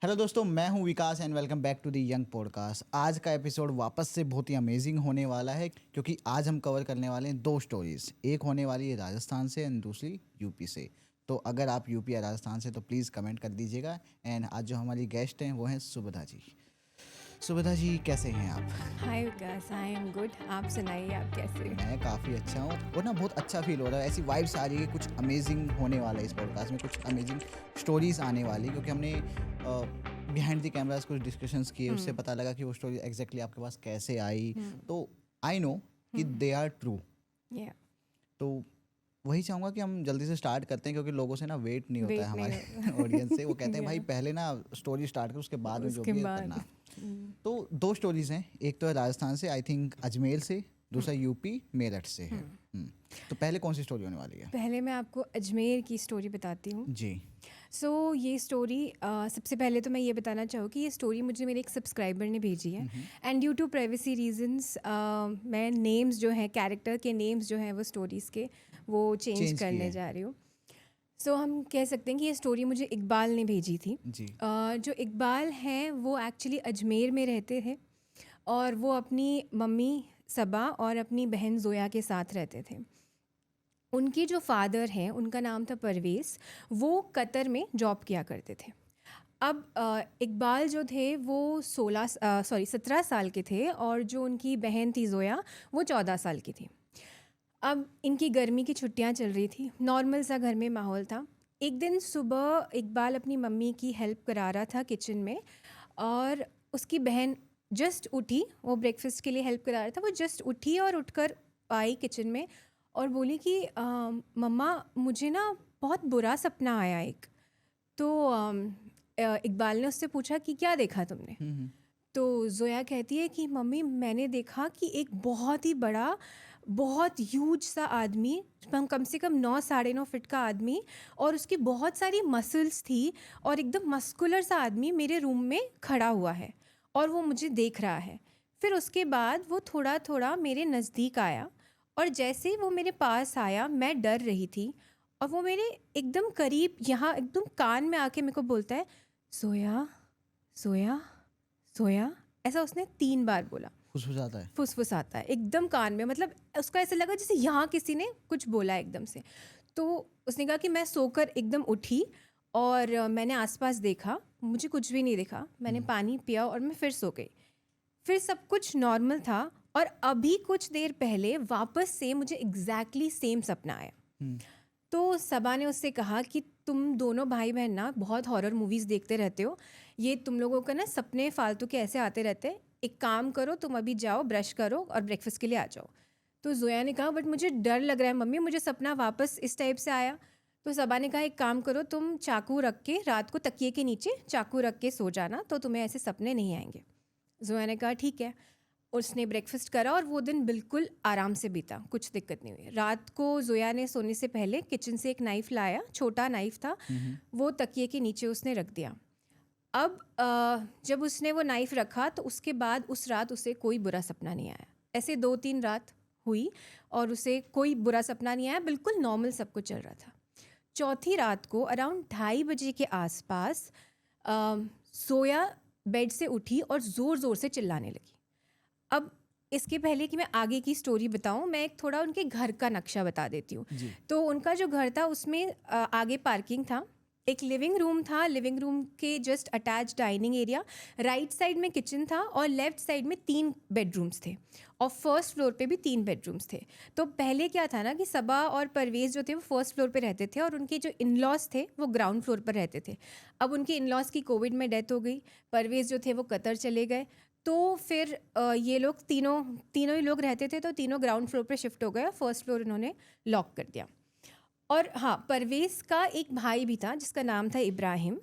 Hello दोस्तों, मैं हूं Vikas and welcome back to the young podcast. आज का एपिसोड वापस से बहुत ही अमेजिंग होने वाला है क्योंकि आज हम कवर करने वाले हैं दो स्टोरीज। एक होने वाली है राजस्थान से एंड दूसरी यूपी से। तो अगर आप यूपी या राजस्थान से तो प्लीज़ कमेंट कर दीजिएगा। एंड आज जो हमारी गेस्ट हैं वो हैं सुभद्रा जी। सुभद्रा जी, कैसे हैं आप? हाय विकास, आई एम गुड। आप सुनाइए, आप कैसे? मैं काफ़ी अच्छा हूँ और ना बहुत अच्छा फील हो रहा है। ऐसी वाइब्स आ रही है, कुछ अमेजिंग होने वाला है इस पॉडकास्ट में, कुछ अमेजिंग स्टोरीज आने वाली, क्योंकि हमने बिहाइंड द कैमरास कुछ डिस्कशंस किए। उससे पता लगा कि वो स्टोरी एग्जैक्टली आपके पास कैसे आई। तो आई नो कि दे आर ट्रू। या तो वही चाहूँगा कि हम जल्दी से स्टार्ट करते हैं, क्योंकि लोगों से ना वेट नहीं होता है हमारे ऑडियंस से। वो कहते हैं भाई पहले ना स्टोरी स्टार्ट कर, उसके बाद में जो भी है करना। तो दो स्टोरीज हैं, एक तो है राजस्थान से, आई थिंक अजमेर से, दूसरा यूपी मेरठ से है। तो पहले कौन सी स्टोरी होने वाली है? पहले मैं आपको अजमेर की स्टोरी बताती हूँ। जी। सो ये स्टोरी सबसे पहले तो मैं ये बताना चाहूँ कि ये स्टोरी मुझे मेरे एक सब्सक्राइबर ने भेजी है and due to privacy reasons मैं नेम्स जो हैं, कैरेक्टर के नेम्स जो हैं वो स्टोरीज़ के वो चेंज करने जा रही हूँ। सो हम कह सकते हैं कि ये स्टोरी मुझे इकबाल ने भेजी थी। जी। जो इकबाल हैं वो एक्चुअली अजमेर में रहते थे और वो अपनी मम्मी सबा और अपनी बहन ज़ोया के साथ रहते थे। उनके जो फादर हैं, उनका नाम था परवेज़, वो कतर में जॉब किया करते थे। अब इकबाल जो थे वो 17 साल के थे और जो उनकी बहन थी ज़ोया वो 14 साल की थी। अब इनकी गर्मी की छुट्टियां चल रही थी, नॉर्मल सा घर में माहौल था। एक दिन सुबह इकबाल अपनी मम्मी की हेल्प करा रहा था किचन में और उसकी बहन जस्ट उठी, वो ब्रेकफास्ट के लिए हेल्प करा रहा था, वो जस्ट उठी और उठकर आई किचन में और बोली कि मम्मा मुझे ना बहुत बुरा सपना आया एक। तो इकबाल ने उससे पूछा कि क्या देखा तुमने? तो ज़ोया कहती है कि मम्मी मैंने देखा कि एक बहुत ही बड़ा, बहुत ह्यूज सा आदमी, कम से कम 9 साढ़े 9 फीट का आदमी, और उसकी बहुत सारी मसल्स थी और एकदम मस्कुलर सा आदमी मेरे रूम में खड़ा हुआ है और वो मुझे देख रहा है। फिर उसके बाद वो थोड़ा थोड़ा मेरे नज़दीक आया और जैसे ही वो मेरे पास आया मैं डर रही थी और वो मेरे एकदम करीब यहाँ एकदम कान में आके मेरे को बोलता है, सोया सोया सोया। ऐसा उसने 3 बार बोला। फुसफुसाता है? फुसफुसाता है एकदम कान में, मतलब उसको ऐसा लगा जैसे यहाँ किसी ने कुछ बोला एकदम से। तो उसने कहा कि मैं सोकर एकदम उठी और मैंने आसपास देखा, मुझे कुछ भी नहीं दिखा। मैंने पानी पिया और मैं फिर सो गई। फिर सब कुछ नॉर्मल था और अभी कुछ देर पहले वापस से मुझे एग्जैक्टली सेम सपना आया। तो सबा ने उससे कहा कि तुम दोनों भाई बहन ना बहुत हॉरर मूवीज़ देखते रहते हो, ये तुम लोगों का ना सपने फालतू के ऐसे आते रहते हैं। एक काम करो, तुम अभी जाओ ब्रश करो और ब्रेकफास्ट के लिए आ जाओ। तो ज़ोया ने कहा बट मुझे डर लग रहा है मम्मी, मुझे सपना वापस इस टाइप से आया। तो सबा ने कहा एक काम करो, तुम चाकू रख के रात को तकिए के नीचे चाकू रख के सो जाना, तो तुम्हें ऐसे सपने नहीं आएंगे। ज़ोया ने कहा ठीक है। उसने ब्रेकफास्ट करा और वो दिन बिल्कुल आराम से बीता, कुछ दिक्कत नहीं हुई। रात को ज़ोया ने सोने से पहले किचन से एक नाइफ़ लाया, छोटा नाइफ़ था, वो तकिए के नीचे उसने रख दिया। अब जब उसने वो नाइफ़ रखा तो उसके बाद उस रात उसे कोई बुरा सपना नहीं आया। ऐसे 2-3 रात हुई और उसे कोई बुरा सपना नहीं आया, बिल्कुल नॉर्मल सब कुछ चल रहा था। चौथी रात को अराउंड 2:30 बजे के आसपास ज़ोया बेड से उठी और ज़ोर ज़ोर से चिल्लाने लगी। अब इसके पहले कि मैं आगे की स्टोरी बताऊं, मैं एक थोड़ा उनके घर का नक्शा बता देती हूँ। तो उनका जो घर था उसमें आगे पार्किंग था, एक लिविंग रूम था, लिविंग रूम के just attach dining area, right side में किचन था और लेफ्ट साइड में 3 बेडरूम्स थे और फर्स्ट फ्लोर पे भी 3 बेडरूम्स थे। तो पहले क्या था ना कि सबा और परवेज़ जो थे वो फर्स्ट फ्लोर पे रहते थे और उनके जो इन लॉज थे वो ग्राउंड फ्लोर पर रहते थे। अब उनके इन लॉज की कोविड में डेथ हो गई, परवेज़ जो थे वो कतर चले गए, तो फिर ये लोग तीनों ही लोग रहते थे, तो तीनों ग्राउंड फ्लोर पे शिफ्ट हो गए, फर्स्ट फ्लोर इन्होंने लॉक कर दिया। और हाँ, परवेज़ का एक भाई भी था जिसका नाम था इब्राहिम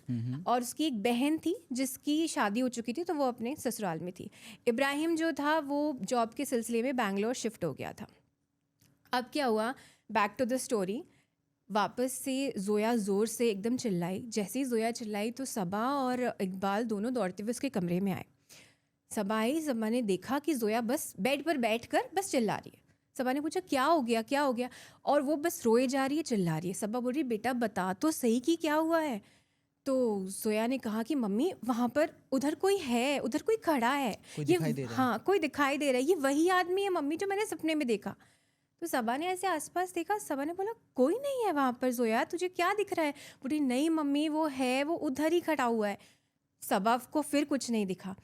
और उसकी एक बहन थी जिसकी शादी हो चुकी थी, तो वो अपने ससुराल में थी। इब्राहिम जो था वो जॉब के सिलसिले में बैंगलोर शिफ्ट हो गया था। अब क्या हुआ, बैक टू द स्टोरी। वापस से ज़ोया ज़ोर से एकदम चिल्लाई। जैसे ही ज़ोया चिल्लाई तो सबा और इकबाल दोनों दौड़ते हुए उसके कमरे में आए। सबा ने देखा कि ज़ोया बस बेड पर बैठकर बस चिल्ला रही है। सबा ने पूछा क्या हो गया, क्या हो गया, और वो बस रोए जा रही है, चिल्ला रही है। सबा बोल रही बेटा बता तो सही कि क्या हुआ है। तो जोया ने कहा कि मम्मी वहाँ पर उधर कोई है, उधर कोई खड़ा है, कोई ये दिखाई दे रहा है। हाँ कोई दिखाई दे रहा है, ये वही आदमी है मम्मी जो मैंने सपने में देखा। तो सबा ने ऐसे आसपास देखा, सबा ने बोला कोई नहीं है वहाँ पर जोया, तुझे क्या दिख रहा है? बोली नहीं मम्मी वो है, वो उधर ही खड़ा हुआ है। सबा को फिर कुछ नहीं दिखा।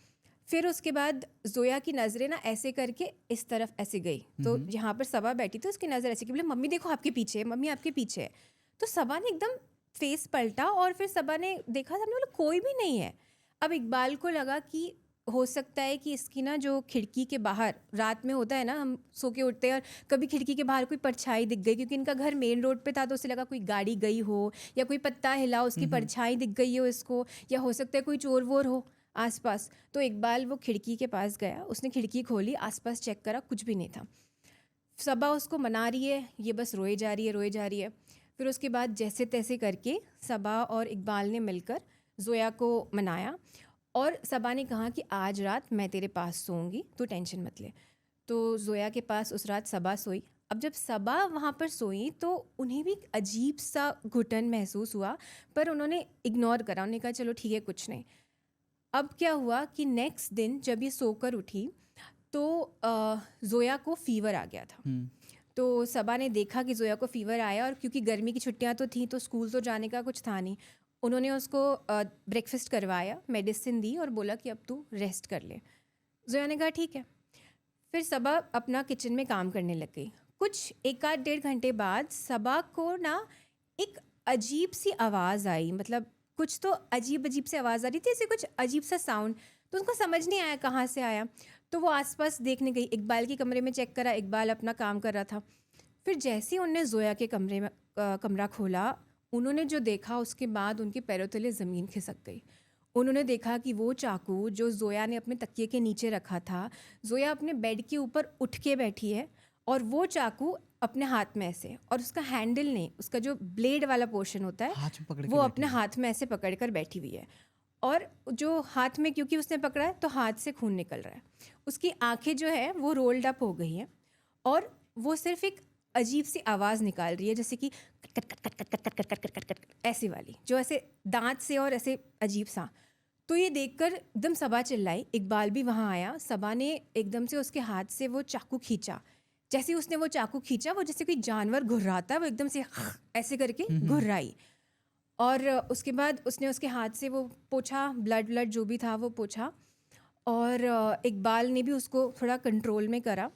फिर उसके बाद जोया की नज़रें ना ऐसे करके इस तरफ ऐसे गई, तो जहाँ पर सबा बैठी थी उसकी नज़र ऐसे की, बोले मम्मी देखो आपके पीछे है, मम्मी आपके पीछे है। तो सबा ने एकदम फेस पलटा और फिर सबा ने देखा, सबने बोला कोई भी नहीं है। अब इकबाल को लगा कि हो सकता है कि इसकी ना जो खिड़की के बाहर रात में होता है ना, हम सो के उठते हैं और कभी खिड़की के बाहर कोई परछाई दिख गई, क्योंकि इनका घर मेन रोड पे था तो उसे लगा कोई गाड़ी गई हो या कोई पत्ता हिला उसकी परछाई दिख गई हो इसको, या हो सकता है कोई चोर वोर हो आसपास। तो इकबाल वो खिड़की के पास गया, उसने खिड़की खोली, आसपास चेक करा, कुछ भी नहीं था। सबा उसको मना रही है, ये बस रोए जा रही है रोए जा रही है। फिर उसके बाद जैसे तैसे करके सबा और इकबाल ने मिलकर जोया को मनाया और सबा ने कहा कि आज रात मैं तेरे पास सोऊंगी, तू टेंशन मत ले। तो जोया के पास उस रात सबा सोई। अब जब सबा वहाँ पर सोई तो उन्हें भी एक अजीब सा घुटन महसूस हुआ, पर उन्होंने इग्नोर करा, उन्होंने कहा चलो ठीक है कुछ नहीं। अब क्या हुआ कि नेक्स्ट दिन जब ये सोकर उठी तो जोया को फीवर आ गया था। तो सबा ने देखा कि जोया को फीवर आया, और क्योंकि गर्मी की छुट्टियां तो थी तो स्कूल तो जाने का कुछ था नहीं, उन्होंने उसको ब्रेकफास्ट करवाया, मेडिसिन दी और बोला कि अब तू रेस्ट कर ले। जोया ने कहा ठीक है। फिर सबा अपना किचन में काम करने लग गई। कुछ 1-1.5 घंटे बाद सबा को ना एक अजीब सी आवाज़ आई, मतलब कुछ तो अजीब अजीब सी आवाज़ आ रही थी, ऐसे कुछ अजीब सा साउंड। तो उनको समझ नहीं आया कहाँ से आया, तो वो आसपास देखने गई, इकबाल के कमरे में चेक करा, इकबाल अपना काम कर रहा था। फिर जैसे ही उनने जोया के कमरे में कमरा खोला, उन्होंने जो देखा उसके बाद उनके पैरों तले ज़मीन खिसक गई। उन्होंने देखा कि वो चाकू जो जोया ने अपने तकिए के नीचे रखा था, जोया अपने बेड के ऊपर उठ के बैठी है और वो चाकू अपने हाथ में ऐसे, और उसका हैंडल नहीं, उसका जो ब्लेड वाला पोर्शन होता है हाथ में पकड़ के वो बैठी अपने है। हाथ में ऐसे पकड़ कर बैठी हुई है। और जो हाथ में क्योंकि उसने पकड़ा है तो हाथ से खून निकल रहा है। उसकी आंखें जो है वो रोल्ड अप हो गई हैं और वो सिर्फ एक अजीब सी आवाज़ निकाल रही है, जैसे कि cut cut cut cut cut cut cut cut cut cut ऐसी वाली, जो ऐसे दांत से और ऐसे अजीब सा। तो ये देखकर एकदम सबा चिल्लाई, इकबाल भी वहाँ आया। सबा ने एकदम से उसके हाथ से वो चाकू खींचा। जैसे ही उसने वो चाकू खींचा, वो जैसे कोई जानवर घुर्राता है वो एकदम से ऐसे करके घुर्राई। और उसके बाद उसने उसके हाथ से वो पोंछा, ब्लड ब्लड जो भी था वो पोंछा, और इकबाल ने भी उसको थोड़ा कंट्रोल में करा।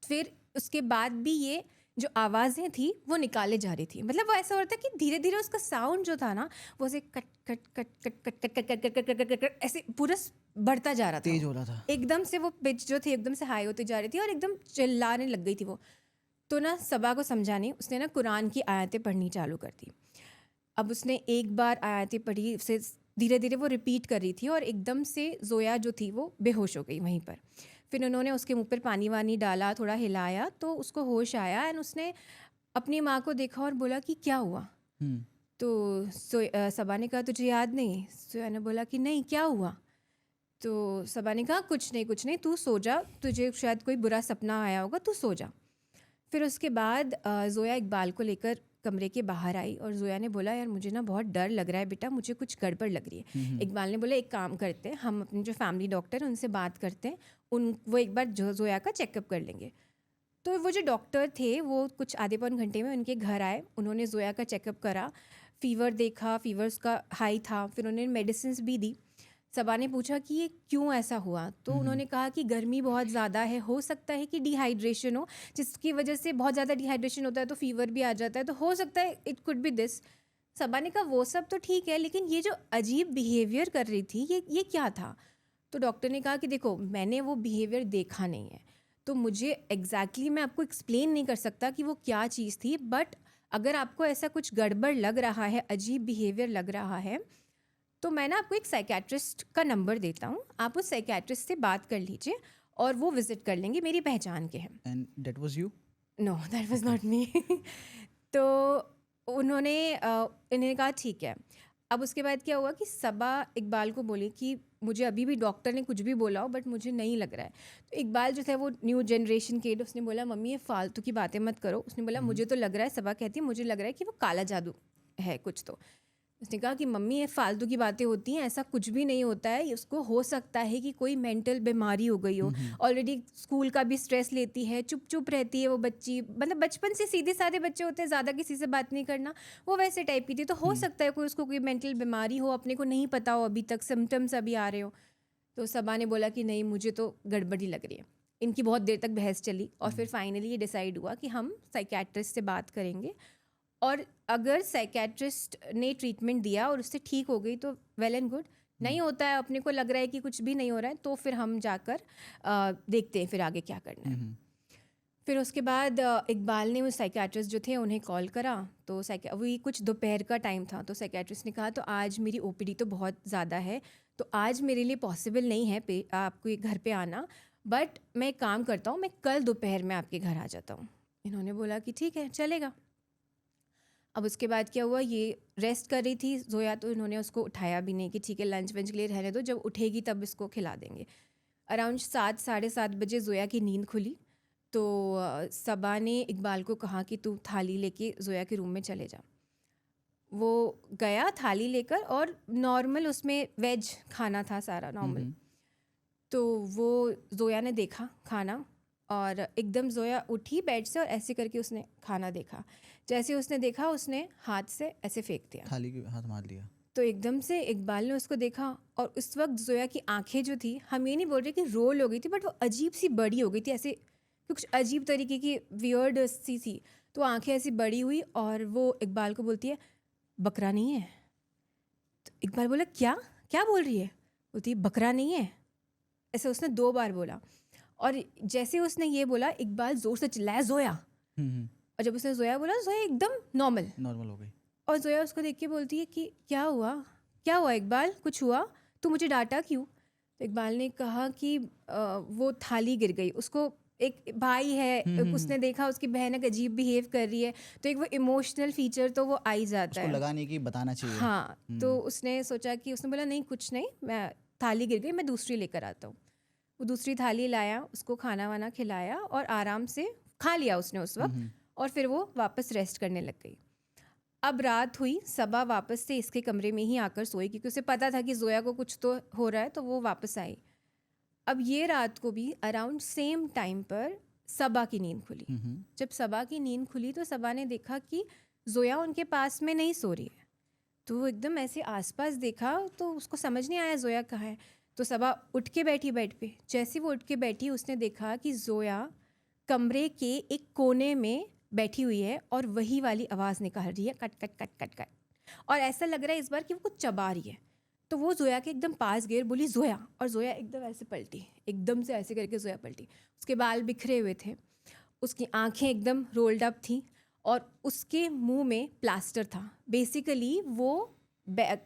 फिर उसके बाद भी ये जो आवाज़ें थी वो निकाले जा रही थी, मतलब वो ऐसा हो रहा था कि धीरे धीरे उसका साउंड जो था ना वो ऐसे cut cut cut cut cut cut cut cut cut cut cut cut ऐसे पूरा बढ़ता जा रहा था, तेज हो रहा था। एकदम से वो पिच जो थी एकदम से हाई होती जा रही थी और एकदम चिल्लाने लग गई थी वो। तो ना सबा को समझाने उसने ना कुरान की आयतें पढ़नी चालू कर दी। अब उसने एक बार आयतें पढ़ी, उसे धीरे धीरे वो रिपीट कर रही थी और एकदम से जोया जो थी वो बेहोश हो गई वहीं पर। फिर उन्होंने उसके मुंह पर पानी वानी डाला, थोड़ा हिलाया तो उसको होश आया, एंड उसने अपनी माँ को देखा और बोला कि क्या हुआ। तो सबा ने कहा तुझे याद नहीं? जोया ने बोला कि नहीं, क्या हुआ? तो सबा ने कहा कुछ नहीं कुछ नहीं, तू सो जा, तुझे शायद कोई बुरा सपना आया होगा, तू सो जा। फिर उसके बाद जोया इकबाल को लेकर कमरे के बाहर आई और जोया ने बोला यार मुझे ना बहुत डर लग रहा है बेटा, मुझे कुछ गड़बड़ लग रही है। इकबाल ने बोला एक काम करते हैं, हम अपने जो फैमिली डॉक्टर हैं उनसे बात करते हैं, वो एक बार जोया का चेकअप कर लेंगे। तो वो जो डॉक्टर थे वो कुछ आधे पौन घंटे में उनके घर आए, उन्होंने जोया का चेकअप करा, फ़ीवर देखा, फ़ीवर उसका हाई था, फिर उन्होंने मेडिसिन भी दी। सबा ने पूछा कि ये क्यों ऐसा हुआ, तो उन्होंने कहा कि गर्मी बहुत ज़्यादा है, हो सकता है कि डिहाइड्रेशन हो, जिसकी वजह से बहुत ज़्यादा डिहाइड्रेशन होता है तो फीवर भी आ जाता है, तो हो सकता है इट कुड बी दिस। सबा ने कहा वो सब तो ठीक है, लेकिन ये जो अजीब बिहेवियर कर रही थी ये क्या था? तो डॉक्टर ने कहा कि देखो मैंने वो बिहेवियर देखा नहीं है, तो मुझे एग्जैक्टली मैं आपको एक्सप्लेन नहीं कर सकता कि वो क्या चीज़ थी, बट अगर आपको ऐसा कुछ गड़बड़ लग रहा है, अजीब बिहेवियर लग रहा है, तो मैं ना आपको एक साइकेट्रिस्ट का नंबर देता हूँ, आप उस साइकेट्रिस्ट से बात कर लीजिए और वो विज़िट कर लेंगे, मेरी पहचान के हैं। And that was you? No, that was not me. तो उन्होंने इन्होंने कहा ठीक है। अब उसके बाद क्या हुआ कि सबा इकबाल को बोली कि मुझे अभी भी डॉक्टर ने कुछ भी बोला हो बट मुझे नहीं लग रहा है। तो इकबाल जो था वो न्यू जनरेशन के, उसने बोला मम्मी ये फालतू की बातें मत करो। उसने बोला मुझे तो लग रहा है, सबा कहती है मुझे लग रहा है कि वो काला जादू है कुछ तो। उसने कहा कि मम्मी ये फालतू की बातें होती हैं, ऐसा कुछ भी नहीं होता है, उसको हो सकता है कि कोई मेंटल बीमारी हो गई हो, ऑलरेडी स्कूल का भी स्ट्रेस लेती है, चुप चुप रहती है वो बच्ची, मतलब बचपन से सीधे साधे बच्चे होते हैं, ज़्यादा किसी से बात नहीं करना, वो वैसे टाइप की थी, तो हो सकता है कोई उसको कोई मेंटल बीमारी हो, अपने को नहीं पता हो, अभी तक सिम्टम्स अभी आ रहे हो। तो सबा ने बोला कि नहीं, मुझे तो गड़बड़ी लग रही है। इनकी बहुत देर तक बहस चली और फिर फाइनली ये डिसाइड हुआ कि हम साइकेट्रिस्ट से बात करेंगे, और अगर साइकेट्रिस्ट ने ट्रीटमेंट दिया और उससे ठीक हो गई तो वेल एंड गुड, नहीं होता है, अपने को लग रहा है कि कुछ भी नहीं हो रहा है, तो फिर हम जाकर देखते हैं फिर आगे क्या करना है। फिर उसके बाद इकबाल ने उस साइकेट्रिस्ट जो थे उन्हें कॉल करा, तो वही कुछ दोपहर का टाइम था, तो साइकेट्रिस्ट ने कहा तो आज मेरी ओपीडी तो बहुत ज़्यादा है, तो आज मेरे लिए पॉसिबल नहीं है आपको ये घर पे आना, बट मैं एक काम करता हूँ, मैं कल दोपहर में आपके घर आ जाता हूँ। इन्होंने बोला कि ठीक है, चलेगा। अब उसके बाद क्या हुआ, ये रेस्ट कर रही थी जोया, तो इन्होंने उसको उठाया भी नहीं कि ठीक है लंच वंच के लिए रहने दो, जब उठेगी तब इसको खिला देंगे। अराउंड 7 साढ़े 7 बजे जोया की नींद खुली, तो सबा ने इकबाल को कहा कि तू थाली लेके जोया के रूम में चले जा। वो गया थाली लेकर, और नॉर्मल उसमें वेज खाना था सारा नॉर्मल। तो वो जोया ने देखा खाना, और एकदम जोया उठी बेड से और ऐसे करके उसने खाना देखा। जैसे उसने देखा, उसने हाथ से ऐसे फेंक दिया, थाली के हाथ मार लिया। तो एकदम से इकबाल ने उसको देखा, और उस वक्त जोया की आंखें जो थी, हम ये नहीं बोल रहे कि रोल हो गई थी, बट वो अजीब सी बड़ी हो गई थी, ऐसे कुछ अजीब तरीके की वियर्ड सी थी। तो आंखें ऐसी बड़ी हुई, और वो इकबाल को बोलती है बकरा नहीं है। तो इकबाल बोला क्या क्या बोल रही है? बोलती है बकरा नहीं है। ऐसे उसने 2 बार बोला, और जैसे उसने ये बोला, इकबाल जोर से चिल्लाया जोया, और जब उसने जोया बोला, जोया एकदम नॉर्मल हो गई। और जोया उसको देख के बोलती है कि क्या हुआ, क्या हुआ इकबाल, कुछ हुआ, तू मुझे डांटा क्यों? तो इकबाल ने कहा कि वो थाली गिर गई। उसको एक भाई है, उसने देखा उसकी बहन एक अजीब बिहेव कर रही है, तो एक वो इमोशनल फीचर तो वो आ ही जाता उसको है। लगा नहीं कि बताना चाहिए। हाँ, तो उसने सोचा कि, उसने बोला नहीं कुछ नहीं, मैं थाली गिर गई, मैं दूसरी लेकर आता हूँ। वो दूसरी थाली लाया, उसको खाना वाना खिलाया, और आराम से खा लिया उसने उस वक्त, और फिर वो वापस रेस्ट करने लग गई। अब रात हुई, सबा वापस से इसके कमरे में ही आकर सोई, क्योंकि उसे पता था कि जोया को कुछ तो हो रहा है, तो वो वापस आई। अब ये रात को भी अराउंड सेम टाइम पर सबा की नींद खुली। जब सबा की नींद खुली, तो सबा ने देखा कि जोया उनके पास में नहीं सो रही है, तो वो एकदम ऐसे आसपास देखा, तो उसको समझ नहीं आया जोया कहाँ है। तो सबा उठ के बैठी बेड पे। जैसे वो उठ के बैठी, उसने देखा कि जोया कमरे के एक कोने में बैठी हुई है, और वही वाली आवाज़ निकाल रही है, cut cut cut cut cut, और ऐसा लग रहा है इस बार कि वो कुछ चबा रही है। तो वो जोया के एकदम पास गई, बोली जोया, और जोया एकदम ऐसे पलटी, एकदम से ऐसे करके जोया पलटी। उसके बाल बिखरे हुए थे, उसकी आंखें एकदम रोल्ड अप थी, और उसके मुंह में प्लास्टर था। बेसिकली वो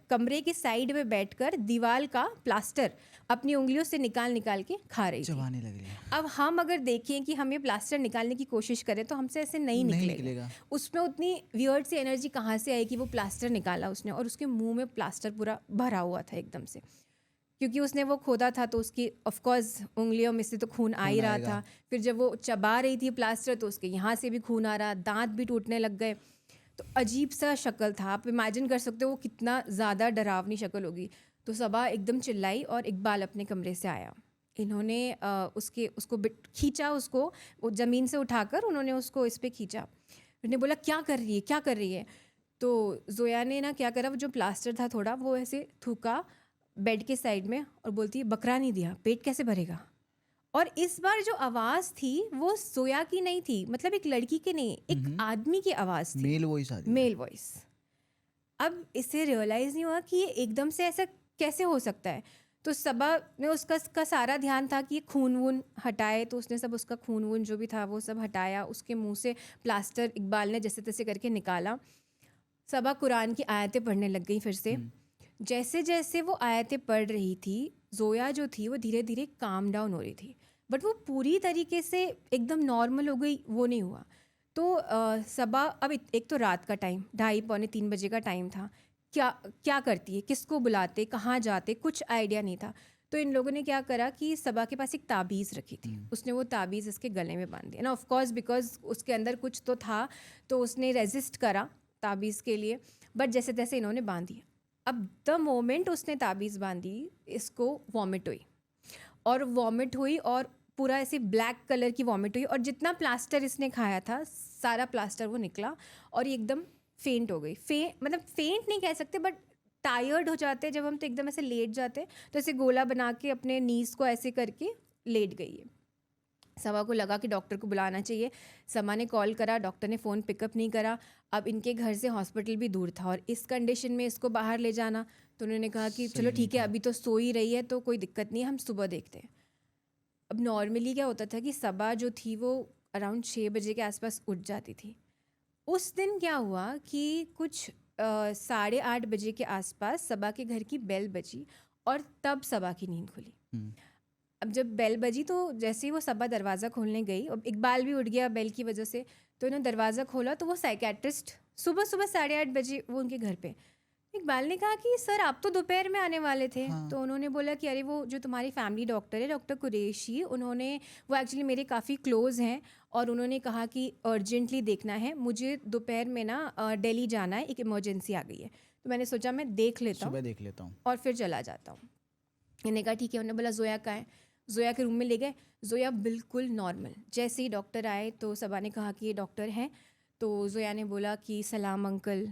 कमरे के साइड में बैठकर दीवार का प्लास्टर अपनी उंगलियों से निकाल निकाल के खा रही थी। चबाने लग रही है। अब हम अगर देखें कि हम ये प्लास्टर निकालने की कोशिश करें, तो हमसे ऐसे नहीं निकलेगा। उसमें उतनी वियर्ड सी एनर्जी कहाँ से आई कि वो प्लास्टर निकाला उसने, और उसके मुंह में प्लास्टर पूरा भरा हुआ था एकदम से, क्योंकि उसने वो खोदा था, तो उसकी ऑफकोर्स उंगलियों में से तो खून आ ही रहा था। फिर जब वो चबा रही थी प्लास्टर, तो उसके यहाँ से भी खून आ रहा, दांत भी टूटने लग गए। तो अजीब सा शक्ल था, आप इमेजिन कर सकते हो वो कितना ज़्यादा डरावनी शक्ल होगी। तो सबा एकदम चिल्लाई, और इकबाल अपने कमरे से आया। इन्होंने उसको खींचा, उसको वो ज़मीन से उठाकर उन्होंने उसको इस पे खींचा। उन्होंने बोला क्या कर रही है, क्या कर रही है? तो जोया ने ना क्या करा, वो जो प्लास्टर था थोड़ा, वो ऐसे थूका बेड के साइड में, और बोलती है बकरा नहीं दिया, पेट कैसे भरेगा? और इस बार जो आवाज़ थी वो जोया की नहीं थी, मतलब एक लड़की की नहीं, एक आदमी की आवाज़ थी, मेल वॉइस। अब इसे रियलाइज़ नहीं हुआ कि ये एकदम से ऐसा कैसे हो सकता है। तो सबा ने उसका सारा ध्यान था कि ये खून वून हटाए, तो उसने सब उसका खून वून जो भी था वो सब हटाया। उसके मुंह से प्लास्टर इकबाल ने जैसे तैसे करके निकाला। सबा कुरान की आयतें पढ़ने लग गई फिर से। जैसे जैसे वो आयतें पढ़ रही थी, जोया जो थी वो धीरे धीरे काम डाउन हो रही थी, बट वो पूरी तरीके से एकदम नॉर्मल हो गई वो नहीं हुआ। तो सबा, अब एक तो रात का टाइम 2:30 पौने 3 बजे का टाइम था, क्या करती है, किसको बुलाते, कहाँ जाते, कुछ आइडिया नहीं था। तो इन लोगों ने क्या करा कि सबा के पास एक ताबीज़ रखी थी, उसने वो ताबीज़ इसके गले में बांध दिया ना। ऑफकोर्स बिकॉज उसके अंदर कुछ तो था, तो उसने रेजिस्ट करा ताबीज़ के लिए, बट जैसे तैसे इन्होंने बांध दिया। अब द मोमेंट उसने ताबीज़ बांधी, इसको वॉमिट हुई, और पूरा ऐसे ब्लैक कलर की वॉमिट हुई, और जितना प्लास्टर इसने खाया था सारा प्लास्टर वो निकला, और ये एकदम फेंट हो गई। मतलब फेंट नहीं कह सकते, बट टायर्ड हो जाते हैं जब हम, तो एकदम ऐसे लेट जाते हैं, तो ऐसे गोला बना के अपने नीज को ऐसे करके लेट गई है। समा को लगा कि डॉक्टर को बुलाना चाहिए। समा ने कॉल करा, डॉक्टर ने फ़ोन पिकअप नहीं करा। अब इनके घर से हॉस्पिटल भी दूर था, और इस कंडीशन में इसको बाहर ले जाना, तो उन्होंने कहा कि चलो ठीक है, अभी तो सो ही रही है तो कोई दिक्कत नहीं है, हम सुबह देखते हैं। अब नॉर्मली क्या होता था कि सबा जो थी वो अराउंड 6 बजे के आसपास उठ जाती थी। उस दिन क्या हुआ कि कुछ 8:30 बजे के आसपास सबा के घर की बेल बजी, और तब सबा की नींद खुली। अब जब बेल बजी तो जैसे ही वो सबा दरवाज़ा खोलने गई, अब इकबाल भी उठ गया बेल की वजह से, तो इन्होंने दरवाज़ा खोला तो वो साइकेट्रिस्ट सुबह 8:30 बजे वो उनके घर पे। इकबाल ने कहा कि सर आप तो दोपहर में आने वाले थे। तो उन्होंने बोला कि अरे वो जो तुम्हारी फैमिली डॉक्टर है, डॉक्टर कुरैशी, वो एक्चुअली मेरे काफ़ी क्लोज हैं, और उन्होंने कहा कि अर्जेंटली देखना है, मुझे दोपहर में ना दिल्ली जाना है, एक इमरजेंसी आ गई है। तो मैंने सोचा मैं देख लेता हूँ और फिर चला जाता हूँ। इन्होंने कहा ठीक है। उन्होंने बोला जोया कहाँ है? जोया के रूम में ले गए। जोया बिल्कुल नॉर्मल। जैसे ही डॉक्टर आए तो सबा ने कहा कि ये डॉक्टर हैं, तो जोया ने बोला कि सलाम अंकल,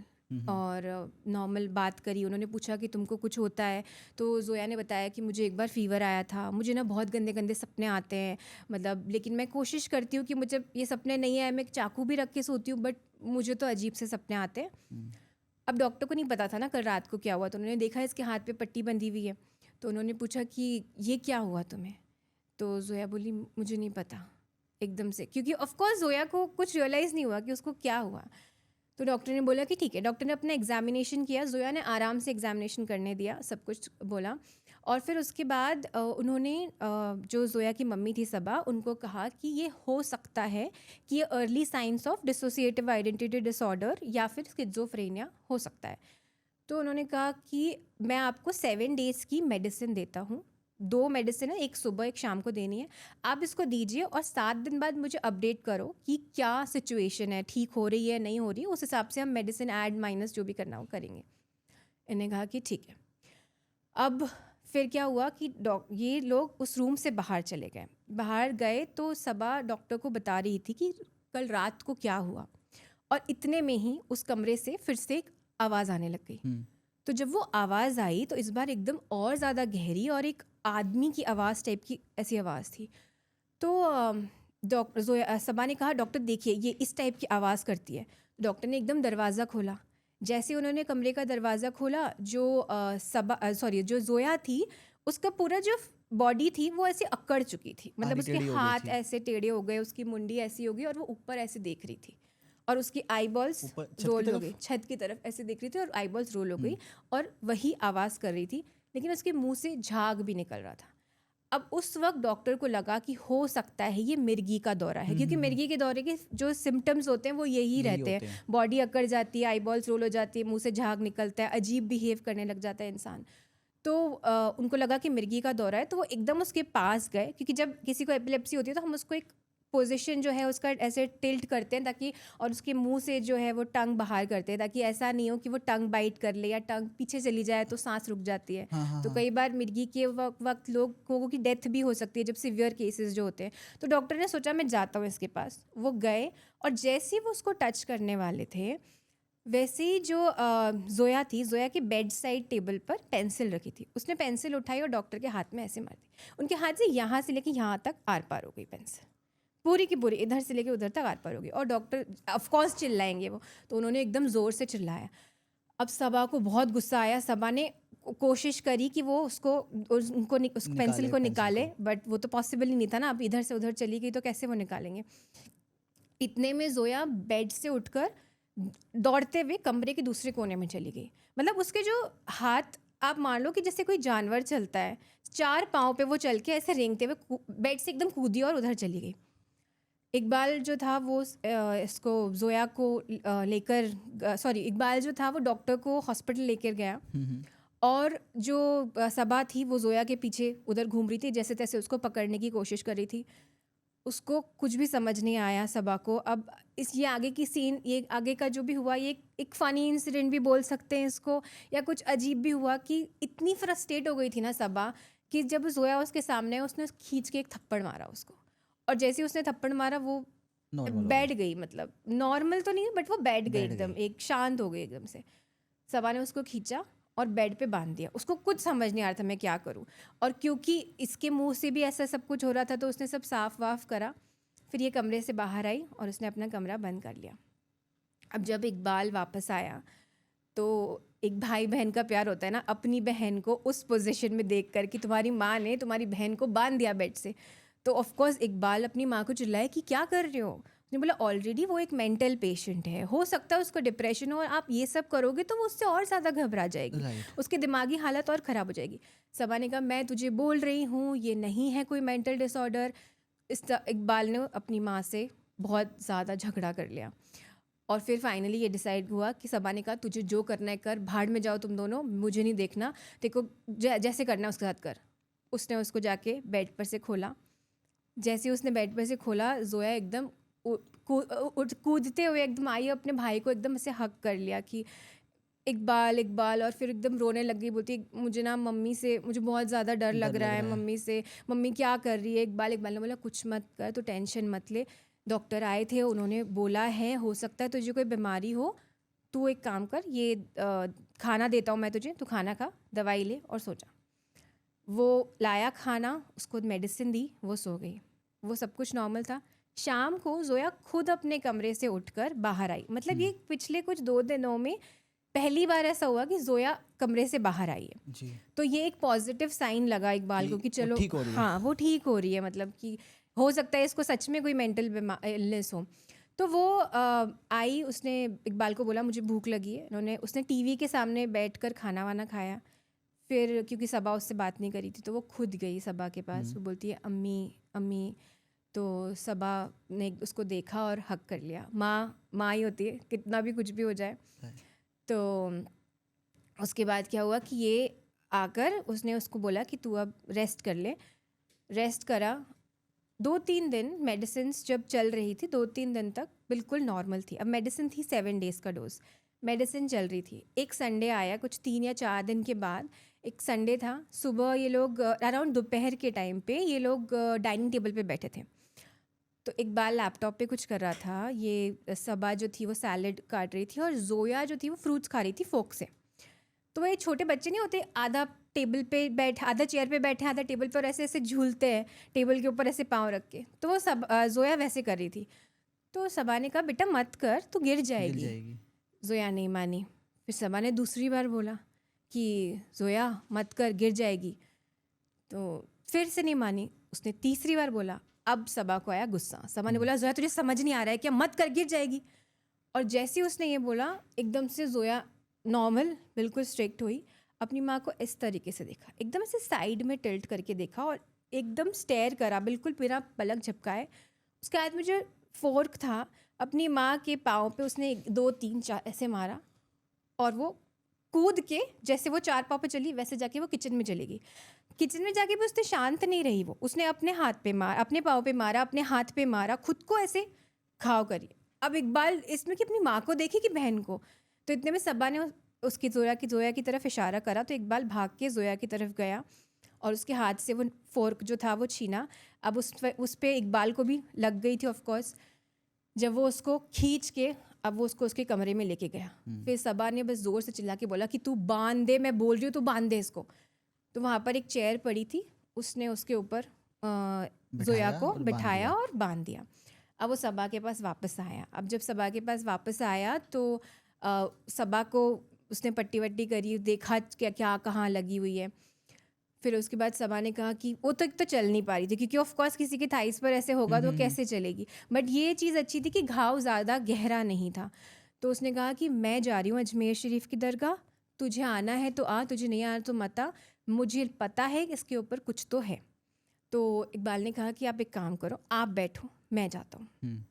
और नॉर्मल बात करी। उन्होंने पूछा कि तुमको कुछ होता है? तो जोया ने बताया कि मुझे एक बार फ़ीवर आया था, मुझे ना बहुत गंदे गंदे सपने आते हैं, मतलब लेकिन मैं कोशिश करती हूँ कि मुझे ये सपने नहीं आए, मैं चाकू भी रख के सोती हूँ, बट मुझे तो अजीब से सपने आते हैं। अब डॉक्टर को नहीं पता था ना कल रात को क्या हुआ, तो उन्होंने देखा इसके हाथ पे पट्टी बंधी हुई है, तो उन्होंने पूछा कि ये क्या हुआ तुम्हें? तो जोया बोली मुझे नहीं पता एकदम से, क्योंकि ऑफ कोर्स जोया को कुछ रियलाइज़ नहीं हुआ कि उसको क्या हुआ। तो डॉक्टर ने बोला कि ठीक है। डॉक्टर ने अपना एग्जामिनेशन किया, जोया ने आराम से एग्जामिनेशन करने दिया, सब कुछ बोला, और फिर उसके बाद उन्होंने जो जोया की मम्मी थी सबा, उनको कहा कि ये हो सकता है कि ये early signs of dissociative identity disorder या फिर स्किज़ोफ्रेनिया हो सकता है। तो उन्होंने कहा कि मैं आपको 7 डेज़ की मेडिसिन देता हूँ, 2 मेडिसिन है, एक सुबह एक शाम को देनी है, आप इसको दीजिए और 7 दिन बाद मुझे अपडेट करो कि क्या सिचुएशन है, ठीक हो रही है नहीं हो रही, उस हिसाब से हम मेडिसिन ऐड माइनस जो भी करना हो करेंगे। इन्हें कहा कि ठीक है। अब फिर क्या हुआ कि ये लोग उस रूम से बाहर चले गए। बाहर गए तो सबा डॉक्टर को बता रही थी कि कल रात को क्या हुआ, और इतने में ही उस कमरे से फिर से एक आवाज़ आने लग गई। तो जब वो आवाज़ आई तो इस बार एकदम और ज़्यादा गहरी, और एक आदमी की आवाज़ टाइप की ऐसी आवाज़ थी। तो डॉक्टर सबा ने कहा डॉक्टर देखिए ये इस टाइप की आवाज़ करती है। डॉक्टर ने एकदम दरवाज़ा खोला। जैसे उन्होंने कमरे का दरवाज़ा खोला, जो जोया थी उसका पूरा जो बॉडी थी वो ऐसे अकड़ चुकी थी, मतलब उसके हाथ ऐसे टेढ़े हो गए, उसकी मुंडी ऐसी हो गई, और वो ऊपर ऐसे देख रही थी, और उसकी आईबॉल्स रोल हो गई, छत की तरफ ऐसे देख रही थी और आईबॉल्स रोल हो गई, और वही आवाज़ कर रही थी, लेकिन उसके मुंह से झाग भी निकल रहा था। अब उस वक्त डॉक्टर को लगा कि हो सकता है ये मिर्गी का दौरा है, क्योंकि मिर्गी के दौरे के जो सिम्टम्स होते हैं वो यही रहते हैं, बॉडी अकड़ जाती है, आईबॉल्स रोल हो जाती है, मुंह से झाग निकलता है, अजीब बिहेव करने लग जाता है इंसान। तो उनको लगा कि मिर्गी का दौरा है, तो वो एकदम उसके पास गए, क्योंकि जब किसी को एपिलेप्सी होती है तो हम उसको एक पोजीशन जो है उसका ऐसे टिल्ट करते हैं ताकि, और उसके मुंह से जो है वो टंग बाहर करते हैं ताकि ऐसा नहीं हो कि वो टंग बाइट कर ले या टंग पीछे चली जाए तो सांस रुक जाती है। तो कई बार मिर्गी के वक्त लोगों की डेथ भी हो सकती है जब सीवियर केसेस जो होते हैं। तो डॉक्टर ने सोचा मैं जाता हूँ इसके पास। वो गए, और जैसे ही वो उसको टच करने वाले थे वैसे ही जो जोया थी, जोया के बेड साइड टेबल पर पेंसिल रखी थी, उसने पेंसिल उठाई और डॉक्टर के हाथ में ऐसे मार दी। उनके हाथ से यहाँ से लेके यहाँ तक आर पार हो गई पेंसिल, पूरी की पूरी इधर से लेके उधर तक आर पार हो गई। और डॉक्टर ऑफ कोर्स चिल्लाएंगे वो, तो उन्होंने एकदम ज़ोर से चिल्लाया। अब सबा को बहुत गुस्सा आया। सबा ने कोशिश करी कि वो उस पेंसिल को निकाले, बट वो तो पॉसिबल ही नहीं था ना, अब इधर से उधर चली गई तो कैसे वो निकालेंगे। इतने में जोया बेड से उठकर दौड़ते हुए कमरे के दूसरे कोने में चली गई। मतलब उसके जो हाथ, आप मान लो कि जैसे कोई जानवर चलता है, 4 पाँव पे वो चल के ऐसे रेंगते हुए बेड से एकदम कूदी और उधर चली गई। इकबाल जो था वो इसको जोया को लेकर इकबाल जो था वो डॉक्टर को हॉस्पिटल लेकर गया, और जो सबा थी वो जोया के पीछे उधर घूम रही थी, जैसे तैसे उसको पकड़ने की कोशिश कर रही थी। उसको कुछ भी समझ नहीं आया सबा को। अब ये आगे की सीन, ये आगे का जो भी हुआ, ये एक फ़नी इंसिडेंट भी बोल सकते हैं इसको, या कुछ अजीब भी हुआ कि इतनी फ्रस्ट्रेट हो गई थी ना सबा कि जब जोया उसके सामने है, उसने खींच के एक थप्पड़ मारा उसको। और जैसे ही उसने थप्पड़ मारा वो नॉर्मल हो बैठ गई, मतलब नॉर्मल तो नहीं बट वो बैठ गई बैठ एकदम, गई। एक शांत हो गई एकदम से। सबा ने उसको खींचा और बेड पे बांध दिया। उसको कुछ समझ नहीं आ रहा था मैं क्या करूं, और क्योंकि इसके मुंह से भी ऐसा सब कुछ हो रहा था तो उसने सब साफ वाफ करा। फिर ये कमरे से बाहर आई और उसने अपना कमरा बंद कर लिया। अब जब इकबाल वापस आया तो एक भाई बहन का प्यार होता है ना, अपनी बहन को उस पोजीशन में देख कर कि तुम्हारी माँ ने तुम्हारी बहन को बांध दिया बेड से, तो ऑफ कोर्स इकबाल अपनी माँ को चिल्लाया कि क्या कर रहे हो। उसने बोला ऑलरेडी वो एक मेंटल पेशेंट है, हो सकता है उसको डिप्रेशन हो, और आप ये सब करोगे तो वो उससे और ज़्यादा घबरा जाएगी, राइट। उसकी दिमागी हालत और ख़राब हो जाएगी। सबा ने कहा मैं तुझे बोल रही हूँ ये नहीं है कोई मेंटल डिसऑर्डर। इकबाल ने अपनी माँ से बहुत ज़्यादा झगड़ा कर लिया और फिर फाइनली ये डिसाइड हुआ कि सबा ने कहा तुझे जो करना है कर, भाड़ में जाओ तुम दोनों, मुझे नहीं देखना, तेको जैसे करना है उसके साथ कर। उसने उसको जाके बेड पर से खोला। जैसे ही उसने बेड पर से खोला, जोया एकदम कूदते हुए एकदम आई, अपने भाई को एकदम ऐसे हक कर लिया कि इकबाल इकबाल, और फिर एकदम रोने लग गई, बोलती मुझे ना मम्मी से, मुझे बहुत ज़्यादा डर लग रहा है मम्मी से, मम्मी क्या कर रही है। इकबाल ने बोला कुछ मत कर, तो टेंशन मत ले, डॉक्टर आए थे, उन्होंने बोला है हो सकता है तुझे कोई बीमारी हो, तू एक काम कर, ये खाना देता हूँ मैं तुझे, तू खाना खा, दवाई ले और सो जा। वो लाया खाना, उसको मेडिसिन दी, वो सो गई, वो सब कुछ नॉर्मल था। शाम को जोया खुद अपने कमरे से उठकर बाहर आई। मतलब ये पिछले कुछ 2 दिनों में पहली बार ऐसा हुआ कि जोया कमरे से बाहर आई है। जी। तो ये एक पॉजिटिव साइन लगा इकबाल को कि वो चलो ठीक हो रही है। हाँ वो ठीक हो रही है, मतलब कि हो सकता है इसको सच में कोई मेंटल इलनेस हो। तो वो आई, उसने इकबाल को बोला मुझे भूख लगी है, उसने टीवी के सामने बैठकर खाना वाना खाया। फिर क्योंकि सबा उससे बात नहीं करी थी तो वो खुद गई सबा के पास, वो बोलती है अम्मी अम्मी। तो सबा ने उसको देखा और हक कर लिया। माँ ही होती है, कितना भी कुछ भी हो जाए। तो उसके बाद क्या हुआ कि ये आकर उसने उसको बोला कि तू अब रेस्ट कर ले। रेस्ट करा। 2-3 दिन मेडिसिन जब चल रही थी, 2-3 दिन तक बिल्कुल नॉर्मल थी। अब मेडिसिन थी 7 डेज़ का डोज, मेडिसिन चल रही थी। एक संडे आया कुछ 3 या 4 दिन के बाद, एक संडे था, सुबह ये लोग अराउंड दोपहर के टाइम पे ये लोग डाइनिंग टेबल पे बैठे थे। तो इकबाल लैपटॉप पे कुछ कर रहा था, ये सबा जो थी वो सैलड काट रही थी और जोया जो थी वो फ्रूट्स खा रही थी फोक से। तो वो ये छोटे बच्चे नहीं होते, आधा टेबल पे बैठे, आधा चेयर पे बैठे, आधा टेबल पर ऐसे ऐसे झूलते हैं टेबल के ऊपर ऐसे पाँव रख के, तो वो सब जोया वैसे कर रही थी। तो सबा ने कहा बेटा मत कर, तो गिर गिर जाएगी। जाएगी। जोया नहीं मानी। फिर सबा ने दूसरी बार बोला कि जोया मत कर, गिर जाएगी, तो फिर से नहीं मानी। उसने तीसरी बार बोला। अब सबा को आया गुस्सा। सबा ने बोला जोया तुझे समझ नहीं आ रहा है क्या, मत कर, गिर जाएगी। और जैसे ही उसने ये बोला, एकदम से जोया नॉर्मल बिल्कुल स्ट्रिक्ट हुई, अपनी माँ को इस तरीके से देखा, एकदम से साइड में टिल्ट करके देखा और एकदम स्टेयर करा, बिल्कुल बिना पलक झपकाए। उसके हाथ में जो फोर्क था, अपनी माँ के पाँव पे उसने 2-3-4 ऐसे मारा, और वो कूद के, जैसे वो 4 पाँव पे चली वैसे जाके वो किचन में चलेगी। किचन में जाके भी उसने शांत नहीं रही, वो उसने अपने हाथ पे मारा, अपने पाँव पे मारा, अपने हाथ पे मारा, खुद को ऐसे घाव करी। अब इकबाल इसमें कि अपनी माँ को देखे कि बहन को, तो इतने में सबा ने उसकी जोया की तरफ इशारा करा, तो इकबाल भाग के जोया की तरफ गया और उसके हाथ से वो फोर्क जो था वो छीना। अब उस पे इकबाल को भी लग गई थी ऑफ कोर्स। जब वो उसको खींच के, अब वो उसको उसके कमरे में लेके गया। फिर सबा ने बस ज़ोर से चिल्ला के बोला कि तू बांध दे, मैं बोल रही हूँ तू बांध दे इसको। तो वहाँ पर एक चेयर पड़ी थी, उसने उसके ऊपर जोया को बिठाया और बांध दिया। अब वो सबा के पास वापस आया। अब जब सबा के पास वापस आया तो सबा को उसने पट्टी वट्टी करी, देखा क्या क्या कहाँ लगी हुई है। फिर उसके बाद सबा ने कहा कि वो तो एक तो चल नहीं पा रही थी, क्योंकि ऑफ कोर्स किसी के थाइस पर ऐसे होगा तो कैसे चलेगी, बट ये चीज़ अच्छी थी कि घाव ज़्यादा गहरा नहीं था। तो उसने कहा कि मैं जा रही हूँ अजमेर शरीफ की दरगाह, तुझे आना है तो आ, तुझे नहीं आना तो मत आ, मुझे पता है कि इसके ऊपर कुछ तो है। तो इकबाल ने कहा कि आप एक काम करो, आप बैठो, मैं जाता हूँ।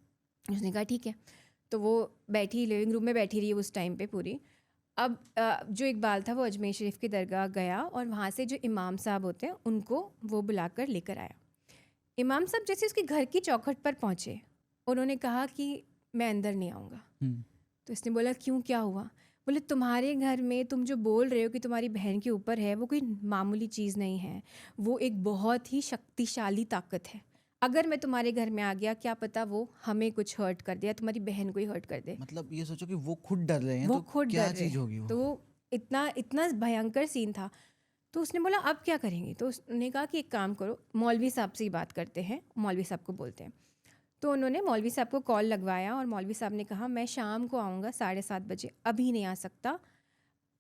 उसने कहा ठीक है। तो वो बैठी, लिविंग रूम में बैठी रही उस टाइम पे पूरी। अब जो इकबाल था वो अजमेर शरीफ की दरगाह गया और वहाँ से जो इमाम साहब होते हैं उनको वो बुलाकर लेकर आया। इमाम साहब जैसे उसके घर की चौखट पर पहुँचे, उन्होंने कहा कि मैं अंदर नहीं आऊँगा। तो इसने बोला क्यों, क्या हुआ? बोले तुम्हारे घर में तुम जो बोल रहे हो कि तुम्हारी बहन के ऊपर है, वो कोई मामूली चीज़ नहीं है, वो एक बहुत ही शक्तिशाली ताकत है। अगर मैं तुम्हारे घर में आ गया, क्या पता वो हमें कुछ हर्ट कर दे या तुम्हारी बहन को ही हर्ट कर दे। मतलब ये सोचो कि वो खुद डर रहे हैं, वो तो खुद क्या डर रहे चीज़ होगी वो? तो वो इतना इतना भयंकर सीन था। तो उसने बोला अब क्या करेंगे? तो उसने कहा कि एक काम करो, मौलवी साहब से ही बात करते हैं, मौलवी साहब को बोलते हैं। तो उन्होंने मौलवी साहब को कॉल लगवाया और मौलवी साहब ने कहा मैं शाम को आऊँगा 7:30 बजे, अभी नहीं आ सकता।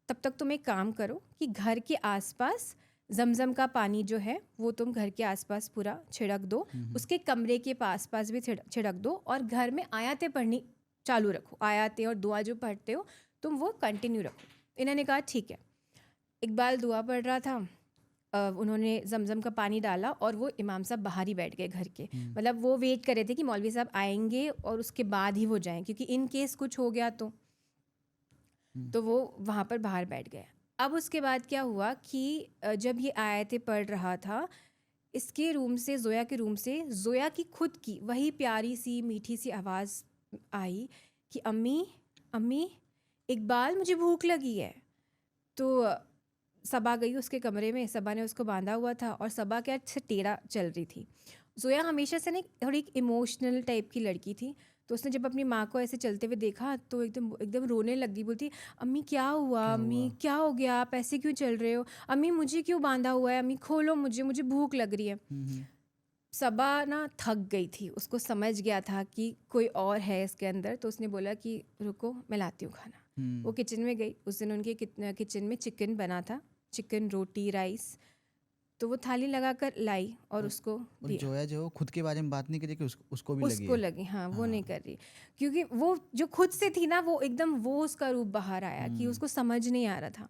तब तक तुम एक काम करो कि घर के आसपास जमजम का पानी जो है वो तुम घर के आसपास पूरा छिड़क दो, उसके कमरे के पास पास भी छिड़क दो, और घर में आयतें पढ़नी चालू रखो, आयतें और दुआ जो पढ़ते हो तुम वो कंटिन्यू रखो। इन्होंने कहा ठीक है। इकबाल दुआ पढ़ रहा था, उन्होंने जमजम का पानी डाला और वो इमाम साहब बाहर ही बैठ गए घर के। मतलब वो वेट कर रहे थे कि मौलवी साहब आएंगे और उसके बाद ही वो जाएं, क्योंकि इन केस कुछ हो गया तो वो वहाँ पर बाहर बैठ गए। अब उसके बाद क्या हुआ कि जब ये आयतें पढ़ रहा था, इसके रूम से, जोया के रूम से, जोया की खुद की वही प्यारी सी मीठी सी आवाज़ आई कि अम्मी अम्मी, इकबाल मुझे भूख लगी है। तो सबा गई उसके कमरे में, सबा ने उसको बांधा हुआ था और सबा क्या से टेढ़ा चल रही थी। जोया हमेशा से ना थोड़ी इमोशनल टाइप की लड़की थी, तो उसने जब अपनी माँ को ऐसे चलते हुए देखा तो एकदम एकदम रोने लग गई। बोलती अम्मी क्या हुआ, अम्मी क्या हो गया, आप ऐसे क्यों चल रहे हो, अम्मी मुझे क्यों बांधा हुआ है, अम्मी खोलो मुझे भूख लग रही है। सबा ना थक गई थी, उसको समझ गया था कि कोई और है इसके अंदर, तो उसने बोला कि रुको मैं लाती हूँ खाना। वो किचन में गई। उस दिन उनके किचन में चिकन बना था, चिकन, रोटी, राइस। तो वो थाली लगाकर लाई और उसको दिया। जोया जो खुद के बारे में बात नहीं करी कि उसको भी लगी उसको है? लगी, हाँ, वो नहीं कर रही, क्योंकि वो जो खुद से थी ना, वो एकदम वो उसका रूप बाहर आया कि उसको समझ नहीं आ रहा था।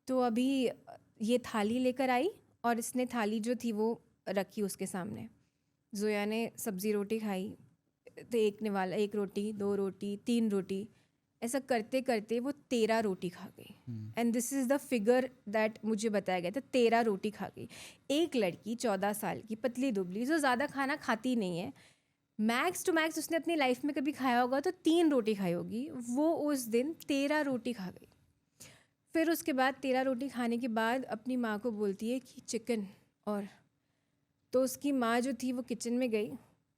तो अभी ये थाली लेकर आई और इसने थाली जो थी वो रखी उसके सामने। जोया ने सब्ज़ी रोटी खाई, तो एक ने वाला 1 रोटी, 2 रोटी, 3 रोटी, ऐसा करते करते वो 13 रोटी खा गई। And this is the figure that मुझे बताया गया था, 13 रोटी खा गई। एक लड़की 14 साल की, पतली दुबली, जो ज़्यादा खाना खाती नहीं है, मैक्स टू मैक्स उसने अपनी लाइफ में कभी खाया होगा तो 3 रोटी खाई होगी, वो उस दिन 13 रोटी खा गई। फिर उसके बाद 13 रोटी खाने के बाद अपनी माँ को बोलती है कि चिकन। और तो उसकी माँ जो थी वो किचन में गई,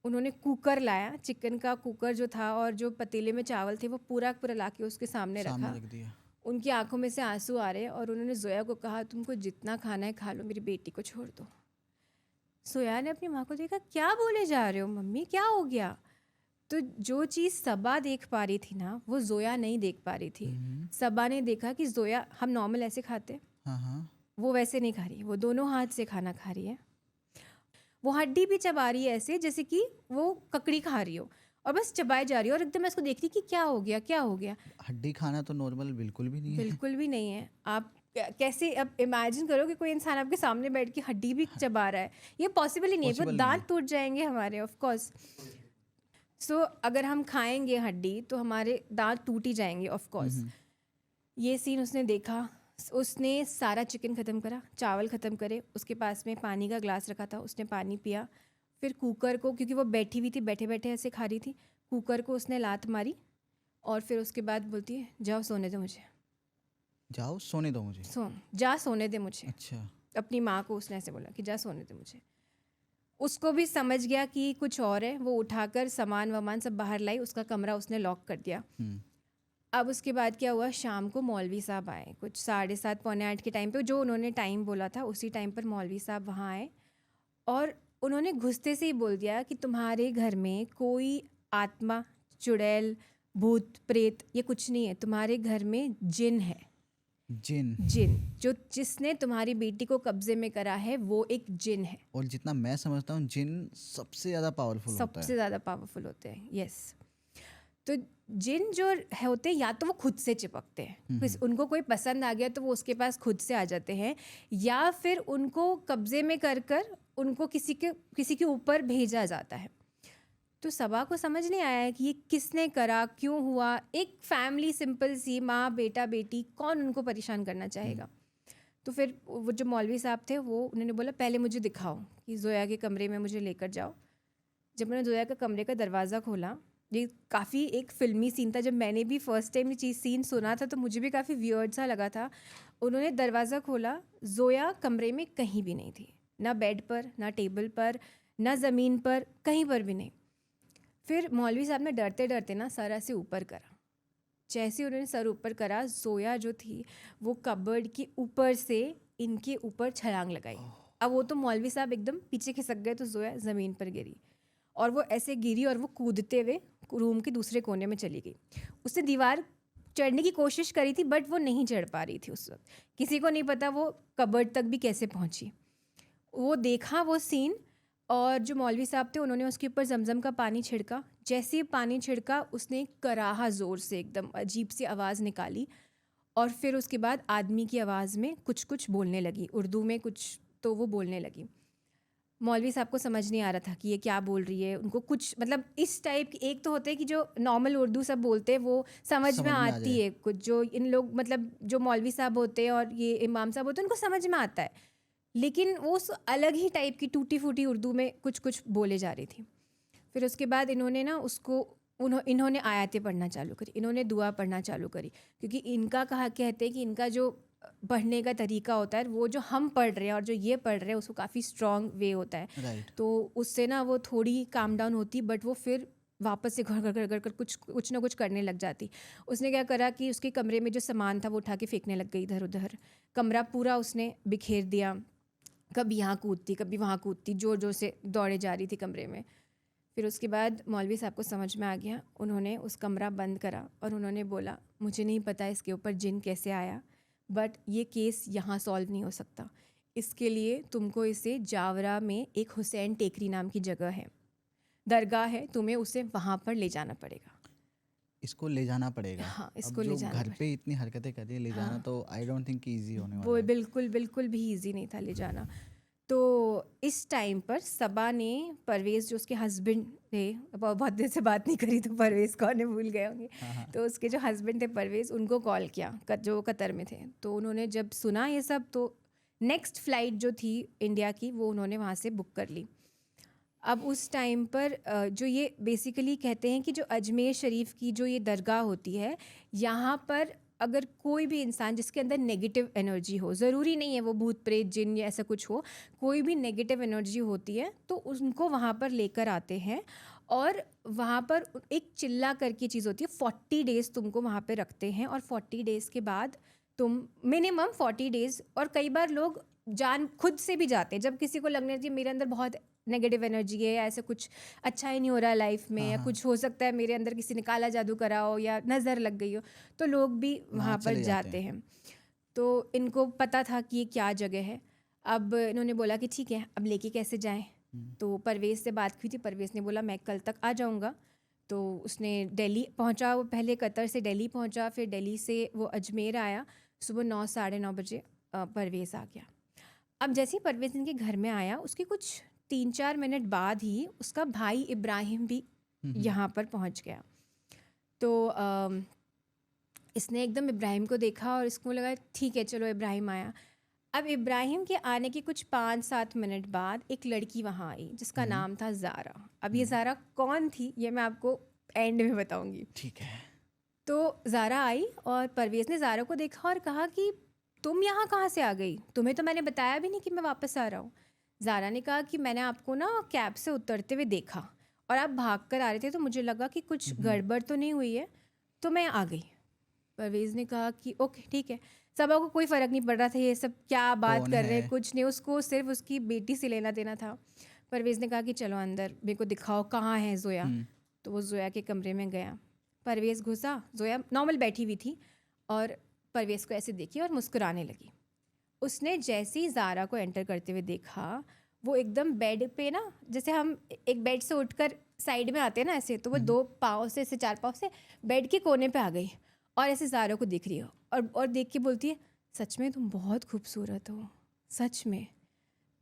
उन्होंने कुकर लाया, चिकन का कुकर जो था, और जो पतीले में चावल थे वो पूरा पूरा ला के उसके सामने रखा। रख दिया। उनकी आंखों में से आंसू आ रहे और उन्होंने जोया को कहा तुमको जितना खाना है खा लो, मेरी बेटी को छोड़ दो। जोया ने अपनी माँ को देखा, क्या बोले जा रहे हो मम्मी, क्या हो गया? तो जो चीज़ सबा देख पा रही थी ना, वो जोया नहीं देख पा रही थी। सबा ने देखा कि जोया, हम नॉर्मल ऐसे खाते, वो वैसे नहीं खा रही, वो दोनों हाथ से खाना खा रही है। वो हड्डी भी चबा रही है ऐसे जैसे कि वो ककड़ी खा रही हो, और बस चबाई जा रही है। और एकदम मैं इसको देख रही कि क्या हो गया, क्या हो गया। हड्डी खाना तो नॉर्मल बिल्कुल भी नहीं है। बिल्कुल भी नहीं है। आप कैसे अब इमेजिन करो कि कोई इंसान आपके सामने बैठ के हड्डी भी चबा रहा है, ये पॉसिबल ही नहीं है, Possible वो नहीं दांत है। टूट जाएंगे हमारे, ऑफ कोर्स। सो अगर हम खाएंगे हड्डी तो हमारे दांत टूट ही जाएंगे, ऑफ कोर्स। ये सीन उसने देखा, उसने सारा चिकन ख़त्म करा, चावल ख़त्म करे, उसके पास में पानी का ग्लास रखा था, उसने पानी पिया। फिर कुकर को, क्योंकि वो बैठी हुई थी, बैठे बैठे ऐसे खा रही थी, कुकर को उसने लात मारी और फिर उसके बाद बोलती है जाओ सोने दो मुझे, जाओ सोने दो मुझे। जा सोने दे मुझे। अच्छा। अपनी माँ को उसने ऐसे बोला कि जा सोने दे मुझे। उसको भी समझ गया कि कुछ और है, वो उठाकर सामान वामान सब बाहर लाई, उसका कमरा उसने लॉक कर दिया। अब उसके बाद क्या हुआ, शाम को मौलवी साहब आए, कुछ 7:30 पौने 8 के टाइम पे, जो उन्होंने टाइम बोला था उसी टाइम पर मौलवी साहब वहाँ आए और उन्होंने घुसते से ही बोल दिया कि तुम्हारे घर में कोई आत्मा, चुड़ैल, भूत, प्रेत ये कुछ नहीं है, तुम्हारे घर में जिन है। जिन? जो जिसने तुम्हारी बेटी को कब्जे में करा है वो एक जिन है। और जितना मैं समझता हूँ जिन सबसे ज़्यादा पावरफुल होता है। सबसे ज़्यादा पावरफुल होते हैं, यस। तो जिन जो होते हैं, या तो वो खुद से चिपकते हैं, उनको कोई पसंद आ गया तो वो उसके पास खुद से आ जाते हैं, या फिर उनको कब्जे में कर कर उनको किसी के ऊपर भेजा जाता है। तो सबा को समझ नहीं आया कि ये किसने करा, क्यों हुआ। एक फैमिली सिंपल सी, माँ बेटा बेटी, कौन उनको परेशान करना चाहेगा। तो फिर वो जो मौलवी साहब थे वो उन्होंने बोला पहले मुझे दिखाओ कि ज़ोया के कमरे में मुझे लेकर जाओ। जब मैंने ज़ोया का कमरे का दरवाज़ा खोला, ये काफ़ी एक फ़िल्मी सीन था। जब मैंने भी फ़र्स्ट टाइम ये सीन सुना था तो मुझे भी काफ़ी वियर्ड सा लगा था। उन्होंने दरवाज़ा खोला, ज़ोया कमरे में कहीं भी नहीं थी, ना बेड पर, ना टेबल पर, ना ज़मीन पर, कहीं पर भी नहीं। फिर मौलवी साहब ने डरते डरते ना सर ऐसे ऊपर करा। जैसे ही उन्होंने सर ऊपर करा, ज़ोया जो थी वो कबर्ड के ऊपर से इनके ऊपर छलांग लगाई। अब वो तो मौलवी साहब एकदम पीछे खिसक गए, तो ज़ोया ज़मीन पर गिरी और वो ऐसे गिरी और वो कूदते हुए रूम के दूसरे कोने में चली गई। उसने दीवार चढ़ने की कोशिश करी थी बट वो नहीं चढ़ पा रही थी उस वक्त। किसी को नहीं पता वो कबर्ड तक भी कैसे पहुंची। वो देखा वो सीन, और जो मौलवी साहब थे उन्होंने उसके ऊपर जमजम का पानी छिड़का। जैसे ही पानी छिड़का उसने एक कराहा ज़ोर से एकदम अजीब सी आवाज़ निकाली, और फिर उसके बाद आदमी की आवाज़ में कुछ कुछ बोलने लगी, उर्दू में कुछ तो वो बोलने लगी। मौलवी साहब को समझ नहीं आ रहा था कि ये क्या बोल रही है। उनको कुछ मतलब इस टाइप की, एक तो होता है कि जो नॉर्मल उर्दू सब बोलते हैं वो समझ में समझ में आ आती जाए। है, कुछ जो इन लोग मतलब जो मौलवी साहब होते हैं और ये इमाम साहब होते हैं उनको समझ में आता है, लेकिन वो अलग ही टाइप की टूटी फूटी उर्दू में कुछ कुछ बोले जा रही थी। फिर उसके बाद इन्होंने ना उसको इन्होंने आयतें पढ़ना चालू करी, इन्होंने दुआ पढ़ना चालू करी, क्योंकि इनका कहा कहते हैं कि इनका जो पढ़ने का तरीका होता है वो जो हम पढ़ रहे हैं और जो ये पढ़ रहे हैं उसको काफ़ी स्ट्रॉन्ग वे होता है। राइट। तो उससे ना वो थोड़ी काम डाउन होती, बट वो फिर वापस से घर घर घर घर कर कुछ ना कुछ करने लग जाती। उसने क्या करा कि उसके कमरे में जो सामान था वो उठा के फेंकने लग गई इधर उधर। कमरा पूरा उसने बिखेर दिया, कभी यहाँ कूदती कभी वहाँ कूदती, जोर जोर से दौड़े जा रही थी कमरे में। फिर उसके बाद मौलवी साहब को समझ में आ गया, उन्होंने उस कमरा बंद करा और उन्होंने बोला मुझे नहीं पता इसके ऊपर जिन कैसे आया, बट ये केस यहाँ सॉल्व नहीं हो सकता। इसके लिए तुमको इसे जावरा में एक हुसैन टेकरी नाम की जगह है, दरगाह है, तुम्हें उसे वहाँ पर ले जाना पड़ेगा। इसको ले जाना पड़ेगा। हाँ, अब इसको ले जो जाना घर पड़ेगा। पे इतनी हरकतें कर रही है, ले जाना हाँ, तो आई डोंट थिंक कि ईज़ी होने वो वाला है। बिल्कुल बिल्कुल भी ईजी नहीं था ले जाना। तो इस टाइम पर सबा ने परवेज़ जो उसके हस्बैंड थे, बहुत देर से बात नहीं करी तो परवेज़ कौन है भूल गए होंगे। हाँ, हाँ। तो उसके जो हस्बैंड थे परवेज़, उनको कॉल किया, जो कतर में थे। तो उन्होंने जब सुना ये सब तो नेक्स्ट फ़्लाइट जो थी इंडिया की वो उन्होंने वहाँ से बुक कर ली। अब उस टाइम पर जो ये बेसिकली कहते हैं कि जो अजमेर शरीफ की जो ये दरगाह होती है, यहाँ पर अगर कोई भी इंसान जिसके अंदर नेगेटिव एनर्जी हो, ज़रूरी नहीं है वो भूत प्रेत जिन या ऐसा कुछ हो, कोई भी नेगेटिव एनर्जी होती है तो उनको वहाँ पर लेकर आते हैं। और वहाँ पर एक चिल्ला करके चीज़ होती है, 40 डेज़ तुमको वहाँ पे रखते हैं, और 40 डेज़ के बाद तुम मिनिमम 40 डेज़, और कई बार लोग जान खुद से भी जाते हैं जब किसी को लगने कि मेरे अंदर बहुत नेगेटिव एनर्जी है या ऐसा कुछ अच्छा ही नहीं हो रहा है लाइफ में, हाँ, या हाँ। कुछ हो सकता है मेरे अंदर किसी ने काला जादू करा हो या नज़र लग गई हो, तो लोग भी वहाँ वहाँ पर चले जाते जाते हैं। हैं। तो इनको पता था कि ये क्या जगह है। अब इन्होंने बोला कि ठीक है अब लेके कैसे जाएं। तो परवेज़ से बात की थी, परवेज़ ने बोला मैं कल तक आ जाऊँगा। तो उसने दिल्ली पहुँचा, वो पहले कतर से दिल्ली पहुँचा, फिर दिल्ली से वो अजमेर आया। सुबह 9 साढ़े 9 बजे परवेज़ आ गया। अब जैसे ही परवेज़ इनके घर में आया उसके कुछ 3-4 मिनट बाद ही उसका भाई इब्राहिम भी यहाँ पर पहुँच गया। तो इसने एकदम इब्राहिम को देखा और इसको लगा ठीक है चलो इब्राहिम आया। अब इब्राहिम के आने के कुछ 5-7 मिनट बाद एक लड़की वहाँ आई जिसका नाम था ज़ारा। अब ये ज़ारा कौन थी ये मैं आपको एंड में बताऊँगी। ठीक है। तो ज़ारा आई और परवेज़ ने ज़ारा को देखा और कहा कि तुम यहाँ कहाँ से आ गई? तुम्हें तो मैंने बताया भी नहीं कि मैं वापस आ रहा हूँ। ज़ारा ने कहा कि मैंने आपको ना कैब से उतरते हुए देखा और आप भाग कर आ रहे थे, तो मुझे लगा कि कुछ गड़बड़ तो नहीं हुई है, तो मैं आ गई। परवेज़ ने कहा कि ओके ठीक है। सबा को कोई फ़र्क नहीं पड़ रहा था ये सब क्या बात कौन कर है? रहे हैं, कुछ नहीं, उसको सिर्फ उसकी बेटी से लेना देना था। परवेज़ ने कहा कि चलो अंदर मेरे को दिखाओ कहाँ है ज़ोया। तो वो ज़ोया के कमरे में गया। परवेज़ घुसा, ज़ोया नॉर्मल बैठी हुई थी और परवेज़ को ऐसे देखी और मुस्कुराने लगी। उसने जैसे ही ज़ारा को एंटर करते हुए देखा, वो एकदम बेड पे ना, जैसे हम एक बेड से उठकर साइड में आते हैं ना ऐसे, तो वो 2 पाँव से ऐसे 4 पाँव से बेड के कोने पे आ गई और ऐसे ज़ारा को देख रही हो और देख के बोलती है सच में तुम बहुत खूबसूरत हो, सच में।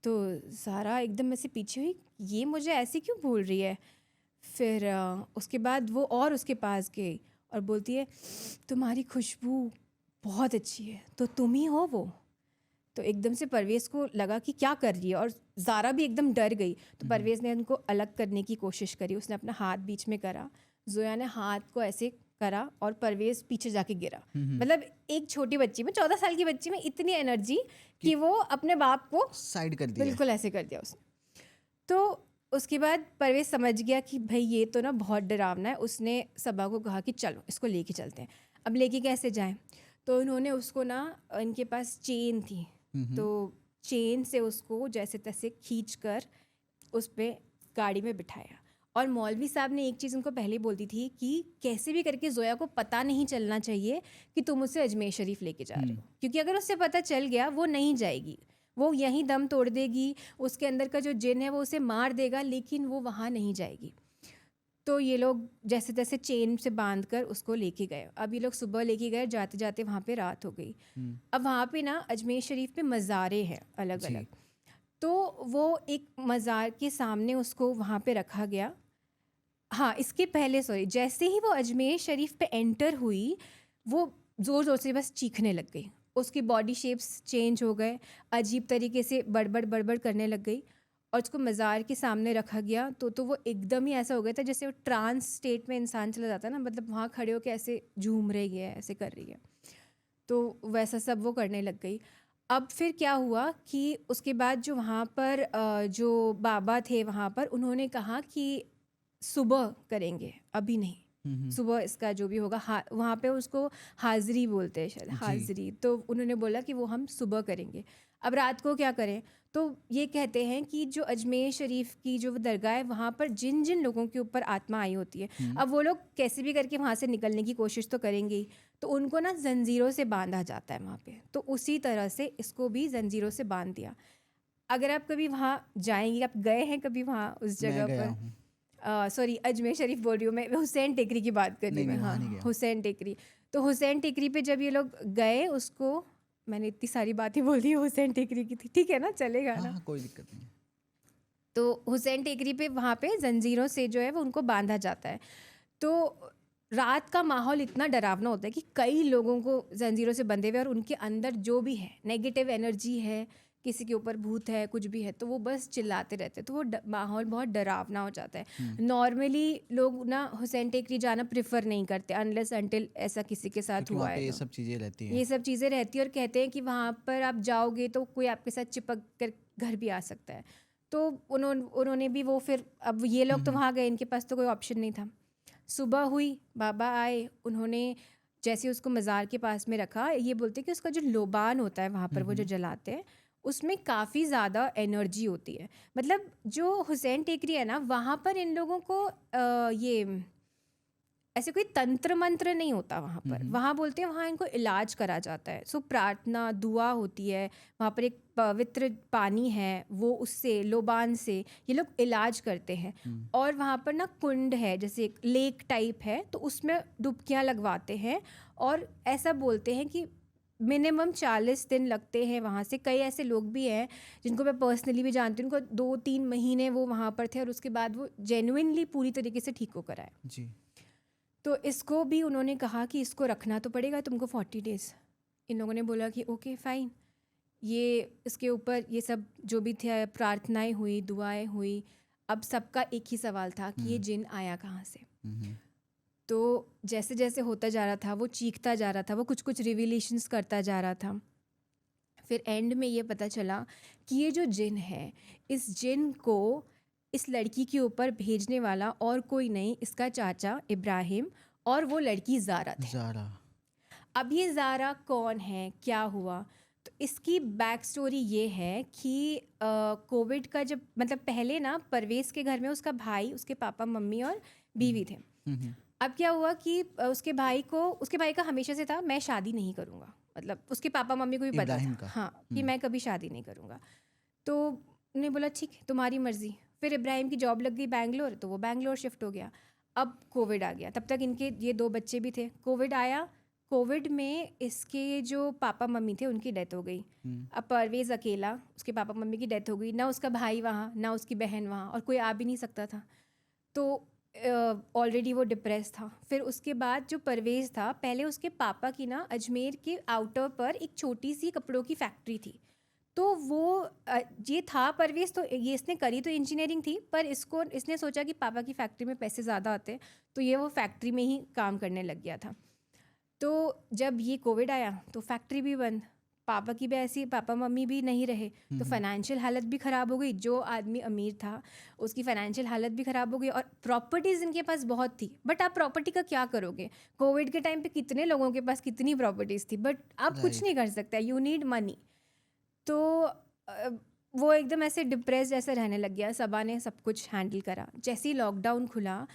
तो ज़ारा एकदम ऐसे पीछे हुई, ये मुझे ऐसे क्यों बोल रही है। फिर उसके बाद वो और उसके पास गई और बोलती है तुम्हारी खुशबू बहुत अच्छी है, तो तुम ही हो वो। तो एकदम से परवेज़ को लगा कि क्या कर रही है, और ज़ारा भी एकदम डर गई। तो परवेज़ ने उनको अलग करने की कोशिश करी, उसने अपना हाथ बीच में करा, ज़ोया ने हाथ को ऐसे करा और परवेज़ पीछे जाके गिरा। मतलब एक छोटी बच्ची में, 14 साल की बच्ची में इतनी एनर्जी कि वो अपने बाप को साइड कर दिया। बिल्कुल ऐसे कर दिया उसने। तो उसके बाद परवेज़ समझ गया कि भाई ये तो ना बहुत डरावना है। उसने सबा को कहा कि चलो इसको लेके चलते हैं। अब लेके कैसे जाएं? तो उन्होंने उसको ना, इनके पास चेन थी, तो चेन से उसको जैसे तैसे खींच कर उस पे गाड़ी में बिठाया। और मौलवी साहब ने एक चीज़ उनको पहले ही बोल दी थी कि कैसे भी करके ज़ोया को पता नहीं चलना चाहिए कि तुम उसे अजमेर शरीफ लेके जा रहे हो, क्योंकि अगर उससे पता चल गया वो नहीं जाएगी, वो यहीं दम तोड़ देगी, उसके अंदर का जो जिन है वो उसे मार देगा, लेकिन वो वहाँ नहीं जाएगी। तो ये लोग जैसे तैसे चेन से बांध कर उसको लेके गए। अब ये लोग सुबह लेके गए, जाते जाते वहाँ पे रात हो गई। अब वहाँ पे ना अजमेर शरीफ पे मज़ारे हैं अलग अलग। तो वो एक मज़ार के सामने उसको वहाँ पे रखा गया। हाँ, इसके पहले सॉरी, जैसे ही वो अजमेर शरीफ पे एंटर हुई, वो ज़ोर ज़ोर से बस चीखने लग गई। उसकी बॉडी शेप्स चेंज हो गए, अजीब तरीके से बड़बड़ बड़बड़ करने लग गई, और उसको मज़ार के सामने रखा गया। तो वो एकदम ही ऐसा हो गया था जैसे वो ट्रांस स्टेट में इंसान चला जाता है ना, मतलब वहाँ खड़े होकर ऐसे झूम रही है, ऐसे कर रही है। तो वैसा सब वो करने लग गई। अब फिर क्या हुआ कि उसके बाद जो वहाँ पर जो बाबा थे वहाँ पर, उन्होंने कहा कि सुबह करेंगे, अभी नहीं, सुबह इसका जो भी होगा, वहाँ पे उसको हाज़री बोलते हैं शायद, हाज़री। तो उन्होंने बोला कि वो हम सुबह करेंगे। अब रात को क्या करें? तो ये कहते हैं कि जो अजमेर शरीफ की जो दरगाह है, वहाँ पर जिन जिन लोगों के ऊपर आत्मा आई होती है, अब वो लोग कैसे भी करके वहाँ से निकलने की कोशिश तो करेंगे ही, तो उनको ना जंजीरों से बांधा जाता है वहाँ पे। तो उसी तरह से इसको भी जंजीरों से बांध दिया। अगर आप कभी वहाँ जाएंगे, आप गए हैं कभी वहाँ उस जगह पर? सॉरी, अजमेर शरीफ बोल रही हूँ मैं, हुसैन टेकरी की बात कर रही हूँ मैं। हाँ, हुसैन टेकरी। तो हुसैन टेकरी पे जब ये लोग गए, उसको, मैंने इतनी सारी बातें बोल दी, हुसैन टेकरी की थी, ठीक है ना, चलेगा ना? कोई दिक्कत नहीं। तो हुसैन टेकरी पे वहाँ पे जंजीरों से जो है वो उनको बांधा जाता है। तो रात का माहौल इतना डरावना होता है कि कई लोगों को जंजीरों से बंधे हुए, और उनके अंदर जो भी है नेगेटिव एनर्जी है, किसी के ऊपर भूत है, कुछ भी है, तो वो बस चिल्लाते रहते हैं। तो वो माहौल बहुत डरावना हो जाता है। नॉर्मली लोग ना हुसैन टेकरी जाना प्रेफर नहीं करते अनलेस अनटिल ऐसा किसी के साथ हुआ है। ये सब चीज़ें रहती हैं, ये सब चीज़ें रहती है, और कहते हैं कि वहाँ पर आप जाओगे तो कोई आपके साथ चिपक कर घर भी आ सकता है। तो उन्होंने भी वो, फिर अब ये लोग तो वहाँ गए, इनके पास तो कोई ऑप्शन नहीं था। सुबह हुई, बाबा आए, उन्होंने जैसे उसको मज़ार के पास में रखा। ये बोलते हैं कि उसका जो लोबान होता है वहाँ पर वो जो जलाते हैं, उसमें काफ़ी ज़्यादा एनर्जी होती है। मतलब जो हुसैन टेकरी है ना, वहाँ पर इन लोगों को ये ऐसे कोई तंत्र मंत्र नहीं होता वहाँ पर। वहाँ बोलते हैं वहाँ इनको इलाज करा जाता है। सो प्रार्थना, दुआ होती है वहाँ पर, एक पवित्र पानी है, वो उससे, लोबान से ये लोग इलाज करते हैं। और वहाँ पर ना कुंड है, जैसे एक लेक टाइप है, तो उसमें डुबकियाँ लगवाते हैं। और ऐसा बोलते हैं कि मिनिमम 40 दिन लगते हैं वहाँ से। कई ऐसे लोग भी हैं जिनको मैं पर्सनली भी जानती हूँ, उनको 2-3 महीने वो वहाँ पर थे, और उसके बाद वो जेन्युइनली पूरी तरीके से ठीक होकर आए जी। तो इसको भी उन्होंने कहा कि इसको रखना तो पड़ेगा तुमको 40 डेज़। इन लोगों ने बोला कि ओके फाइन। ये इसके ऊपर ये सब जो भी थे, प्रार्थनाएं हुई, दुआएं हुई। अब सबका एक ही सवाल था कि ये जिन आया कहाँ से। तो जैसे जैसे होता जा रहा था, वो चीखता जा रहा था, वो कुछ कुछ रिविलेशंस करता जा रहा था। फिर एंड में ये पता चला कि ये जो जिन है, इस जिन को इस लड़की के ऊपर भेजने वाला और कोई नहीं, इसका चाचा इब्राहिम और वो लड़की ज़ारा थे। ज़ारा। अब ये ज़ारा कौन है, क्या हुआ? तो इसकी बैक स्टोरी ये है कि कोविड का जब, मतलब पहले ना परवेज़ के घर में उसका भाई, उसके पापा मम्मी और बीवी थे। अब क्या हुआ कि उसके भाई का हमेशा से था मैं शादी नहीं करूँगा, मतलब उसके पापा मम्मी को भी पता था, हाँ, कि मैं कभी शादी नहीं करूँगा। तो उन्होंने बोला ठीक है तुम्हारी मर्ज़ी। फिर इब्राहिम की जॉब लग गई बैंगलोर, तो वो बैंगलोर शिफ्ट हो गया। अब कोविड आ गया, तब तक इनके ये 2 बच्चे भी थे। कोविड आया, कोविड में इसके जो पापा मम्मी थे उनकी डेथ हो गई। अब परवेज़ अकेला, उसके पापा मम्मी की डेथ हो गई, ना उसका भाई वहाँ, ना उसकी बहन वहाँ, और कोई आ भी नहीं सकता था। तो ऑलरेडी वो डिप्रेस था। फिर उसके बाद जो परवेज़ था, पहले उसके पापा की ना अजमेर के आउटर पर एक छोटी सी कपड़ों की फैक्ट्री थी। तो वो ये था परवेज़, तो ये इसने करी तो इंजीनियरिंग थी, पर इसने सोचा कि पापा की फैक्ट्री में पैसे ज़्यादा आते हैं, तो ये वो फैक्ट्री में ही काम करने लग गया था। तो जब ये कोविड आया तो फैक्ट्री भी बंद, पापा की भी ऐसी, पापा मम्मी भी नहीं रहे, तो फाइनेंशियल हालत भी ख़राब हो गई। जो आदमी अमीर था उसकी फाइनेंशियल हालत भी ख़राब हो गई, और प्रॉपर्टीज़ इनके पास बहुत थी, बट आप प्रॉपर्टी का क्या करोगे? कोविड के टाइम पे कितने लोगों के पास कितनी प्रॉपर्टीज़ थी, बट आप कुछ राइट। नहीं कर सकते, यू नीड मनी। तो वो एकदम ऐसे डिप्रेस जैसे रहने लग गया। सबा ने सब कुछ हैंडल करा। जैसे ही लॉकडाउन खुला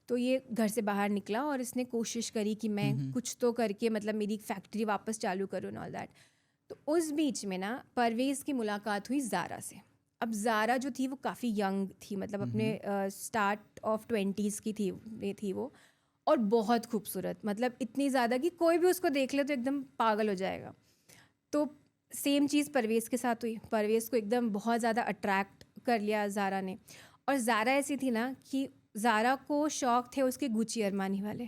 तो ये घर से बाहर निकला और इसने कोशिश करी कि मैं कुछ तो करके मतलब मेरी फैक्ट्री वापस चालू करूँ एंड ऑल दैट। तो उस बीच में ना परवेज़ की मुलाकात हुई ज़ारा से। अब ज़ारा जो थी वो काफ़ी यंग थी, मतलब अपने स्टार्ट ऑफ 20s की थी वो, और बहुत खूबसूरत, मतलब इतनी ज़्यादा कि कोई भी उसको देख ले तो एकदम पागल हो जाएगा। तो सेम चीज़ परवेज़ के साथ हुई। परवेज़ को एकदम बहुत ज़्यादा अट्रैक्ट कर लिया ज़ारा ने, और ज़ारा ऐसी थी ना कि ज़ारा को शौक थे उसके गुची अरमानी वाले।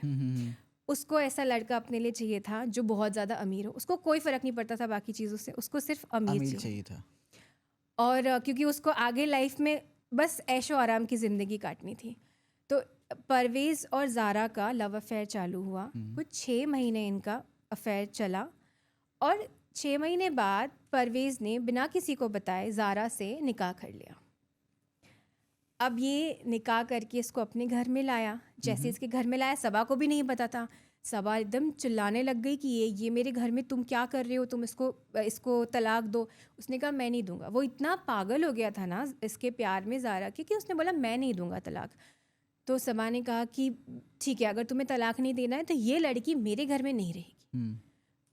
उसको ऐसा लड़का अपने लिए चाहिए था जो बहुत ज़्यादा अमीर हो। उसको कोई फ़र्क नहीं पड़ता था बाकी चीज़ों से, उसको सिर्फ अमीर अमीर चाहिए। चाहिए था। और क्योंकि उसको आगे लाइफ में बस ऐशो आराम की ज़िंदगी काटनी थी। तो परवेज़ और ज़ारा का लव अफेयर चालू हुआ। कुछ 6 महीने इनका अफेयर चला, और 6 महीने बाद परवेज़ ने बिना किसी को बताए ज़ारा से निकाह कर लिया। अब ये निकाह करके इसको अपने घर में लाया। जैसे इसके घर में लाया, सबा को भी नहीं पता था। सबा एकदम चिल्लाने लग गई कि ये मेरे घर में तुम क्या कर रहे हो, तुम इसको तलाक दो। उसने कहा मैं नहीं दूंगा। वो इतना पागल हो गया था ना इसके प्यार में ज़ारा के, कि उसने बोला मैं नहीं दूंगा तलाक। तो सबा ने कहा कि ठीक है, अगर तुम्हें तलाक नहीं देना है तो ये लड़की मेरे घर में नहीं रहेगी।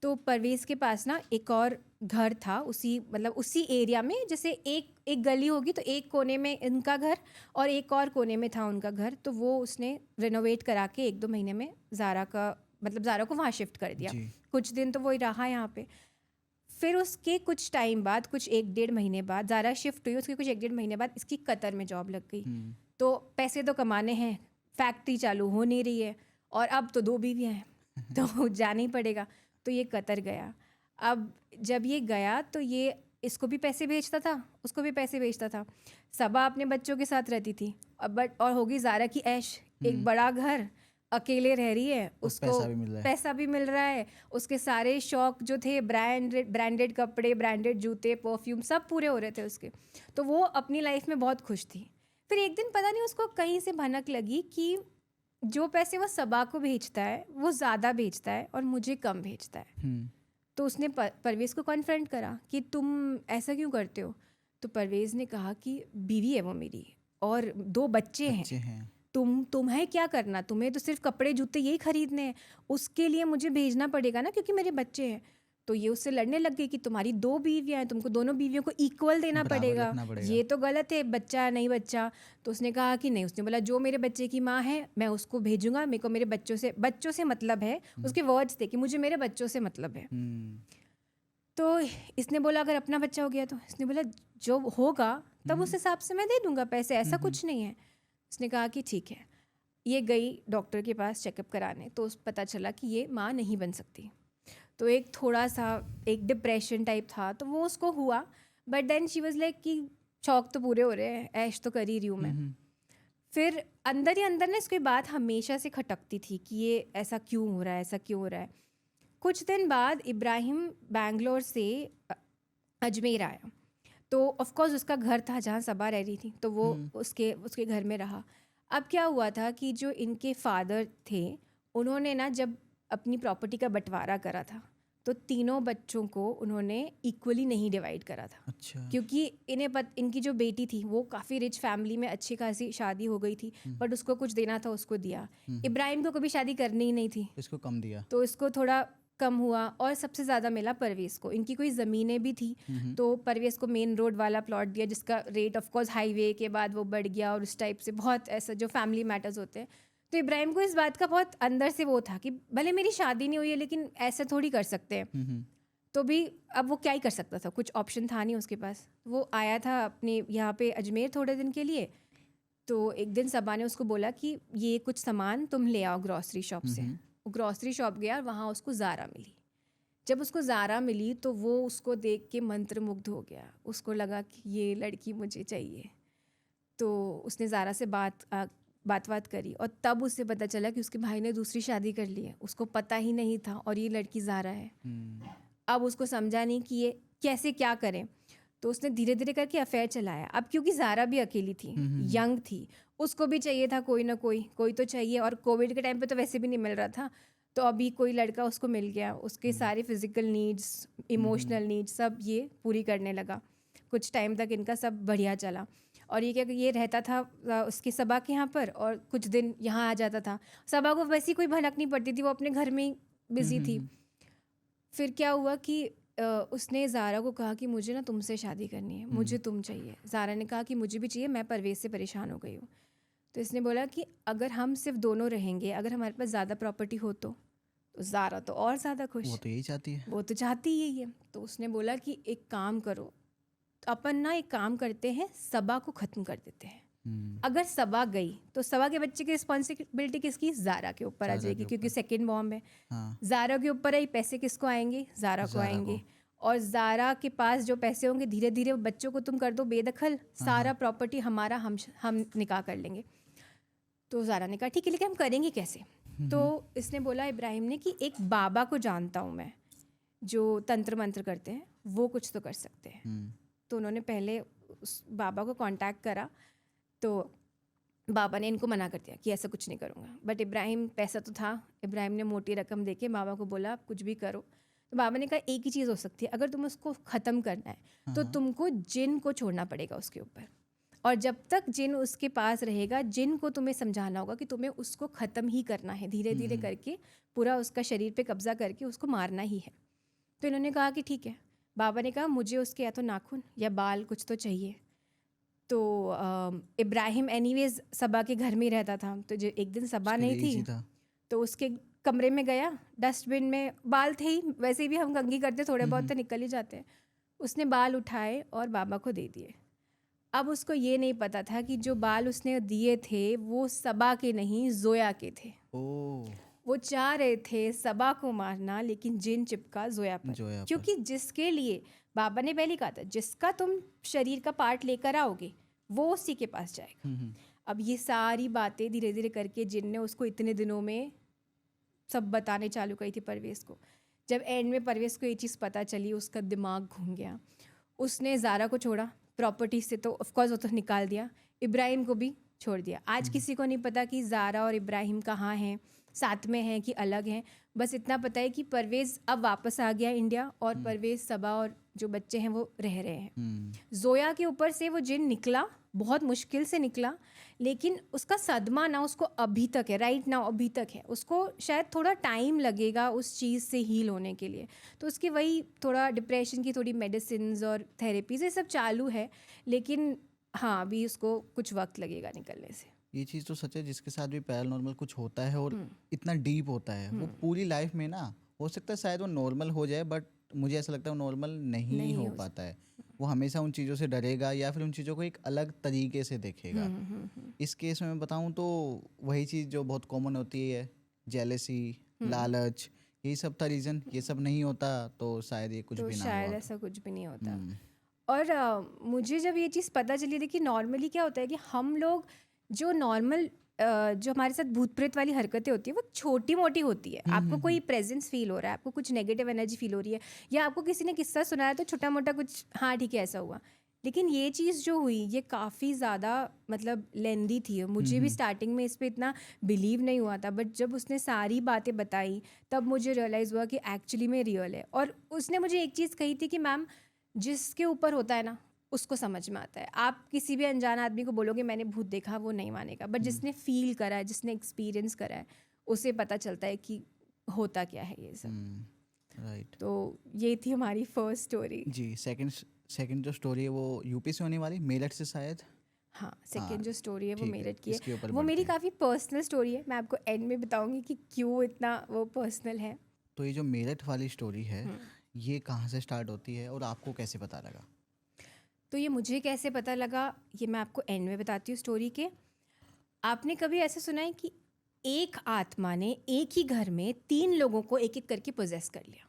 तो परवेज़ के पास ना एक और घर था, उसी एरिया में। जैसे एक गली होगी तो एक कोने में इनका घर और एक और कोने में था उनका घर। तो वो उसने रिनोवेट करा के 1-2 महीने में ज़ारा को वहाँ शिफ्ट कर दिया। जी। कुछ दिन तो वो रहा यहाँ पे। फिर उसके कुछ टाइम बाद, कुछ 1-1.5 महीने बाद ज़ारा शिफ्ट हुई। उसके कुछ 1-1.5 महीने बाद इसकी कतर में जॉब लग गई। तो पैसे तो कमाने हैं, फैक्ट्री चालू हो नहीं रही है, और अब तो 2 बीवियाँ हैं तो जाना ही पड़ेगा। तो ये कतर गया। अब जब ये गया तो ये इसको भी पैसे भेजता था, उसको भी पैसे भेजता था। सबा अपने बच्चों के साथ रहती थी। और होगी ज़ारा की ऐश, एक बड़ा घर, अकेले रह रही है, उसको पैसा भी मिल रहा है। उसके सारे शौक जो थे, ब्रांडेड कपड़े, ब्रांडेड जूते, परफ्यूम, सब पूरे हो रहे थे उसके। तो वो अपनी लाइफ में बहुत खुश थी। फिर एक दिन पता नहीं उसको कहीं से भनक लगी कि जो पैसे वो सबा को भेजता है वो ज़्यादा भेजता है और मुझे कम भेजता है। तो उसने परवेज़ को कॉन्फ्रंट करा कि तुम ऐसा क्यों करते हो। तो परवेज़ ने कहा कि बीवी है वो मेरी, और 2 बच्चे हैं। तुम्हें क्या करना, तुम्हें तो सिर्फ कपड़े जूते यही खरीदने हैं, उसके लिए मुझे भेजना पड़ेगा ना, क्योंकि मेरे बच्चे हैं। तो ये उससे लड़ने लग गई कि तुम्हारी 2 बीवियाँ हैं, तुमको दोनों बीवियों को इक्वल देना पड़ेगा, ये तो गलत है, बच्चा नहीं बच्चा। तो उसने कहा कि नहीं, उसने बोला जो मेरे बच्चे की माँ है मैं उसको भेजूंगा, मेरे को मेरे बच्चों से मतलब है। उसके वर्ड्स थे कि मुझे मेरे बच्चों से मतलब है। तो इसने बोला अगर अपना बच्चा हो गया तो, इसने बोला जो होगा तब उस हिसाब से मैं दे दूंगा पैसे, ऐसा कुछ नहीं है। उसने कहा कि ठीक है। ये गई डॉक्टर के पास चेकअप कराने, तो पता चला कि ये माँ नहीं बन सकती। तो एक थोड़ा सा एक डिप्रेशन टाइप था, तो वो उसको हुआ। But then she was like कि शौक तो पूरे हो रहे हैं, ऐश तो कर ही रही हूँ मैं। फिर अंदर ही अंदर ना इसकी बात हमेशा से खटकती थी कि ये ऐसा क्यों हो रहा है, ऐसा क्यों हो रहा है। कुछ दिन बाद इब्राहिम बैंगलोर से अजमेर आया। तो ऑफकोर्स उसका घर था जहाँ सबा रह रही थी, तो वो उसके घर में रहा। अब क्या हुआ था कि जो इनके फादर थे, उन्होंने ना जब अपनी प्रॉपर्टी का बंटवारा करा था, तो तीनों बच्चों को उन्होंने इक्वली नहीं डिवाइड करा था। अच्छा। क्योंकि इनकी जो बेटी थी वो काफ़ी रिच फैमिली में अच्छी खासी शादी हो गई थी, बट उसको कुछ देना था, उसको दिया। इब्राहिम को कभी शादी करनी ही नहीं थी, इसको कम दिया, तो इसको थोड़ा कम हुआ। और सबसे ज़्यादा मिला परवेज़ को। इनकी कोई ज़मीनें भी थी, तो परवेज़ को मेन रोड वाला प्लॉट दिया, जिसका रेट ऑफ कोर्स हाईवे के बाद वो बढ़ गया, और उस टाइप से बहुत ऐसा जो फैमिली मैटर्स होते हैं। तो इब्राहिम को इस बात का बहुत अंदर से वो था कि भले मेरी शादी नहीं हुई है लेकिन ऐसे थोड़ी कर सकते हैं। तो भी अब वो क्या ही कर सकता था, कुछ ऑप्शन था नहीं उसके पास। वो आया था अपने यहाँ पे अजमेर थोड़े दिन के लिए। तो एक दिन सबा ने उसको बोला कि ये कुछ सामान तुम ले आओ ग्रॉसरी शॉप से। वो ग्रॉसरी शॉप गया और वहाँ उसको ज़ारा मिली। जब उसको ज़ारा मिली तो वो उसको देख के मंत्रमुग्ध हो गया, उसको लगा कि ये लड़की मुझे चाहिए। तो उसने ज़ारा से बात करी और तब उसे पता चला कि उसके भाई ने दूसरी शादी कर ली है, उसको पता ही नहीं था और ये लड़की ज़ारा है। अब उसको समझा नहीं कि ये कैसे क्या करें, तो उसने धीरे धीरे करके अफेयर चलाया। अब क्योंकि ज़ारा भी अकेली थी, यंग थी, उसको भी चाहिए था कोई ना कोई तो चाहिए, और कोविड के टाइम पे तो वैसे भी नहीं मिल रहा था। तो अभी कोई लड़का उसको मिल गया, उसके सारे फिजिकल नीड्स, इमोशनल नीड्स सब ये पूरी करने लगा। कुछ टाइम तक इनका सब बढ़िया चला। और ये क्या, ये रहता था उसके सबा के यहाँ पर और कुछ दिन यहाँ आ जाता था। सबा को वैसी कोई भनक नहीं पड़ती थी, वो अपने घर में ही बिजी थी। फिर क्या हुआ कि उसने ज़ारा को कहा कि मुझे ना तुमसे शादी करनी है, मुझे तुम चाहिए। ज़ारा ने कहा कि मुझे भी चाहिए, मैं परवेज़ से परेशान हो गई हूँ। तो इसने बोला कि अगर हम सिर्फ दोनों रहेंगे, अगर हमारे पास ज़्यादा प्रॉपर्टी हो तो ज़ारा तो और ज़्यादा खुश, वो तो यही चाहती है। वो तो चाहती ही यही है। तो उसने बोला कि एक काम करो, अपन ना एक काम करते हैं, सबा को ख़त्म कर देते हैं। अगर सबा गई तो सबा के बच्चे की रिस्पॉन्सिबिलिटी किसकी, ज़ारा के ऊपर आ जाएगी, क्योंकि सेकंड बॉम्ब है। ज़ारा के ऊपर है, पैसे किसको आएंगे, ज़ारा को आएंगे। और ज़ारा के पास जो पैसे होंगे, धीरे धीरे बच्चों को तुम कर दो बेदखल, सारा प्रॉपर्टी हमारा, हम निकाह कर लेंगे। तो ज़ारा ने कहा ठीक है, लेकिन हम करेंगे कैसे? तो इसने बोला इब्राहिम ने कि एक बाबा को जानता हूँ मैं, जो तंत्र मंत्र करते हैं, वो कुछ तो कर सकते हैं। तो उन्होंने पहले उस बाबा को कांटेक्ट करा, तो बाबा ने इनको मना कर दिया कि ऐसा कुछ नहीं करूँगा। बट इब्राहिम, पैसा तो था, इब्राहिम ने मोटी रकम देके बाबा को बोला आप कुछ भी करो। तो बाबा ने कहा एक ही चीज़ हो सकती है, अगर तुम उसको ख़त्म करना है तो तुमको जिन को छोड़ना पड़ेगा उसके ऊपर, और जब तक जिन उसके पास रहेगा, जिन को तुम्हें समझाना होगा कि तुम्हें उसको ख़त्म ही करना है, धीरे धीरे करके पूरा उसका शरीर पे कब्जा करके उसको मारना ही है। तो इन्होंने कहा कि ठीक है। बाबा ने कहा मुझे उसके या तो नाखून या बाल कुछ तो चाहिए। तो इब्राहिम एनीवेज सबा के घर में ही रहता था, तो जो एक दिन सबा नहीं थी तो उसके कमरे में गया, डस्टबिन में बाल थे ही, वैसे भी हम कंघी करते थोड़े बहुत तो निकल ही जाते हैं। उसने बाल उठाए और बाबा को दे दिए। अब उसको ये नहीं पता था कि जो बाल उसने दिए थे वो सबा के नहीं, जोया के थे। वो चाह रहे थे सबा को मारना, लेकिन जिन चिपका जोया पर, क्योंकि जिसके लिए बाबा ने पहले कहा था जिसका तुम शरीर का पार्ट लेकर आओगे वो उसी के पास जाएगा। अब ये सारी बातें धीरे धीरे करके जिन ने उसको इतने दिनों में सब बताने चालू करी थी परवेज़ को। जब एंड में परवेज़ को ये चीज़ पता चली, उसका दिमाग घूम गया। उसने ज़ारा को छोड़ा प्रॉपर्टी से, तो ऑफकोर्स वो तो निकाल दिया, इब्राहिम को भी छोड़ दिया। आज किसी को नहीं पता कि ज़ारा और इब्राहिम कहाँ हैं, साथ में हैं कि अलग हैं। बस इतना पता है कि परवेज़ अब वापस आ गया इंडिया, और परवेज़, सबा और जो बच्चे हैं वो रह रहे हैं। जोया के ऊपर से वो जिन निकला, बहुत मुश्किल से निकला, लेकिन उसका सदमा ना उसको अभी तक है, राइट नाउ अभी तक है। उसको शायद थोड़ा टाइम लगेगा उस चीज़ से हील होने के लिए। तो उसकी वही थोड़ा डिप्रेशन की थोड़ी मेडिसिन और थेरेपीज ये सब चालू है, लेकिन हाँ अभी उसको कुछ वक्त लगेगा निकलने से। ये चीज़ तो सच है, जिसके साथ भी पैरानॉर्मल कुछ होता है और इतना डीप होता है, वो पूरी लाइफ में ना, हो सकता है शायद वो नॉर्मल हो जाए, बट मुझे ऐसा लगता है वो नॉर्मल नहीं हो पाता है। वो हमेशा उन चीज़ों से डरेगा या फिर उन चीज़ों को एक अलग तरीके से देखेगा। इस केस में मैं बताऊं तो वही चीज़ जो बहुत कॉमन होती है, जेलेसी, लालच, यही सब था रीज़न। ये सब नहीं होता तो शायद ये कुछ तो भी ना शायद हुआ। ऐसा कुछ भी नहीं होता। और मुझे जब ये चीज़ पता चली थी कि नॉर्मली क्या होता है कि हम लोग जो नॉर्मल जो हमारे साथ भूत प्रेत वाली हरकतें होती है वो छोटी मोटी होती है। आपको कोई प्रेजेंस फील हो रहा है, आपको कुछ नेगेटिव एनर्जी फील हो रही है, या आपको किसी ने किस्सा सुनाया तो छोटा मोटा कुछ, हाँ ठीक है ऐसा हुआ। लेकिन ये चीज़ जो हुई ये काफ़ी ज़्यादा मतलब लेंदी थी। मुझे भी स्टार्टिंग में इस पर इतना बिलीव नहीं हुआ था, बट जब उसने सारी बातें बताई तब मुझे रियलाइज़ हुआ कि एक्चुअली में रियल है। और उसने मुझे एक चीज़ कही थी कि मैम, जिसके ऊपर होता है ना उसको समझ में आता है। आप किसी भी अनजान आदमी को बोलोगे मैंने भूत देखा, वो नहीं मानेगा, बट जिसने फील करा है, जिसने एक्सपीरियंस करा है, उसे पता चलता है कि होता क्या है ये सब। राइट। तो ये थी हमारी फर्स्ट स्टोरी जी। सेकंड जो स्टोरी है वो यूपी से होने वाली, मेरठ से शायद। हाँ, सेकंड जो स्टोरी है वो ठीक है, मेरठ की इसके है। ऊपर वो बढ़ते मेरी हैं। काफ़ी पर्सनल स्टोरी है, मैं आपको एंड में बताऊंगी कि क्यों इतना वो पर्सनल है। तो ये जो मेरठ वाली स्टोरी है, ये कहाँ से स्टार्ट होती है और आपको कैसे पता लगा? तो ये मुझे कैसे पता लगा ये मैं आपको एंड में बताती हूँ स्टोरी के। आपने कभी ऐसे सुना है कि एक आत्मा ने एक ही घर में 3 लोगों को एक एक करके पोजेस कर लिया?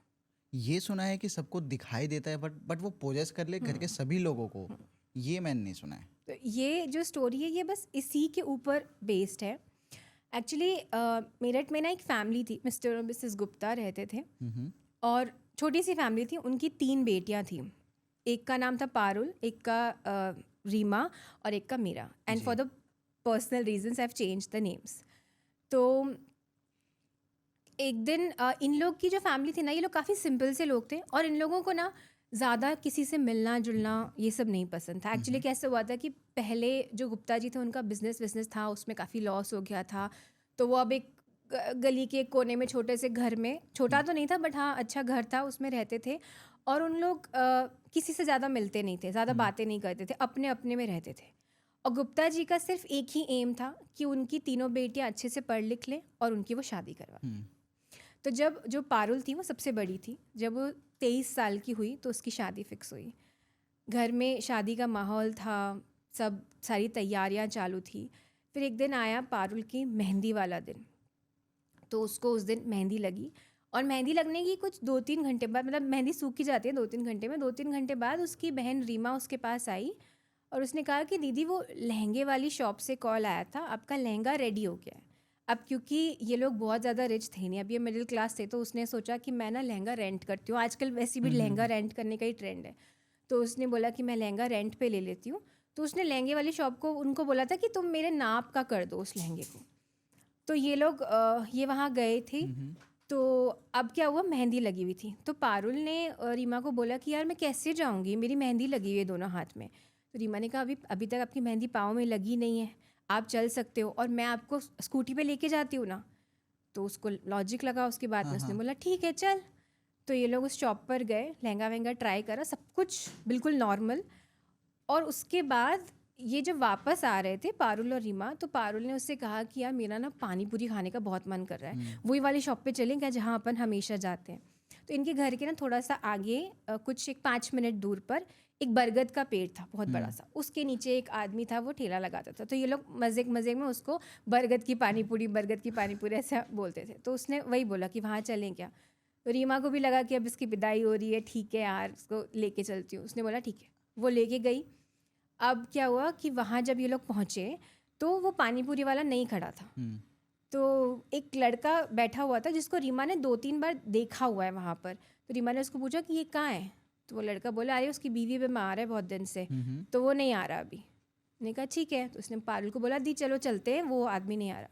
ये सुना है कि सबको दिखाई देता है बट वो पोजेस कर ले घर के सभी लोगों को, ये मैंने नहीं सुना है। तो ये जो स्टोरी है ये बस इसी के ऊपर बेस्ड है। एक्चुअली मेरठ में ना एक फैमिली थी, मिस्टर और मिसेस गुप्ता रहते थे, और छोटी सी फैमिली थी। उनकी 3 बेटियां थी। एक का नाम था पारुल, एक का रीमा और एक का Meera. And for the personal reasons I have change the names. तो एक दिन इन लोग की जो फैमिली थी ना, ये लोग काफ़ी सिंपल से लोग थे, और इन लोगों को ना ज़्यादा किसी से मिलना जुलना ये सब नहीं पसंद था। एक्चुअली कैसे हुआ था कि पहले जो गुप्ता जी थे उनका बिजनेस था, उसमें काफ़ी लॉस हो गया था। तो वो अब एक गली के एक कोने में छोटे से घर में, छोटा तो नहीं था बट हाँ अच्छा घर था, उसमें रहते थे। और उन लोग किसी से ज़्यादा मिलते नहीं थे, ज़्यादा बातें नहीं करते थे, अपने अपने में रहते थे। और गुप्ता जी का सिर्फ एक ही एम था कि उनकी तीनों बेटियां अच्छे से पढ़ लिख लें और उनकी वो शादी करवा। तो जब जो पारुल थी वो सबसे बड़ी थी, जब वो 23 साल की हुई तो उसकी शादी फिक्स हुई। घर में शादी का माहौल था, सब सारी तैयारियां चालू थी। फिर एक दिन आया पारुल की मेहंदी वाला दिन। तो उसको उस दिन मेहंदी लगी, और मेहंदी लगने की कुछ 2-3 घंटे बाद, मतलब मेहंदी सूख ही जाती है 2-3 घंटे में, 2-3 घंटे बाद उसकी बहन रीमा उसके पास आई और उसने कहा कि दीदी वो लहंगे वाली शॉप से कॉल आया था, आपका लहंगा रेडी हो गया है। अब क्योंकि ये लोग बहुत ज़्यादा रिच थे नहीं, अब ये मिडिल क्लास थे, तो उसने सोचा कि मैं ना लहंगा रेंट करती हूँ, आजकल वैसे भी लहंगा रेंट करने का ही ट्रेंड है। तो उसने बोला कि मैं लहंगा रेंट पे ले लेती हूँ। तो उसने लहंगे वाली शॉप को उनको बोला था कि तुम मेरे नाप का कर दो उस लहंगे को। तो ये लोग ये वहाँ गए थे। तो अब क्या हुआ, मेहंदी लगी हुई थी, तो पारुल ने रीमा को बोला कि यार मैं कैसे जाऊँगी, मेरी मेहंदी लगी हुई है दोनों हाथ में। तो रीमा ने कहा अभी तक आपकी मेहंदी पाँव में लगी नहीं है, आप चल सकते हो और मैं आपको स्कूटी पे लेके जाती हूँ ना। तो उसको लॉजिक लगा उसकी बात में, उसने बोला ठीक है चल। तो ये लोग उस शॉप पर गए, लहंगा वहंगा ट्राई करा, सब कुछ बिल्कुल नॉर्मल। और उसके बाद ये जब वापस आ रहे थे पारुल और रीमा, तो पारुल ने उससे कहा कि यार मेरा ना पानी पूरी खाने का बहुत मन कर रहा है, वही वाली शॉप पे चलें क्या जहाँ अपन हमेशा जाते हैं। तो इनके घर के ना थोड़ा सा आगे कुछ एक 5 मिनट दूर पर एक बरगद का पेड़ था बहुत बड़ा सा, उसके नीचे एक आदमी था, वो ठेला लगाता था। तो ये लोग मज़े मज़े में उसको बरगद की पानी पूरी ऐसा बोलते थे। तो उसने वही बोला कि वहाँ चलें क्या। तो रीमा को भी लगा कि अब इसकी विदाई हो रही है, ठीक है यार उसको लेके चलती हूँ। उसने बोला ठीक है, वो लेके गई। अब क्या हुआ कि वहाँ जब ये लोग पहुँचे तो वो पानी पूरी वाला नहीं खड़ा था। तो एक लड़का बैठा हुआ था जिसको रीमा ने 2-3 बार देखा हुआ है वहाँ पर। तो रीमा ने उसको पूछा कि ये कहाँ है। तो वो लड़का बोला अरे उसकी बीवी बीमार है बहुत दिन से, तो वो नहीं आ रहा अभी। ने कहा ठीक है। तो उसने पारुल को बोला दी चलो चलते हैं, वो आदमी नहीं आ रहा।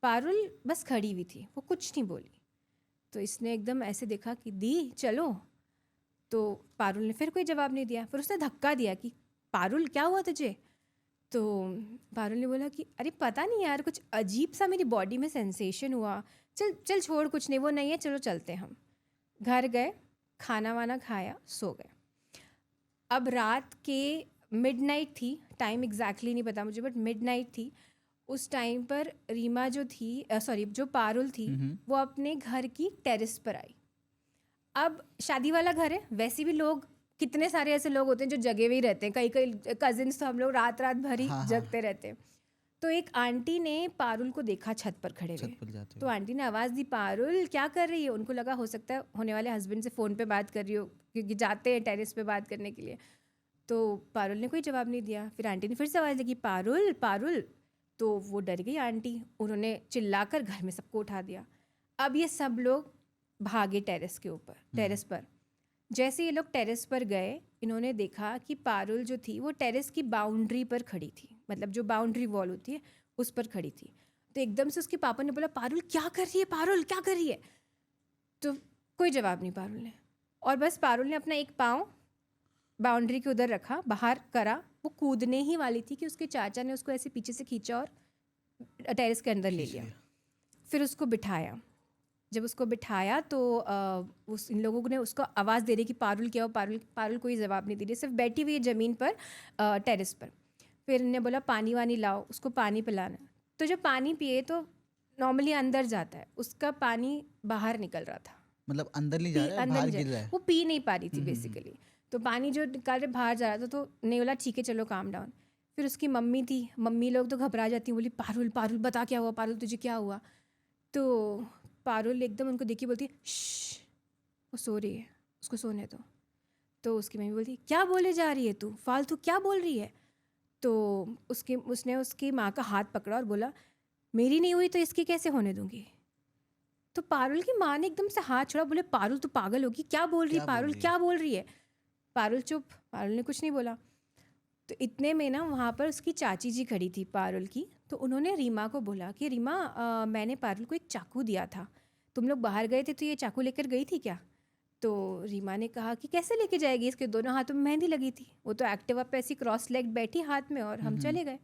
पारुल बस खड़ी हुई थी, वो कुछ नहीं बोली। तो इसने एकदम ऐसे देखा कि दी चलो। तो पारुल ने फिर कोई जवाब नहीं दिया। फिर उसने धक्का दिया कि पारुल क्या हुआ तुझे। तो पारुल ने बोला कि अरे पता नहीं यार, कुछ अजीब सा मेरी बॉडी में सेंसेशन हुआ, चल चल छोड़, कुछ नहीं, वो नहीं है, चलो चलते हैं। हम घर गए, खाना वाना खाया, सो गए। अब रात के मिडनाइट थी, टाइम एग्जैक्टली नहीं पता मुझे बट मिडनाइट थी। उस टाइम पर रीमा जो थी सॉरी जो पारुल थी वो अपने घर की टेरेस पर आई। अब शादी वाला घर है, वैसे भी लोग कितने सारे ऐसे लोग होते हैं जो जगे हुए ही रहते हैं, कई कई कजिन्स तो हम लोग रात रात भर ही जगते रहते हैं। तो एक आंटी ने पारुल को देखा छत पर खड़े हुए। तो आंटी ने आवाज़ दी पारुल क्या कर रही है। उनको लगा हो सकता है होने वाले हस्बैंड से फ़ोन पे बात कर रही हो, क्योंकि जाते हैं टेरेस पे बात करने के लिए। तो पारुल ने कोई जवाब नहीं दिया। फिर आंटी ने फिर से आवाज़ दी कि पारुल पारुल। तो वो डर गई आंटी, उन्होंने चिल्लाकर घर में सबको उठा दिया। अब ये सब लोग भागे टेरेस के ऊपर, टेरेस पर। जैसे ये लोग टेरेस पर गए, इन्होंने देखा कि पारुल जो थी वो टेरेस की बाउंड्री पर खड़ी थी, मतलब जो बाउंड्री वॉल होती है उस पर खड़ी थी। तो एकदम से उसके पापा ने बोला पारुल क्या कर रही है, पारुल क्या कर रही है। तो कोई जवाब नहीं पारुल ने, और बस पारुल ने अपना एक पाँव बाउंड्री के उधर रखा, बाहर करा। वो कूदने ही वाली थी कि उसके चाचा ने उसको ऐसे पीछे से खींचा और टेरेस के अंदर ले लिया। फिर उसको बिठाया। जब उसको बिठाया तो उस इन लोगों ने उसको आवाज़ दे रही कि पारुल क्या हो, पारुल पारुल कोई जवाब नहीं दे रही, सिर्फ बैठी हुई है ज़मीन पर टेरेस पर। फिर इन्हें बोला पानी वानी लाओ, उसको पानी पिलाना। तो जब पानी पिए तो नॉर्मली अंदर जाता है, उसका पानी बाहर निकल रहा था, मतलब अंदर नहीं जा रहा है, बाहर गिर रहा है। वो पी नहीं पा रही थी बेसिकली। तो पानी जो निकाल रहे बाहर जा रहा था। तो नहीं बोला ठीक है चलो काम डाउन। फिर उसकी मम्मी थी, मम्मी लोग तो घबरा जाती, बोली पारुल पारुल बता क्या हुआ, पारुल तुझे क्या हुआ। तो पारुल एकदम उनको देखी बोलती है श्श, वो सो रही है, उसको सोने दो। तो उसकी मम्मी बोलती क्या बोले जा रही है तू, फालतू क्या बोल रही है। तो उसने उसकी माँ का हाथ पकड़ा और बोला मेरी नहीं हुई तो इसकी कैसे होने दूंगी। तो पारुल की माँ ने एकदम से हाथ छोड़ा, बोले पारुल तू पागल होगी, क्या बोल रही है क्या बोल पारुल, रही है? क्या बोल रही है। पारुल चुप, पारुल ने कुछ नहीं बोला। तो इतने में ना वहाँ पर उसकी चाची जी खड़ी थी पारुल की, तो उन्होंने रीमा को बोला कि रीमा मैंने पारुल को एक चाकू दिया था, तुम लोग बाहर गए थे तो ये चाकू लेकर गई थी क्या। तो रीमा ने कहा कि कैसे लेके जाएगी, इसके दोनों हाथों में मेहंदी लगी थी, वो तो एक्टिवा पे ऐसी क्रॉस लेग बैठी हाथ में और हम चले गए।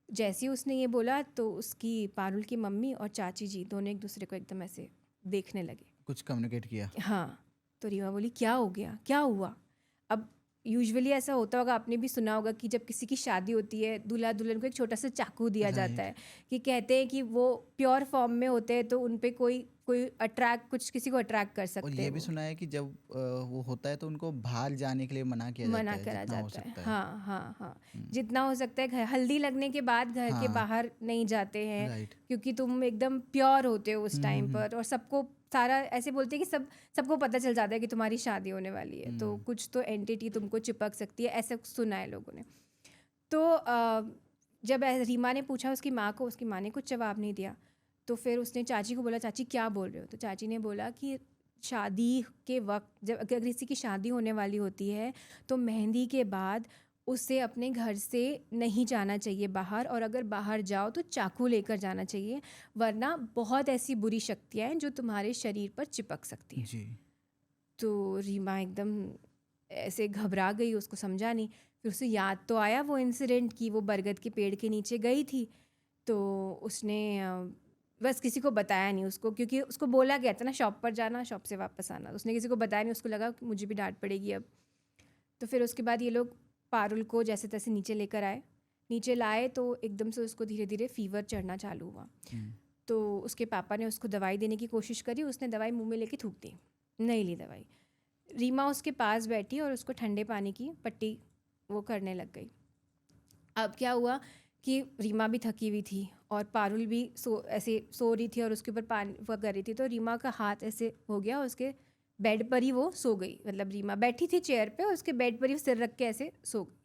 जैसे ही उसने ये बोला तो उसकी पारुल की मम्मी और चाची जी दोनों एक दूसरे को एकदम ऐसे देखने लगे। कुछ कम्युनिकेट किया। हाँ, तो रीमा बोली क्या हो गया, क्या हुआ। अब यूजुअली ऐसा होता होगा, आपने भी सुना होगा कि जब किसी की शादी होती है दूल्हा दुल्हन को एक छोटा सा चाकू दिया जाता है, कि कहते हैं कि वो प्योर फॉर्म में होते हैं तो उन पे कोई कोई अट्रैक्ट, कुछ किसी को अट्रैक्ट कर और सकते ये हैं भी वो। सुना है कि जब वो होता है तो उनको बाहर जाने के लिए मना किया जाता मना है करा जितना हो जाता है, सकता है। हाँ हाँ हाँ, जितना हो सकता है। हल्दी लगने के बाद घर के हाँ, बाहर नहीं जाते हैं, राइट। क्योंकि तुम एकदम प्योर होते हो उस टाइम पर, और सबको सारा ऐसे बोलते हैं कि सबको पता चल जाता है कि तुम्हारी शादी होने वाली है, तो कुछ तो एंटिटी तुमको चिपक सकती है, ऐसा सुना है लोगों ने। तो जब रीमा ने पूछा उसकी माँ को, उसकी माँ ने कुछ जवाब नहीं दिया। तो फिर उसने चाची को बोला चाची क्या बोल रहे हो। तो चाची ने बोला कि शादी के वक्त जब अगर किसी की शादी होने वाली होती है तो मेहंदी के बाद उसे अपने घर से नहीं जाना चाहिए बाहर, और अगर बाहर जाओ तो चाकू लेकर जाना चाहिए, वरना बहुत ऐसी बुरी शक्तियाँ हैं जो तुम्हारे शरीर पर चिपक सकती हैं। जी। तो रीमा एकदम ऐसे घबरा गई, उसको समझा नहीं। फिर उसे याद तो आया वो इंसिडेंट कि वो बरगद के पेड़ के नीचे गई थी, तो उसने बस किसी को बताया नहीं उसको, क्योंकि उसको बोला गया था ना शॉप पर जाना शॉप से वापस आना, उसने किसी को बताया नहीं, उसको लगा कि मुझे भी डांट पड़ेगी अब। तो फिर उसके बाद ये लोग पारुल को जैसे तैसे नीचे लेकर आए। नीचे लाए तो एकदम से उसको धीरे धीरे फीवर चढ़ना चालू हुआ। तो उसके पापा ने उसको दवाई देने की कोशिश करी, उसने दवाई मुंह में लेके थूक दी, नहीं ली दवाई। रीमा उसके पास बैठी और उसको ठंडे पानी की पट्टी वो करने लग गई। अब क्या हुआ कि रीमा भी थकी हुई थी और पारुल भी ऐसे सो रही थी और उसके ऊपर पानी वो कर रही थी, तो रीमा का हाथ ऐसे हो गया, उसके बेड पर ही वो सो गई। मतलब रीमा बैठी थी चेयर पे और उसके बेड पर ही सिर रख के ऐसे सो गई।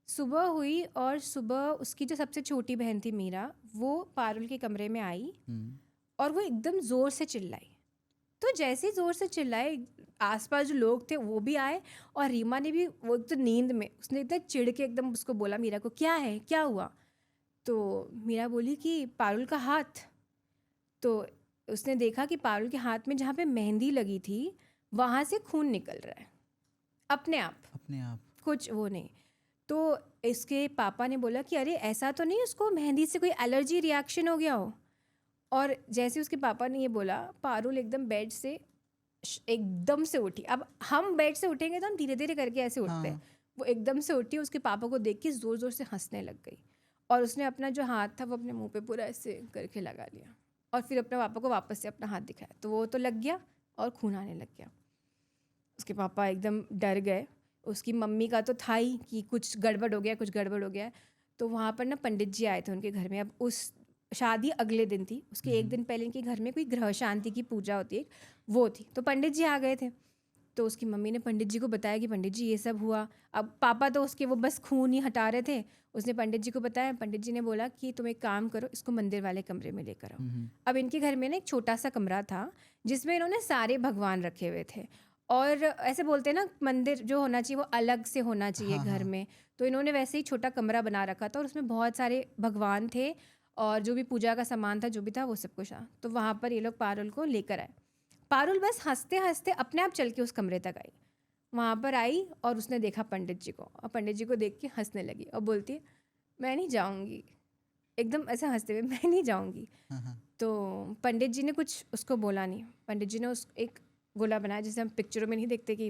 सुबह हुई और सुबह उसकी जो सबसे छोटी बहन थी मीरा, वो पारुल के कमरे में आई और वो एकदम ज़ोर से चिल्लाई। तो जैसे ही ज़ोर से चिल्लाए, आसपास जो लोग थे वो भी आए, और रीमा ने भी, वो तो नींद में, उसने इतना चिढ़ के एकदम उसको बोला मीरा को क्या है क्या हुआ। तो मीरा बोली कि पारुल का हाथ। तो उसने देखा कि पारुल के हाथ में जहाँ पे मेहंदी लगी थी वहाँ से खून निकल रहा है अपने आप, अपने आप। कुछ वो नहीं। तो इसके पापा ने बोला कि अरे ऐसा तो नहीं उसको मेहंदी से कोई एलर्जी रिएक्शन हो गया हो। और जैसे उसके पापा ने ये बोला, पारुल एकदम बेड से एकदम से उठी। अब हम बेड से उठेंगे तो हम धीरे धीरे करके ऐसे उठते हैं, वो एकदम से उठी, उसके पापा को देख के ज़ोर ज़ोर से हंसने लग गई, और उसने अपना जो हाथ था वो अपने मुंह पे पूरा ऐसे करके लगा लिया, और फिर अपने पापा को वापस से अपना हाथ दिखाया, तो वो तो लग गया और खून आने लग गया। उसके पापा एकदम डर गए। उसकी मम्मी का तो था ही कि कुछ गड़बड़ हो गया, कुछ गड़बड़ हो गया। तो वहाँ पर ना पंडित जी आए थे उनके घर में। अब उस शादी अगले दिन थी, उसके एक दिन पहले इनके घर में कोई ग्रह शांति की पूजा होती है, वो थी। तो पंडित जी आ गए थे। तो उसकी मम्मी ने पंडित जी को बताया कि पंडित जी ये सब हुआ। अब पापा तो उसके वो बस खून ही हटा रहे थे। उसने पंडित जी को बताया, पंडित जी ने बोला कि तुम एक काम करो, इसको मंदिर वाले कमरे में लेकर आओ। अब इनके घर में ना एक छोटा सा कमरा था जिसमें इन्होंने सारे भगवान रखे हुए थे, और ऐसे बोलते हैं ना मंदिर जो होना चाहिए वो अलग से होना चाहिए घर में, तो इन्होंने वैसे ही छोटा कमरा बना रखा था और उसमें बहुत सारे भगवान थे और जो भी पूजा का सामान था जो भी था वो सब कुछ था। तो वहाँ पर ये लोग पारुल को लेकर आए। पारुल बस हंसते हंसते अपने आप चल के उस कमरे तक आई। वहाँ पर आई और उसने देखा पंडित जी को, और पंडित जी को देख के हंसने लगी और बोलती है मैं नहीं जाऊँगी, एकदम ऐसे हंसते हुए, मैं नहीं जाऊँगी। तो पंडित जी ने कुछ उसको बोला नहीं। पंडित जी ने उस एक गोला बनाया, जैसे हम पिक्चरों में नहीं देखते कि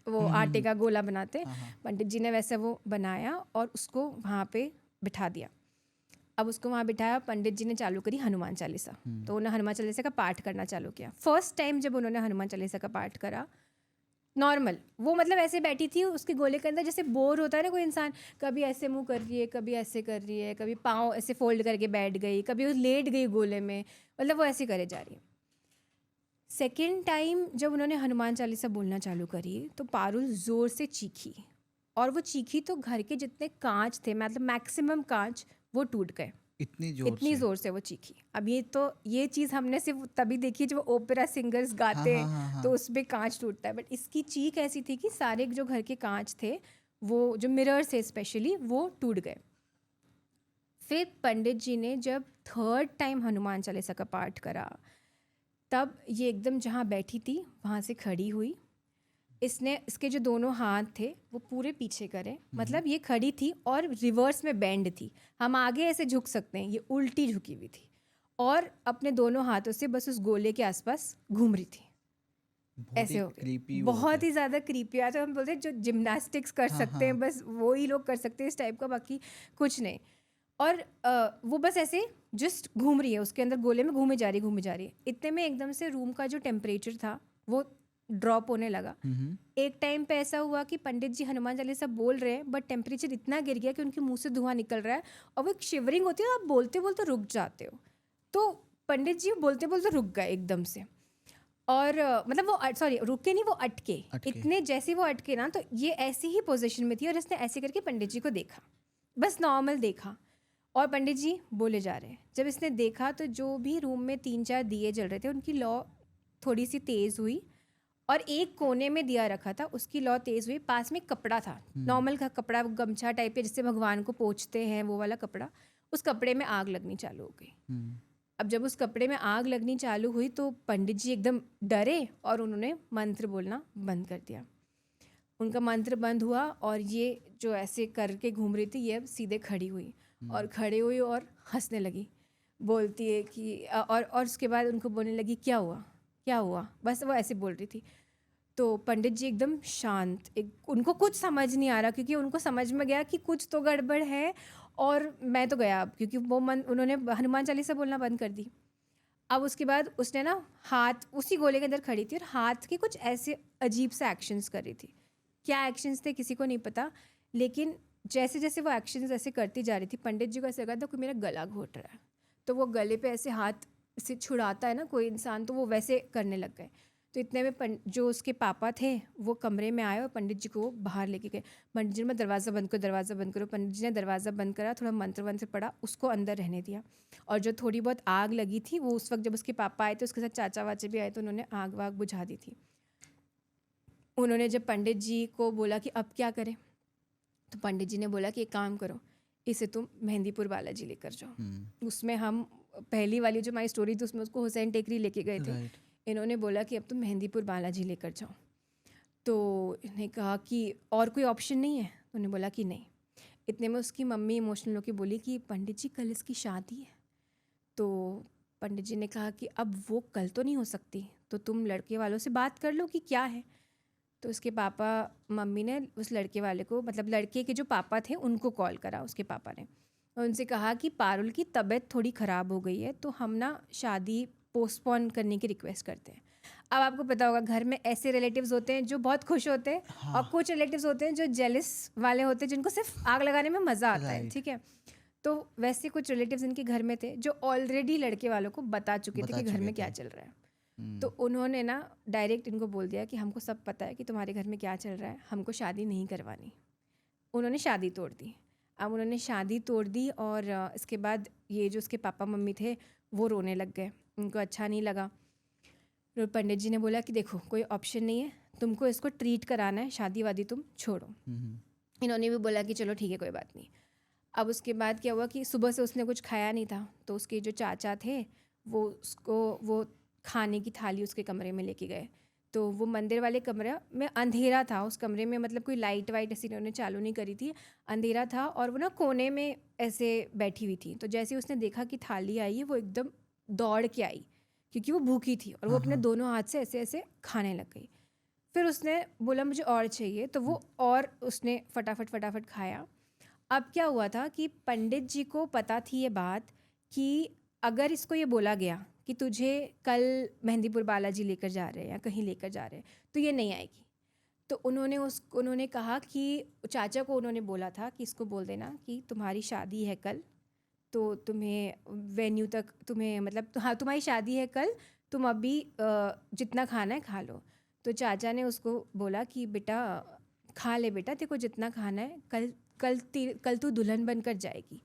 वो आटे का गोला बनाते, पंडित जी ने वैसे वो बनाया और उसको वहाँ पे बिठा दिया। अब उसको वहाँ बिठाया, पंडित जी ने चालू करी हनुमान चालीसा। तो उन्होंने हनुमान चालीसा का पाठ करना चालू किया। फर्स्ट टाइम जब उन्होंने हनुमान चालीसा का पाठ करा, नॉर्मल वो मतलब ऐसे बैठी थी उसके गोले के अंदर, जैसे बोर होता है ना कोई इंसान, कभी ऐसे मुंह कर रही है, कभी ऐसे कर रही है, कभी पाँव ऐसे फोल्ड करके बैठ गई, कभी वो लेट गई गोले में, मतलब वो ऐसे करे जा रही है। सेकेंड टाइम जब उन्होंने हनुमान चालीसा बोलना चालू करी तो पारुल ज़ोर से चीखी, और वो चीखी तो घर के जितने कांच थे, मतलब मैक्सिमम कांच, वो टूट गए। इतनी इतनी से? ज़ोर से वो चीखी। अब ये चीज़ हमने सिर्फ तभी देखी है जब वो ओपेरा सिंगर्स हाँ गाते हाँ हैं, हाँ तो हाँ। उसमें कांच टूटता है, बट इसकी चीख ऐसी थी कि सारे जो घर के कांच थे, वो जो मिरर्स थे स्पेशली, वो टूट गए। फिर पंडित जी ने जब थर्ड टाइम हनुमान चालीसा का पाठ करा, तब ये एकदम जहाँ बैठी थी वहाँ से खड़ी हुई। इसके जो दोनों हाथ थे वो पूरे पीछे करे, मतलब ये खड़ी थी और रिवर्स में बेंड थी। हम आगे ऐसे झुक सकते हैं, ये उल्टी झुकी हुई थी और अपने दोनों हाथों से बस उस गोले के आसपास घूम रही थी। बहुत ऐसे ही हो गया, क्रीपी वो बहुत होता ही ज़्यादा क्रीपी। तो हम बोलते हैं जो जिम्नास्टिक्स कर है। हाँ सकते हैं हाँ। बस वो ही लोग कर सकते हैं इस टाइप का, बाकी कुछ नहीं। और वो बस ऐसे जस्ट घूम रही है, उसके अंदर गोले में घूमे जा रही है। इतने में एकदम से रूम का जो टेम्परेचर था वो ड्रॉप होने लगा। एक टाइम पे ऐसा हुआ कि पंडित जी हनुमान चालीसा बोल रहे हैं, बट टेम्परेचर इतना गिर गया कि उनके मुंह से धुआं निकल रहा है, और वो एक शिवरिंग होती है, आप बोलते बोलते रुक जाते हो। तो पंडित जी बोलते बोलते रुक गए एकदम से, और मतलब वो सॉरी रुके नहीं, वो अटके। इतने जैसे वो अटके ना, तो ये ऐसी ही पोजीशन में थी और इसने ऐसे करके पंडित जी को देखा, बस नॉर्मल देखा, और पंडित जी बोले जा रहे हैं। जब इसने देखा तो जो भी रूम में 3-4 दिए जल रहे थे उनकी लौ थोड़ी सी तेज़ हुई, और एक कोने में दिया रखा था उसकी लौ तेज़ हुई। पास में कपड़ा था, नॉर्मल का कपड़ा, गमछा टाइप के जिससे भगवान को पोंछते हैं, वो वाला कपड़ा। उस कपड़े में आग लगनी चालू हो गई। अब जब उस कपड़े में आग लगनी चालू हुई तो पंडित जी एकदम डरे और उन्होंने मंत्र बोलना बंद कर दिया। उनका मंत्र बंद हुआ और ये जो ऐसे करके घूम रही थी, ये अब सीधे खड़ी हुई और हंसने लगी। बोलती है कि और उसके बाद उनको बोलने लगी, क्या हुआ क्या हुआ, बस वो ऐसे बोल रही थी। तो पंडित जी एकदम शांत, उनको कुछ समझ नहीं आ रहा, क्योंकि उनको समझ में गया कि कुछ तो गड़बड़ है, और मैं तो गया अब, क्योंकि उन्होंने हनुमान चालीसा बोलना बंद कर दी। अब उसके बाद उसने ना हाथ उसी गोले के अंदर खड़ी थी और हाथ के कुछ ऐसे अजीब से एक्शंस कर रही थी। क्या एक्शंस थे किसी को नहीं पता, लेकिन जैसे जैसे वो एक्शंस ऐसे करती जा रही थी, पंडित जी को ऐसे लगा था कोई मेरा गला घोट रहा है। तो वो गले पे ऐसे हाथ से छुड़ाता है ना कोई इंसान, तो वो वैसे करने लग गए। तो इतने में जो उसके पापा थे वो कमरे में आए और पंडित जी को बाहर लेके गए। पंडित जी ने दरवाज़ा बंद करो, दरवाज़ा बंद करो। पंडित जी ने दरवाज़ा बंद करा, थोड़ा मंत्र वंत्र पढ़ा, उसको अंदर रहने दिया। और जो थोड़ी बहुत आग लगी थी वो उस वक्त जब उसके पापा आए थे, उसके साथ चाचा वाचे भी आए, तो उन्होंने आग वाग बुझा दी थी। उन्होंने जब पंडित जी को बोला कि अब क्या करें, तो पंडित जी ने बोला कि एक काम करो, इसे तुम मेहंदीपुर बालाजी लेकर जाओ। उसमें हम पहली वाली जो हमारी स्टोरी थी उसमें उसको हुसैन टेकरी लेके गए थे। इन्होंने बोला कि अब तुम मेहंदीपुर बालाजी लेकर जाओ। तो इन्हें कहा कि और कोई ऑप्शन नहीं है, तो उन्होंने बोला कि नहीं। इतने में उसकी मम्मी इमोशनल होकर बोली कि पंडित जी कल इसकी शादी है। तो पंडित जी ने कहा कि अब वो कल तो नहीं हो सकती, तो तुम लड़के वालों से बात कर लो कि क्या है। तो उसके पापा मम्मी ने उस लड़के वाले को, मतलब लड़के के जो पापा थे उनको कॉल करा उसके पापा ने, और उनसे कहा कि पारुल की तबीयत थोड़ी ख़राब हो गई है, तो हम ना शादी पोस्टपोन करने की रिक्वेस्ट करते हैं। अब आपको पता होगा घर में ऐसे रिलेटिव्स होते हैं जो बहुत खुश होते हैं, और कुछ रिलेटिव्स होते हैं जो जेलस वाले होते हैं, जिनको सिर्फ आग लगाने में मज़ा आता है। ठीक है, तो वैसे कुछ रिलेटिव्स इनके घर में थे जो ऑलरेडी लड़के वालों को बता चुके थे कि घर में क्या चल रहा है। तो उन्होंने ना डायरेक्ट इनको बोल दिया कि हमको सब पता है कि तुम्हारे घर में क्या चल रहा है, हमको शादी नहीं करवानी। उन्होंने शादी तोड़ दी। अब उन्होंने शादी तोड़ दी और इसके बाद ये जो उसके पापा मम्मी थे वो रोने लग गए, उनको अच्छा नहीं लगा। तो पंडित जी ने बोला कि देखो कोई ऑप्शन नहीं है, तुमको इसको ट्रीट कराना है, शादी वादी तुम छोड़ो। इन्होंने भी बोला कि चलो ठीक है कोई बात नहीं। अब उसके बाद क्या हुआ कि सुबह से उसने कुछ खाया नहीं था, तो उसके जो चाचा थे वो खाने की थाली उसके कमरे में लेके गए। तो वो मंदिर वाले कमरे में अंधेरा था, उस कमरे में मतलब कोई लाइट वाइट ऐसी इन्होंने चालू नहीं करी थी, अंधेरा था, और वो ना कोने में ऐसे बैठी हुई थी। तो जैसे उसने देखा कि थाली आई है, वो एकदम दौड़ के आई, क्योंकि वो भूखी थी, और वो अपने दोनों हाथ से ऐसे ऐसे खाने लग गई। फिर उसने बोला मुझे और चाहिए, तो वो और उसने फटाफट खाया। अब क्या हुआ था कि पंडित जी को पता थी ये बात कि अगर इसको ये बोला गया कि तुझे कल मेहंदीपुर बालाजी लेकर जा रहे हैं या कहीं लेकर जा रहे हैं, तो ये नहीं आएगी। तो उन्होंने कहा कि चाचा को उन्होंने बोला था कि इसको बोल देना कि तुम्हारी शादी है कल, तो तुम्हें वेन्यू तक तुम्हें मतलब हाँ तुम्हारी शादी है कल, तुम अभी जितना खाना है खा लो। तो चाचा ने उसको बोला कि बेटा खा ले बेटा, तेरे को जितना खाना है, कल तू दुल्हन बनकर जाएगी।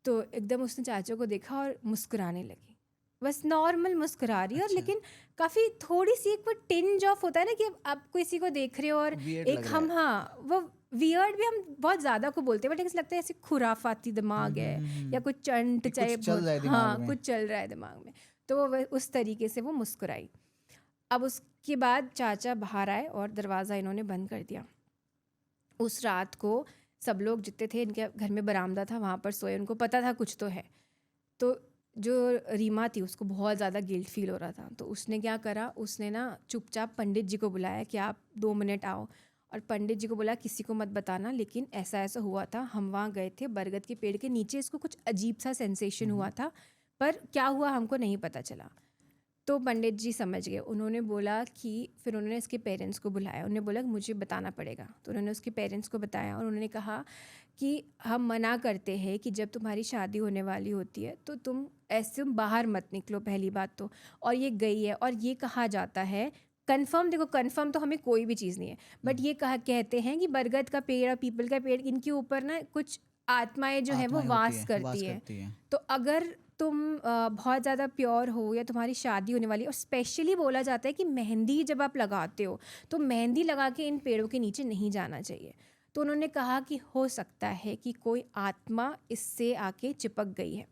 तो एकदम उसने चाचा को देखा और मुस्कुराने लगी, बस नॉर्मल मुस्कुरा रही है, और अच्छा। लेकिन काफ़ी थोड़ी सी एक वो टिंज ऑफ होता है ना कि आप किसी को देख रहे हो और वियर्ड एक लग रहा हम, है। हाँ वो वियर्ड भी हम बहुत ज़्यादा को बोलते हैं, बट ऐसा लगता है ऐसे खुराफाती दिमाग है या कुछ चंट कि चाहे कुछ चल बहुत, रहा है दिमाग हाँ में। कुछ चल रहा है दिमाग में। तो वो उस तरीके से वो मुस्कुराई। अब उसके बाद चाचा बाहर आए और दरवाज़ा इन्होंने बंद कर दिया। उस रात को सब लोग जितने थे, इनके घर में बरामदा था, वहाँ पर सोए। उनको पता था कुछ तो है। तो जो रीमा थी उसको बहुत ज़्यादा गिल्ट फील हो रहा था, तो उसने क्या करा, उसने ना चुपचाप पंडित जी को बुलाया कि आप 2 मिनट आओ, और पंडित जी को बोला किसी को मत बताना, लेकिन ऐसा ऐसा हुआ था, हम वहाँ गए थे बरगद के पेड़ के नीचे, इसको कुछ अजीब सा सेंसेशन हुआ था, पर क्या हुआ हमको नहीं पता चला। तो पंडित जी समझ गए। उन्होंने बोला कि फिर उन्होंने इसके पेरेंट्स को बुलाया, उन्होंने बोला कि मुझे बताना पड़ेगा। तो उन्होंने उसके पेरेंट्स को बताया और उन्होंने कहा कि हम मना करते हैं कि जब तुम्हारी शादी होने वाली होती है तो तुम ऐसे बाहर मत निकलो, पहली बात तो। और ये गई है, और ये कहा जाता है कंफर्म, देखो कंफर्म तो हमें कोई भी चीज़ नहीं है, बट ये कहते हैं कि बरगद का पेड़ और पीपल का पेड़, इनके ऊपर ना कुछ आत्माएं जो है वो आत्माएं होती वास है, करती वास है। करती है। तो अगर तुम बहुत ज़्यादा प्योर हो या तुम्हारी शादी होने वाली है, और स्पेशली बोला जाता है कि मेहंदी जब आप लगाते हो तो मेहंदी लगा के इन पेड़ों के नीचे नहीं जाना चाहिए। तो उन्होंने कहा कि हो सकता है कि कोई आत्मा इससे आके चिपक गई है।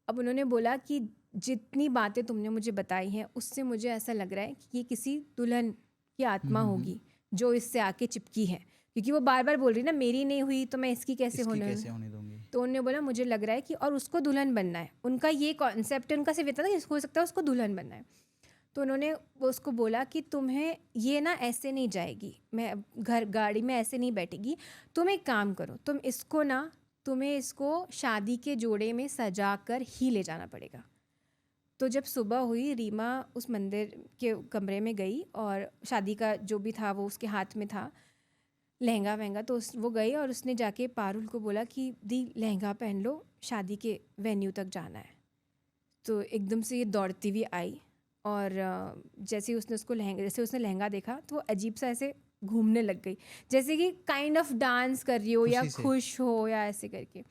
अब उन्होंने बोला कि जितनी बातें तुमने मुझे बताई हैं उससे मुझे ऐसा लग रहा है कि ये किसी दुल्हन की आत्मा होगी जो इससे आके चिपकी है, क्योंकि वो बार बार बोल रही ना मेरी नहीं हुई तो मैं इसकी कैसे इसकी होने। कैसे होने दूंगी। तो उन्होंने बोला मुझे लग रहा है कि, और उसको दुल्हन बनना है, उनका ये कॉन्सेप्ट है, उनका सिर्फ इतना था कि हो सकता है उसको दुल्हन बनना है। तो उन्होंने उसको बोला कि तुम्हें ये ना ऐसे नहीं जाएगी, मैं घर गाड़ी में ऐसे नहीं बैठेगी, तुम एक काम करो, तुम्हें इसको शादी के जोड़े में सजा कर ही ले जाना पड़ेगा। तो जब सुबह हुई, रीमा उस मंदिर के कमरे में गई और शादी का जो भी था वो उसके हाथ में था, लहंगा वहंगा। तो वो गई और उसने जाके पारुल को बोला कि दी लहंगा पहन लो, शादी के वेन्यू तक जाना है। तो एकदम से ये दौड़ती हुई आई और जैसे ही उसने लहंगा देखा तो वो अजीब सा ऐसे घूमने लग गई, जैसे कि काइंड ऑफ डांस कर रही हो या खुशी से। खुश हो या ऐसे करके।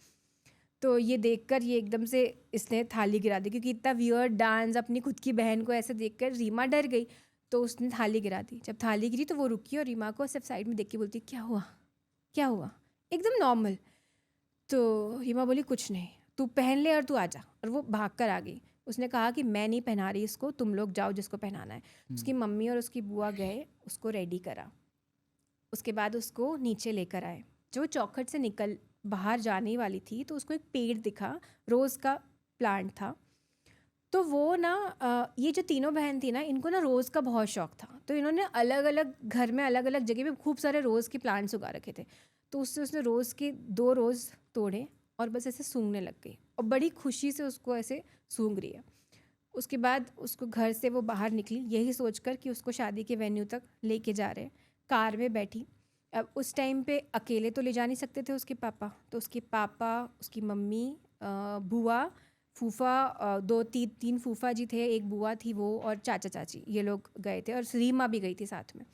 तो ये देखकर ये एकदम से इसने थाली गिरा दी, क्योंकि इतना वियर्ड डांस अपनी खुद की बहन को ऐसे देखकर रीमा डर गई। तो उसने थाली गिरा दी। जब थाली गिरी तो वो रुकी और रीमा को सिर्फ साइड में देख के बोलती क्या हुआ, क्या हुआ, एकदम नॉर्मल। तो रीमा बोली कुछ नहीं, तू पहन ले और तू आ जा, और वो भाग कर आ गई। उसने कहा कि मैं नहीं पहना रही इसको, तुम लोग जाओ जिसको पहनाना है। उसकी मम्मी और उसकी बुआ गए, उसको रेडी करा। उसके बाद उसको नीचे लेकर आए। जो चौखट से निकल बाहर जाने वाली थी तो उसको एक पेड़ दिखा, रोज़ का प्लांट था। तो वो ना ये जो तीनों बहन थी ना, इनको ना रोज़ का बहुत शौक था। तो इन्होंने अलग अलग घर में अलग अलग जगह पे खूब सारे रोज़ के प्लांट्स उगा रखे थे। तो उससे उसने रोज़ के 2 रोज़ तोड़े और बस ऐसे सूंघने लग गई, और बड़ी खुशी से उसको ऐसे सूंघ रही है। उसके बाद उसको घर से वो बाहर निकली यही सोचकर कि उसको शादी के वेन्यू तक लेके जा रहे हैं। कार में बैठी। अब उस टाइम पे अकेले तो ले जा नहीं सकते थे उसके पापा, तो उसके पापा, उसकी मम्मी, बुआ, फूफा, 2-3 फूफा जी थे, एक बुआ थी वो, और चाचा चाची, ये लोग गए थे, और रीमा भी गई थी साथ में।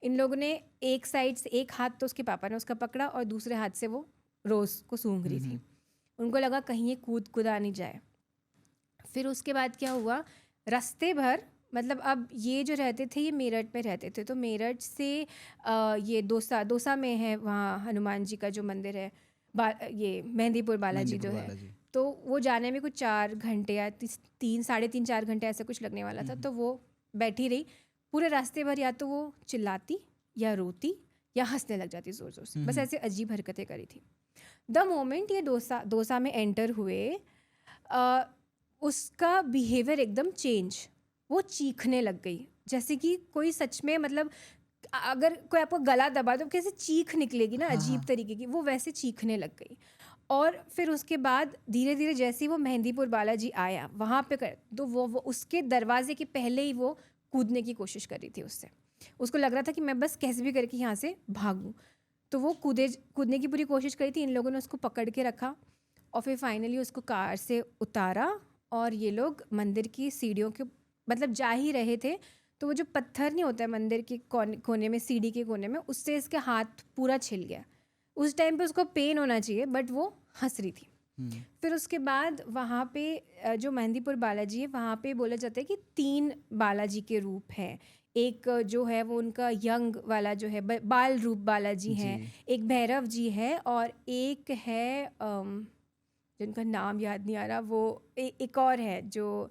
इन लोगों ने एक साइड से एक हाथ तो उसके पापा ने उसका पकड़ा और दूसरे हाथ से वो रोज़ को सूंघ रही थी। उनको लगा कहीं ये कूदा नहीं जाए। फिर उसके बाद क्या हुआ, रास्ते भर, मतलब अब ये जो रहते थे ये मेरठ में रहते थे, तो मेरठ से ये दोसा में है, वहाँ हनुमान जी का जो मंदिर है, ये मेहंदीपुर बालाजी जो है, तो वो जाने में कुछ 4 घंटे या 3-3.5-4 घंटे ऐसा कुछ लगने वाला था। तो वो बैठी रही पूरे रास्ते भर, या तो वो चिल्लाती या रोती या हंसने लग जाती ज़ोर ज़ोर से, बस ऐसे अजीब हरकतें करी थी। द मोमेंट ये दोसा में एंटर हुए, उसका बिहेवियर एकदम चेंज, वो चीखने लग गई, जैसे कि कोई सच में, मतलब अगर कोई आपको गला दबा तो कैसे चीख निकलेगी ना, अजीब तरीके की, वो वैसे चीखने लग गई। और फिर उसके बाद धीरे धीरे जैसे ही वो मेहंदीपुर बालाजी आया वहाँ पे तो वो उसके दरवाजे के पहले ही वो कूदने की कोशिश कर रही थी उससे। उसको लग रहा था कि मैं बस कैसे भी करके यहाँ से भागूँ। तो वो कूदने की पूरी कोशिश करी थी। इन लोगों ने उसको पकड़ के रखा और फिर फाइनली उसको कार से उतारा और ये लोग मंदिर की सीढ़ियों के मतलब जा ही रहे थे, तो वो जो पत्थर नहीं होता है मंदिर के कोने में, सीढ़ी के कोने में, उससे इसके हाथ पूरा छिल गया। उस टाइम पे उसको पेन होना चाहिए, बट वो हंस रही थी। फिर उसके बाद वहाँ पे जो मेहंदीपुर बालाजी है, वहाँ पे बोला जाता है कि 3 बालाजी के रूप हैं। एक जो है वो उनका यंग वाला जो है बाल रूप बालाजी हैं, जी। एक भैरव जी है, और एक है जिनका नाम याद नहीं आ रहा, वो एक और है जो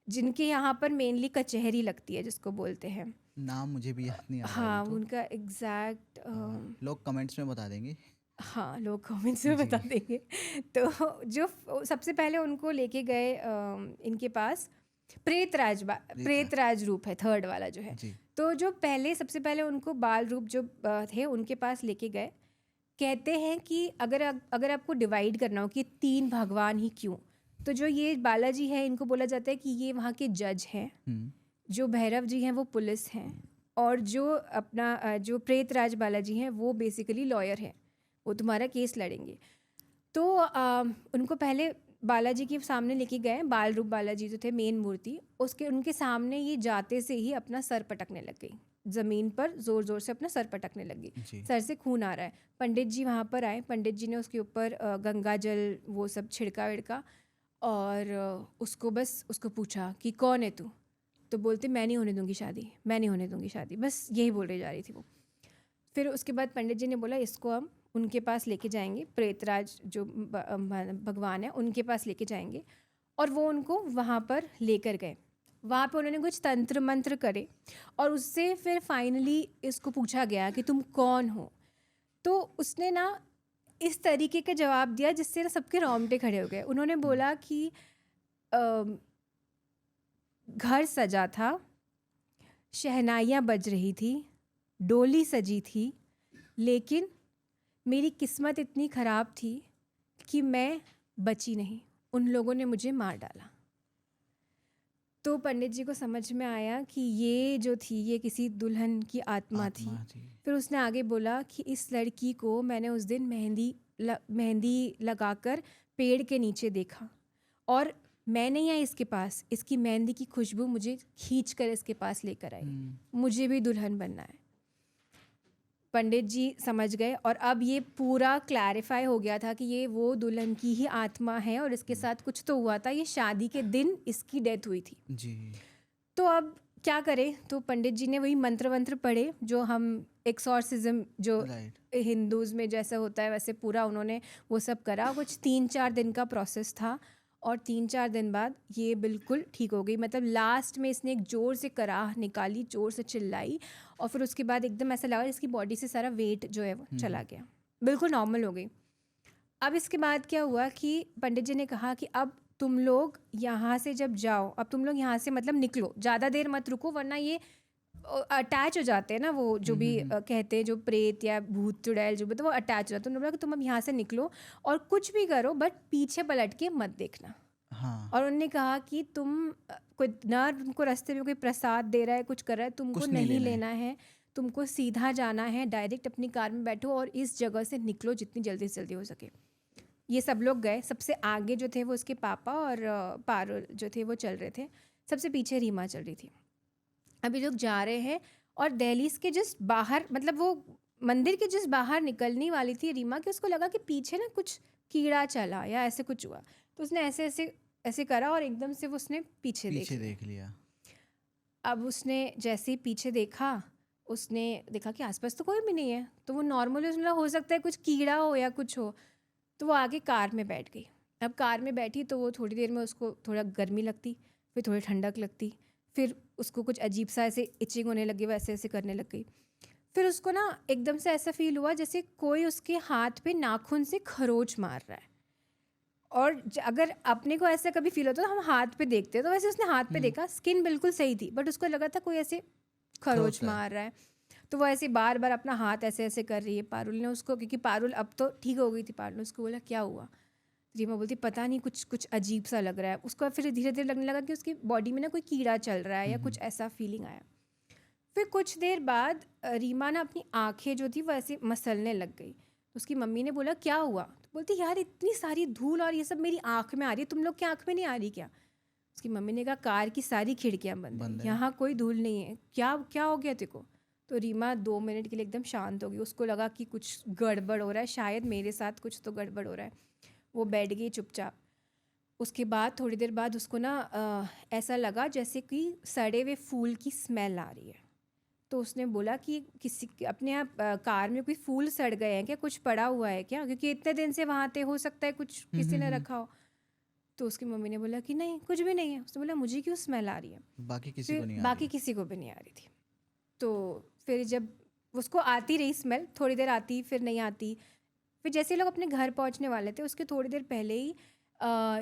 जिनके यहाँ पर मेनली कचहरी लगती है, जिसको बोलते हैं। नाम मुझे भी याद नहीं आ रहा अभी हाँ, तो। उनका एग्जैक्ट लोग कमेंट्स में बता देंगे। हाँ, लोग कमेंट्स में बता जी। देंगे। तो जो सबसे पहले उनको लेके गए इनके पास प्रेतराज रूप है, थर्ड वाला जो है। जी। तो जो सबसे पहले उनको बाल रूप जो थे उनके पास लेके गए। कहते हैं कि अगर आपको डिवाइड करना हो कि 3 भगवान ही क्यों, तो जो ये बालाजी है इनको बोला जाता है कि ये वहाँ के जज हैं, जो भैरव जी हैं वो पुलिस हैं, और जो अपना जो प्रेतराज बालाजी हैं वो बेसिकली लॉयर हैं, वो तुम्हारा केस लड़ेंगे। तो उनको पहले बालाजी के सामने लेके गए। बाल रूप बालाजी जो थे मेन मूर्ति, उनके सामने ये जाते से ही अपना सर पटकने लग गई, ज़मीन पर ज़ोर ज़ोर से अपना सर पटकने लग गई। सर से खून आ रहा है। पंडित जी वहाँ पर आए, पंडित जी ने उसके ऊपर गंगा जल वो सब छिड़का विड़का, और उसको पूछा कि कौन है तू। तो बोलते मैं नहीं होने दूंगी शादी, मैं नहीं होने दूंगी शादी, बस यही बोल रही जा रही थी वो। फिर उसके बाद पंडित जी ने बोला इसको हम उनके पास लेके जाएंगे, प्रेतराज जो भगवान है उनके पास लेके जाएंगे, और वो उनको वहाँ पर लेकर गए। वहाँ पे उन्होंने कुछ तंत्र मंत्र करे, और उससे फिर फाइनली इसको पूछा गया कि तुम कौन हो। तो उसने ना इस तरीके का जवाब दिया जिससे ना सबके रोंगटे खड़े हो गए। उन्होंने बोला कि घर सजा था, शहनाइयाँ बज रही थी, डोली सजी थी, लेकिन मेरी किस्मत इतनी ख़राब थी कि मैं बची नहीं, उन लोगों ने मुझे मार डाला। तो पंडित जी को समझ में आया कि ये जो थी ये किसी दुल्हन की आत्मा थी। फिर उसने आगे बोला कि इस लड़की को मैंने उस दिन मेहंदी लगाकर पेड़ के नीचे देखा, और मैं नहीं आई इसके पास, इसकी मेहंदी की खुशबू मुझे खींच कर इसके पास लेकर आई। मुझे भी दुल्हन बनना है। पंडित जी समझ गए, और अब ये पूरा क्लैरिफाई हो गया था कि ये वो दुल्हन की ही आत्मा है, और इसके साथ कुछ तो हुआ था। ये शादी के दिन इसकी डेथ हुई थी जी। तो अब क्या करें, तो पंडित जी ने वही मंत्र वंत्र पढ़े जो हम एक्सॉर्सिज्म जो हिंदूज़ में जैसा होता है वैसे पूरा उन्होंने वो सब करा। कुछ 3-4 दिन का प्रोसेस था, और 3-4 दिन बाद ये बिल्कुल ठीक हो गई। मतलब लास्ट में इसने एक ज़ोर से कराह निकाली, ज़ोर से चिल्लाई, और फिर उसके बाद एकदम ऐसा लगा इसकी बॉडी से सारा वेट जो है वो चला गया, बिल्कुल नॉर्मल हो गई। अब इसके बाद क्या हुआ कि पंडित जी ने कहा कि अब तुम लोग यहाँ से जब जाओ, अब तुम लोग यहाँ से मतलब निकलो, ज़्यादा देर मत रुको, वरना ये अटैच हो जाते हैं ना, वो जो भी कहते हैं जो प्रेत या भूत चुड़ैल जो भी, तो वो अटैच हो जाते हैं। तुम अब यहाँ से निकलो और कुछ भी करो, बट पीछे पलट के मत देखना। हाँ। और उन्होंने कहा कि कोई ना तुमको रास्ते में कोई प्रसाद दे रहा है, कुछ कर रहा है, तुमको नहीं लेना है, तुमको सीधा जाना है, डायरेक्ट अपनी कार में बैठो और इस जगह से निकलो जितनी जल्दी से जल्दी हो सके। ये सब लोग गए। सबसे आगे जो थे वो उसके पापा और पारुल जो थे वो चल रहे थे, सबसे पीछे रीमा चल रही थी। अभी लोग जा रहे हैं, और दहलीज के जस्ट बाहर, मतलब वो मंदिर के जस्ट बाहर निकलने वाली थी रीमा, कि उसको लगा कि पीछे ना कुछ कीड़ा चला या ऐसे कुछ हुआ, तो उसने ऐसे ऐसे ऐसे करा, और एकदम से वो उसने पीछे देख लिया। अब उसने जैसे ही पीछे देखा, उसने देखा कि आसपास तो कोई भी नहीं है, तो वो नॉर्मली उसने हो सकता है कुछ कीड़ा हो या कुछ हो, तो वो आगे कार में बैठ गई। अब कार में बैठी तो वो थोड़ी देर में उसको थोड़ा गर्मी लगती, फिर थोड़ी ठंडक लगती, फिर उसको कुछ अजीब सा ऐसे इचिंग होने लगी, वैसे ऐसे करने लग गई। फिर उसको ना एकदम से ऐसा फील हुआ जैसे कोई उसके हाथ पे नाखून से खरोच मार रहा है। और अगर अपने को ऐसा कभी फील होता तो हम हाथ पे देखते, तो वैसे उसने हाथ पे देखा, स्किन बिल्कुल सही थी, बट उसको लगा था कोई ऐसे खरोच मार रहा है। तो वो ऐसे बार बार अपना हाथ ऐसे ऐसे कर रही है। पारुल ने उसको, क्योंकि पारुल अब तो ठीक हो गई थी, पारुल ने उसको बोला क्या हुआ। रीमा बोलती पता नहीं, कुछ कुछ अजीब सा लग रहा है। उसको फिर धीरे धीरे लगने लगा कि उसकी बॉडी में ना कोई कीड़ा चल रहा है या कुछ ऐसा फीलिंग आया। फिर कुछ देर बाद रीमा ना अपनी आँखें जो थी वो ऐसे मसलने लग गई। तो उसकी मम्मी ने बोला क्या हुआ, तो बोलती यार इतनी सारी धूल और ये सब मेरी आँख में आ रही है, तुम लोग की आँख में नहीं आ रही क्या। उसकी मम्मी ने कहा कार की सारी खिड़कियाँ बंद बंद है, है। यहाँ कोई धूल नहीं है, क्या क्या हो गया तेरे को? तो रीमा 2 मिनट के लिए एकदम शांत हो गई, उसको लगा कि कुछ गड़बड़ हो रहा है, शायद मेरे साथ कुछ तो गड़बड़ हो रहा है। वो बैठ गई चुपचाप। उसके बाद थोड़ी देर बाद उसको ना ऐसा लगा जैसे कि सड़े हुए फूल की स्मेल आ रही है। तो उसने बोला कि किसी अपने यहाँ कार में कोई फूल सड़ गए हैं क्या, कुछ पड़ा हुआ है क्या, क्योंकि इतने दिन से वहाँ थे, हो सकता है कुछ किसी ने रखा हो। तो उसकी मम्मी ने बोला कि नहीं कुछ भी नहीं है। उसने बोला मुझे क्यों स्मेल आ रही है? बाकी किसी को फिर नहीं आ बाकी रही। किसी को भी नहीं आ रही थी। तो फिर जब उसको आती रही स्मेल, थोड़ी देर आती फिर नहीं आती। फिर जैसे ही लोग अपने घर पहुंचने वाले थे उसके थोड़ी देर पहले ही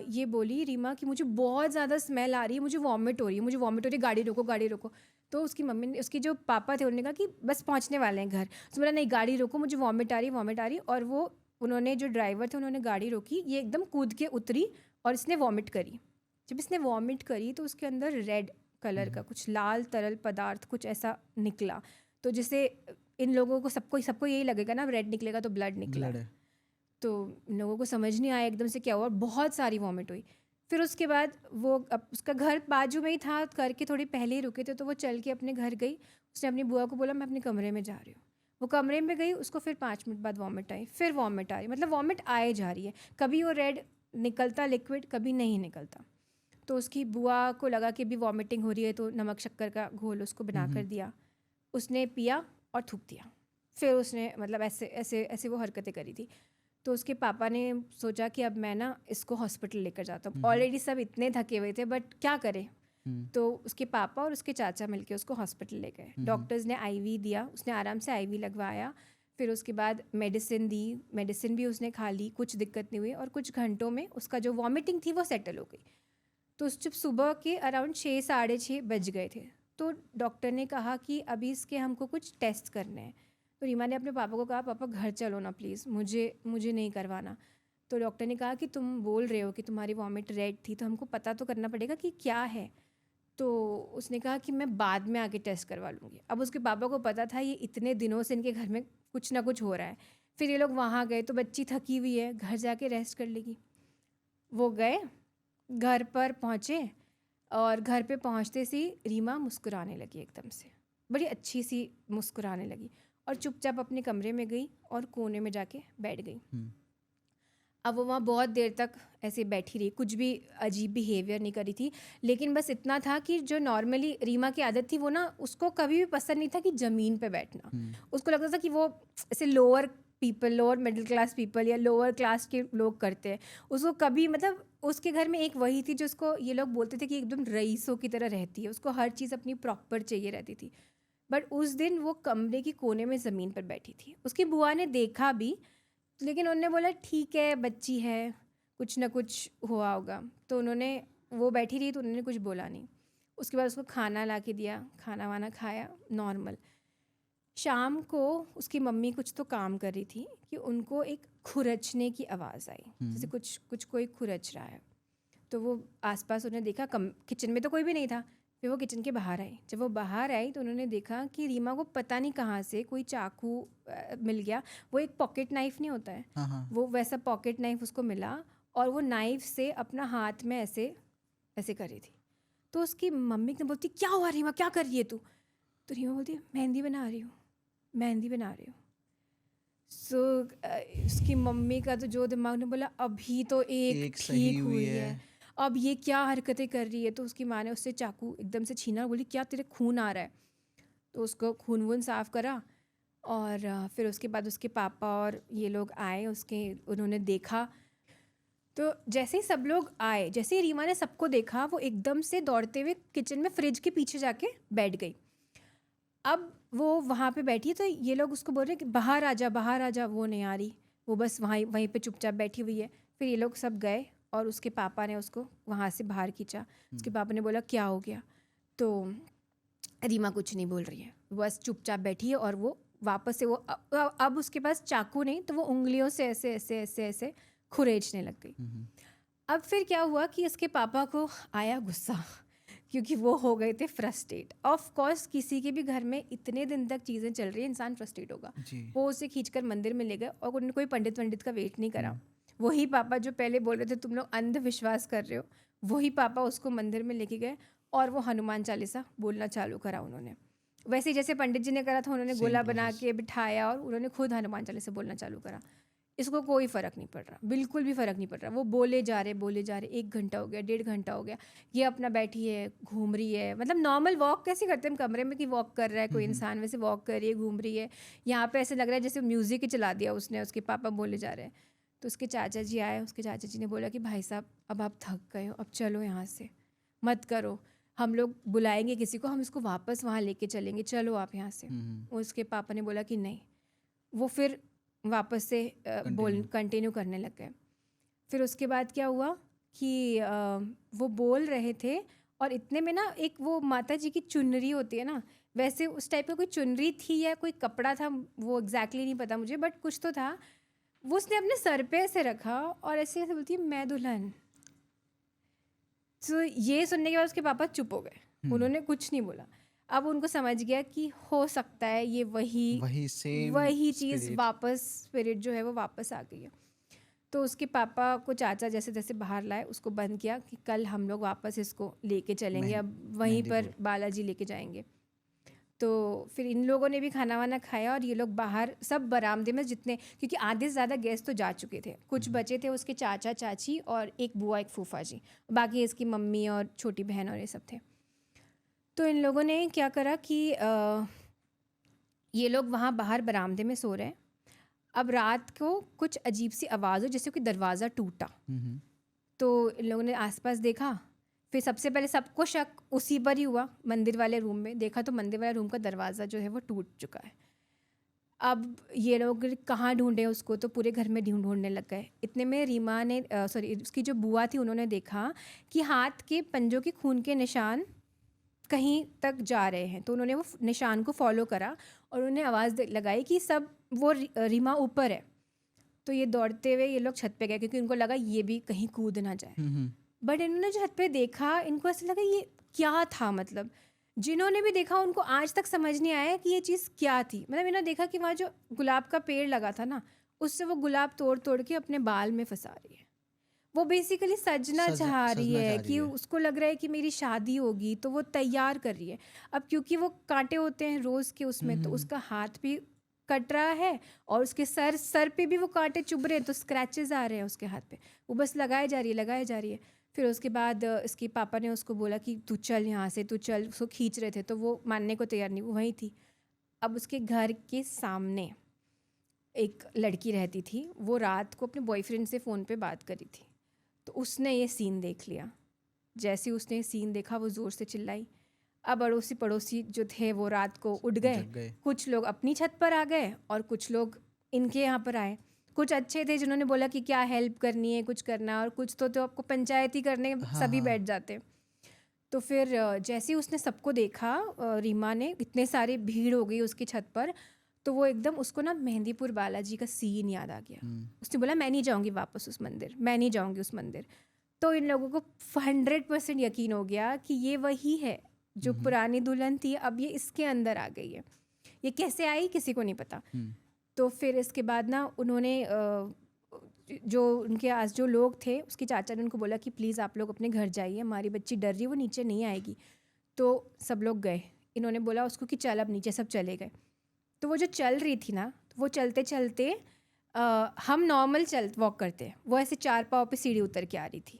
ये बोली रीमा कि मुझे बहुत ज़्यादा स्मेल आ रही है, मुझे वॉमिट हो रही है, मुझे वॉमिट हो रही है, गाड़ी रोको गाड़ी रोको। तो उसकी मम्मी ने, उसकी जो पापा थे, उन्होंने कहा कि बस पहुंचने वाले हैं घर। उसने बोला नहीं गाड़ी रोको, मुझे वॉमिट आ रही वॉमिट आ रही। और वो उन्होंने, जो ड्राइवर थे, उन्होंने गाड़ी रोकी, ये एकदम कूद के उतरी और इसने वॉमिट करी। जब इसने वॉमिट करी तो उसके अंदर रेड कलर का कुछ लाल तरल पदार्थ कुछ ऐसा निकला। तो जैसे इन लोगों को सबको सबको यही लगेगा ना, रेड निकलेगा तो ब्लड निकला ब्लड है। है। तो इन लोगों को समझ नहीं आया एकदम से क्या हुआ, और बहुत सारी वॉमिट हुई। फिर उसके बाद वो, अब उसका घर बाजू में ही था, करके थोड़ी पहले ही रुके थे, तो वो चल के अपने घर गई। उसने अपनी बुआ को बोला मैं अपने कमरे में जा रही हूँ। वो कमरे में गई, उसको फिर 5 मिनट बाद वॉमिट आई, फिर वॉमिट आ रही, मतलब वॉमिट आए जा रही है। कभी वो रेड निकलता लिक्विड, कभी नहीं निकलता। तो उसकी बुआ को लगा कि अभी वॉमिटिंग हो रही है, तो नमक शक्कर का घोल उसको बना कर दिया। उसने पिया और थूक दिया। फिर उसने मतलब ऐसे ऐसे ऐसे वो हरकतें करी थी। तो उसके पापा ने सोचा कि अब मैं ना इसको हॉस्पिटल लेकर जाता हूँ। ऑलरेडी सब इतने थके हुए थे, बट क्या करें। तो उसके पापा और उसके चाचा मिलके उसको हॉस्पिटल ले गए। डॉक्टर्स ने आईवी दिया, उसने आराम से आईवी लगवाया। फिर उसके बाद मेडिसिन दी, मेडिसिन भी उसने खा ली, कुछ दिक्कत नहीं हुई। और कुछ घंटों में उसका जो वॉमिटिंग थी वो सेटल हो गई। तो जब सुबह के अराउंड 6 साढ़े 6 बज गए थे, तो डॉक्टर ने कहा कि अभी इसके हमको कुछ टेस्ट करने हैं। तो रीमा ने अपने पापा को कहा पापा घर चलो ना प्लीज़, मुझे नहीं करवाना। तो डॉक्टर ने कहा कि तुम बोल रहे हो कि तुम्हारी वॉमिट रेड थी, तो हमको पता तो करना पड़ेगा कि क्या है। तो उसने कहा कि मैं बाद में आके टेस्ट करवा लूँगी। अब उसके पापा को पता था ये इतने दिनों से इनके घर में कुछ ना कुछ हो रहा है। फिर ये लोग वहाँ गए, तो बच्ची थकी हुई है, घर जाके रेस्ट कर लेगी। वो गए, घर पर पहुँचे, और घर पे पहुँचते सी रीमा मुस्कुराने लगी एकदम से, बड़ी अच्छी सी मुस्कुराने लगी, और चुपचाप अपने कमरे में गई और कोने में जाके बैठ गई। अब वो वहाँ बहुत देर तक ऐसे बैठी रही, कुछ भी अजीब बिहेवियर नहीं करी थी। लेकिन बस इतना था कि जो नॉर्मली रीमा की आदत थी, वो ना उसको कभी भी पसंद नहीं था कि ज़मीन पे बैठना। उसको लगता था कि वो ऐसे lower people, lower middle class people या लोअर क्लास के लोग करते हैं। उसको कभी, मतलब उसके घर में एक वही थी जो उसको ये लोग बोलते थे कि एकदम रईसों की तरह रहती है, उसको हर चीज़ अपनी प्रॉपर चाहिए रहती थी। बट उस दिन वो कमरे की कोने में ज़मीन पर बैठी थी। उसकी बुआ ने देखा भी, लेकिन उन्होंने बोला ठीक है बच्ची है, कुछ ना कुछ हुआ होगा। तो उन्होंने, वो बैठी रही तो उन्होंने कुछ बोला नहीं। उसके बाद उसको खाना ला के दिया, खाना वाना खाया नॉर्मल। शाम को उसकी मम्मी कुछ तो काम कर रही थी कि उनको एक खुरचने की आवाज़ आई, जैसे कुछ कुछ कोई खुरच रहा है। तो वो आसपास उन्हें देखा, किचन में तो कोई भी नहीं था। फिर वो किचन के बाहर आई। जब वो बाहर आई तो उन्होंने देखा कि रीमा को पता नहीं कहाँ से कोई चाकू मिल गया। वो एक पॉकेट नाइफ़ नहीं होता है, वो वैसा पॉकेट नाइफ़ उसको मिला, और वो नाइफ़ से अपना हाथ में ऐसे ऐसे कर रही थी। तो उसकी मम्मी एकदम बोलती क्या हुआ रीमा, क्या कर रही है तू? तो रीमा बोलती मेहंदी बना रही हूँ, मेहंदी बना रही हूँ। सो उसकी मम्मी का तो जो दिमाग ने बोला अभी तो एक सही ठीक हुई है, अब ये क्या हरकतें कर रही है। तो उसकी माँ ने उससे चाकू एकदम से छीना, बोली क्या तेरे खून आ रहा है? तो उसको खून वून साफ़ करा। और फिर उसके बाद उसके पापा और ये लोग आए, उन्होंने देखा। तो जैसे ही सब लोग आए, जैसे ही रीमा ने सबको देखा, वो एकदम से दौड़ते हुए किचन में फ्रिज के पीछे जाके बैठ गई। अब वो वहाँ पे बैठी है, तो ये लोग उसको बोल रहे हैं कि बाहर आ जा, बाहर आ जा। वो नहीं आ रही, वो बस वहीं पे चुपचाप बैठी हुई है। फिर ये लोग सब गए और उसके पापा ने उसको वहाँ से बाहर खींचा। उसके पापा ने बोला क्या हो गया? तो रीमा कुछ नहीं बोल रही है, बस चुपचाप बैठी है। और वो वापस से वो अब उसके पास चाकू नहीं, तो वो उंगलियों से ऐसे ऐसे ऐसे ऐसे खुरेचने लग गई। अब फिर क्या हुआ कि उसके पापा को आया गुस्सा, क्योंकि वो हो गए थे फ्रस्ट्रेट। ऑफ कोर्स किसी के भी घर में इतने दिन तक चीज़ें चल रही हैं, इंसान फ्रस्ट्रेट होगा। वो उसे खींचकर मंदिर में ले गए और उन्होंने कोई पंडित का वेट नहीं करा। वही पापा जो पहले बोल रहे थे तुम लोग अंधविश्वास कर रहे हो, वही पापा उसको मंदिर में लेके गए और वो हनुमान चालीसा बोलना चालू करा उन्होंने। वैसे ही जैसे पंडित जी ने करा था, उन्होंने सेम गोला बना प्रोसेस। के बिठाया और उन्होंने खुद हनुमान चालीसा बोलना चालू करा। इसको कोई फ़र्क नहीं पड़ रहा, बिल्कुल भी फ़र्क नहीं पड़ रहा। वो बोले जा रहे, 1 घंटा हो गया, 1.5 घंटा हो गया, ये अपना बैठी है, घूम रही है। मतलब नॉर्मल वॉक कैसे करते हैं हम कमरे में कि वॉक कर रहा है कोई इंसान, वैसे वॉक कर रही है, घूम रही है। यहाँ पे ऐसे लग रहा है जैसे म्यूज़िक ही चला दिया उसने, उसके पापा बोले जा रहे हैं। तो उसके चाचा जी आए, उसके चाचा जी ने बोला कि भाई साहब अब आप थक गए हो, अब चलो यहाँ से, मत करो, हम लोग बुलाएंगे किसी को, हम इसको वापस वहाँ लेके चलेंगे, चलो आप यहाँ से। उसके पापा ने बोला कि नहीं। वो फिर वापस से कंटिन्यू करने लग गए। फिर उसके बाद क्या हुआ कि वो बोल रहे थे और इतने में ना एक वो माता जी की चुनरी होती है ना, वैसे उस टाइप का कोई चुनरी थी या कोई कपड़ा था, वो एग्जैक्टली नहीं पता मुझे, बट कुछ तो था। वो उसने अपने सर पे ऐसे रखा और ऐसे ऐसे बोलती है मैं दुल्हन। तो ये सुनने के बाद उसके पापा चुप हो गए, उन्होंने कुछ नहीं बोला। अब उनको समझ गया कि हो सकता है ये वही सेम वही चीज़ स्पिरिट। वापस, स्पिरिट जो है वो वापस आ गई है। तो उसके पापा को चाचा जैसे जैसे बाहर लाए, उसको बंद किया कि कल हम लोग वापस इसको लेके चलेंगे, अब वहीं पर मेहंदीपुर। बालाजी लेके जाएंगे। तो फिर इन लोगों ने भी खाना वाना खाया और ये लोग बाहर सब बरामदे में जितने, क्योंकि आधे से ज़्यादा गेस्ट तो जा चुके थे, कुछ बचे थे उसके चाचा चाची और एक बुआ एक फूफा जी, बाकी इसकी मम्मी और छोटी बहन और ये सब थे। तो इन लोगों ने क्या करा कि ये लोग वहाँ बाहर बरामदे में सो रहे हैं। अब रात को कुछ अजीब सी आवाज़ हो, जैसे कि दरवाज़ा टूटा। तो इन लोगों ने आसपास देखा, फिर सबसे पहले सबको शक उसी पर ही हुआ, मंदिर वाले रूम में देखा तो मंदिर वाले रूम का दरवाज़ा जो है वो टूट चुका है। अब ये लोग कहाँ ढूंढे उसको, तो पूरे घर में ढूंढने लग गए। इतने में रीमा ने सॉरी उसकी जो बुआ थी, उन्होंने देखा कि हाथ के पंजों के खून के निशान कहीं तक जा रहे हैं। तो उन्होंने वो निशान को फॉलो करा और उन्होंने आवाज़ लगाई कि सब वो रीमा ऊपर है। तो ये दौड़ते हुए ये लोग छत पे गए, क्योंकि उनको लगा ये भी कहीं कूद ना जाए। बट इन्होंने छत पे देखा, इनको ऐसा लगा ये क्या था, मतलब जिन्होंने भी देखा उनको आज तक समझ नहीं आया कि ये चीज़ क्या थी। मतलब इन्होंने देखा कि वहाँ जो गुलाब का पेड़ लगा था ना, उससे वो गुलाब तोड़ तोड़ के अपने बाल में फंसा रही है। वो बेसिकली सजना चाह रही है कि उसको लग रहा है कि मेरी शादी होगी, तो वो तैयार कर रही है। अब क्योंकि वो कांटे होते हैं रोज़ के उसमें, तो उसका हाथ भी कट रहा है और उसके सर पे भी वो कांटे चुभ रहे हैं, तो स्क्रैचेस आ रहे हैं उसके हाथ पे। वो बस लगाए जा रही है। फिर उसके बाद इसके पापा ने उसको बोला कि तू चल यहाँ से, तू चल। उसको खींच रहे थे तो वो मानने को तैयार नहीं, वो वहीं थी। अब उसके घर के सामने एक लड़की रहती थी, वो रात को अपने बॉयफ्रेंड से फ़ोन पे बात करी थी। तो उसने ये सीन देख लिया। जैसे उसने सीन देखा वो ज़ोर से चिल्लाई। अब अड़ोसी पड़ोसी जो थे वो रात को उठ गए। कुछ लोग अपनी छत पर आ गए और कुछ लोग इनके यहाँ पर आए। कुछ अच्छे थे जिन्होंने बोला कि क्या हेल्प करनी है, कुछ करना, और कुछ तो आपको पंचायती करने सभी बैठ जाते। तो फिर जैसे ही उसने सबको देखा, रीमा ने, इतने सारी भीड़ हो गई उसकी छत पर, तो वो एकदम उसको ना मेहंदीपुर बालाजी का सीन याद आ गया। उसने बोला मैं नहीं जाऊँगी वापस उस मंदिर, मैं नहीं जाऊँगी उस मंदिर। तो इन लोगों को 100% यकीन हो गया कि ये वही है जो पुरानी दुल्हन थी, अब ये इसके अंदर आ गई है। ये कैसे आई किसी को नहीं पता। तो फिर इसके बाद ना उन्होंने जो उनके आस जो लोग थे, उसके चाचा ने उनको बोला कि प्लीज़ आप लोग अपने घर जाइए, हमारी बच्ची डर रही है, वो नीचे नहीं आएगी। तो सब लोग गए। इन्होंने बोला उसको कि चल अब नीचे, सब चले गए। तो वो जो चल रही थी ना, वो चलते चलते हम नॉर्मल वॉक करते हैं, वो ऐसे 4 पाँव पे सीढ़ी उतर के आ रही थी,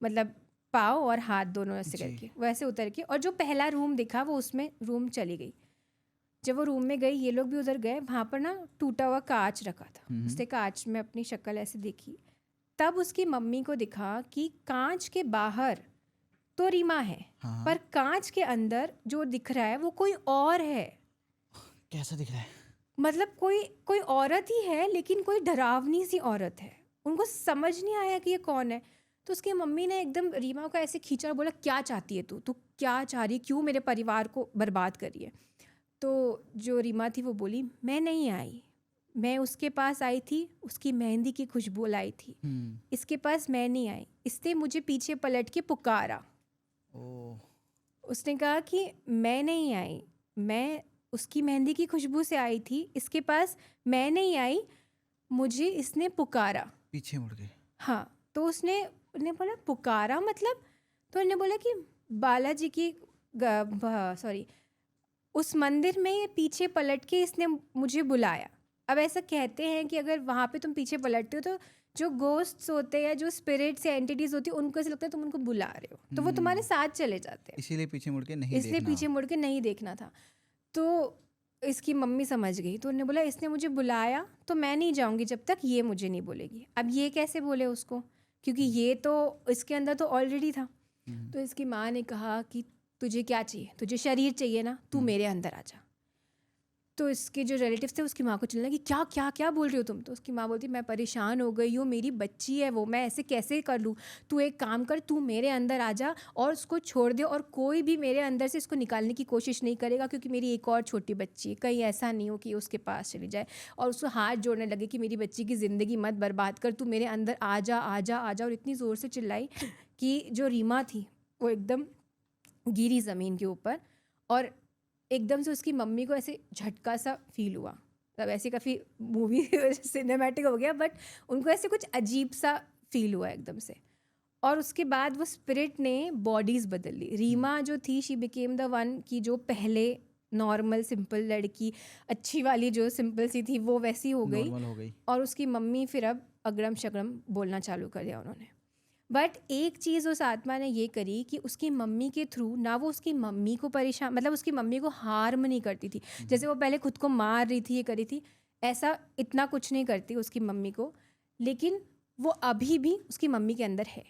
मतलब पाँव और हाथ दोनों ऐसे करके वैसे उतर के। और जो पहला रूम दिखा वो उसमें रूम चली गई। जब वो रूम में गई, ये लोग भी उधर गए, वहाँ पर ना टूटा हुआ कांच रखा था। उसने कांच में अपनी शक्ल ऐसे देखी। तब उसकी मम्मी को दिखा कि कांच के बाहर तो रीमा है, पर कांच के अंदर जो दिख रहा है वो कोई और है। कैसा दिख रहा है? मतलब कोई औरत ही है, लेकिन कोई डरावनी सी औरत है। उनको समझ नहीं आया कि ये कौन है। तो उसकी मम्मी ने एकदम रीमा को ऐसे खींचा और बोला क्या चाहती है तू क्या चाह रही, क्यों मेरे परिवार को बर्बाद कर रही है। तो जो रीमा थी वो बोली मैं नहीं आई, मैं उसके पास आई थी, उसकी मेहंदी की खुशबू लाई थी, इसके पास मैं नहीं आई, इसने मुझे पीछे पलट के पुकारा। उसने कहा कि मैं नहीं आई, मैं उसकी मेहंदी की खुशबू से आई थी, इसके पास मैं नहीं आई, मुझे इसने पुकारा। पीछे मुड़ के हाँ, तो उसने बोला पुकारा मतलब, तो उन्होंने बोला कि बालाजी की सॉरी उस मंदिर में पीछे पलट के इसने मुझे बुलाया। अब ऐसा कहते हैं कि अगर वहाँ पे तुम पीछे पलटते हो तो जो गोस्ट्स होते हैं या जो स्पिरिट्स या एंटिटीज होती है उनको ऐसा लगता है तुम उनको बुला रहे हो, तो वो तुम्हारे साथ चले जाते हैं, इसीलिए पीछे मुड़ के नहीं इसलिए देखना। पीछे मुड़ के नहीं देखना था। तो इसकी मम्मी समझ गई, तो उन्होंने बोला इसने मुझे बुलाया तो मैं नहीं जाऊंगी जब तक ये मुझे नहीं बोलेगी। अब ये कैसे बोले उसको, क्योंकि ये तो इसके अंदर तो ऑलरेडी था। तो इसकी माँ ने कहा कि तुझे क्या चाहिए, तुझे शरीर चाहिए ना, तू मेरे अंदर आ जा। तो इसके जो रिलेटिव्स थे उसकी माँ को चलने लगी, क्या क्या क्या बोल रही हो तुम। तो उसकी माँ बोलती मैं परेशान हो गई हूँ, मेरी बच्ची है वो, मैं ऐसे कैसे कर लूँ। तू एक काम कर, तू मेरे अंदर आ जा और उसको छोड़ दे, और कोई भी मेरे अंदर से इसको निकालने की कोशिश नहीं करेगा, क्योंकि मेरी एक और छोटी बच्ची है, कहीं ऐसा नहीं हो कि उसके पास चली जाए। और उसको हाथ जोड़ने लगे कि मेरी बच्ची की ज़िंदगी मत बर्बाद कर, तू मेरे अंदर आ जा आ जा आ जा। और इतनी ज़ोर से चिल्लाई कि जो रीमा थी वो एकदम गिरी ज़मीन के ऊपर, और एकदम से उसकी मम्मी को ऐसे झटका सा फील हुआ। मतलब ऐसे काफ़ी मूवी सिनेमैटिक हो गया, बट उनको ऐसे कुछ अजीब सा फील हुआ एकदम से। और उसके बाद वो स्पिरिट ने बॉडीज़ बदल ली। रीमा जो थी शी बिकेम द वन की जो पहले नॉर्मल सिंपल लड़की अच्छी वाली जो सिंपल सी थी वो वैसी हो गई, नॉर्मल हो गई। और उसकी मम्मी फिर अब अगड़म शगड़म बोलना चालू कर दिया उन्होंने। बट एक चीज़ उस आत्मा ने ये करी कि उसकी मम्मी के थ्रू ना वो उसकी मम्मी को परेशान, मतलब उसकी मम्मी को हार्म नहीं करती थी। जैसे वो पहले खुद को मार रही थी, ये करी थी, ऐसा इतना कुछ नहीं करती उसकी मम्मी को। लेकिन वो अभी भी उसकी मम्मी के अंदर है,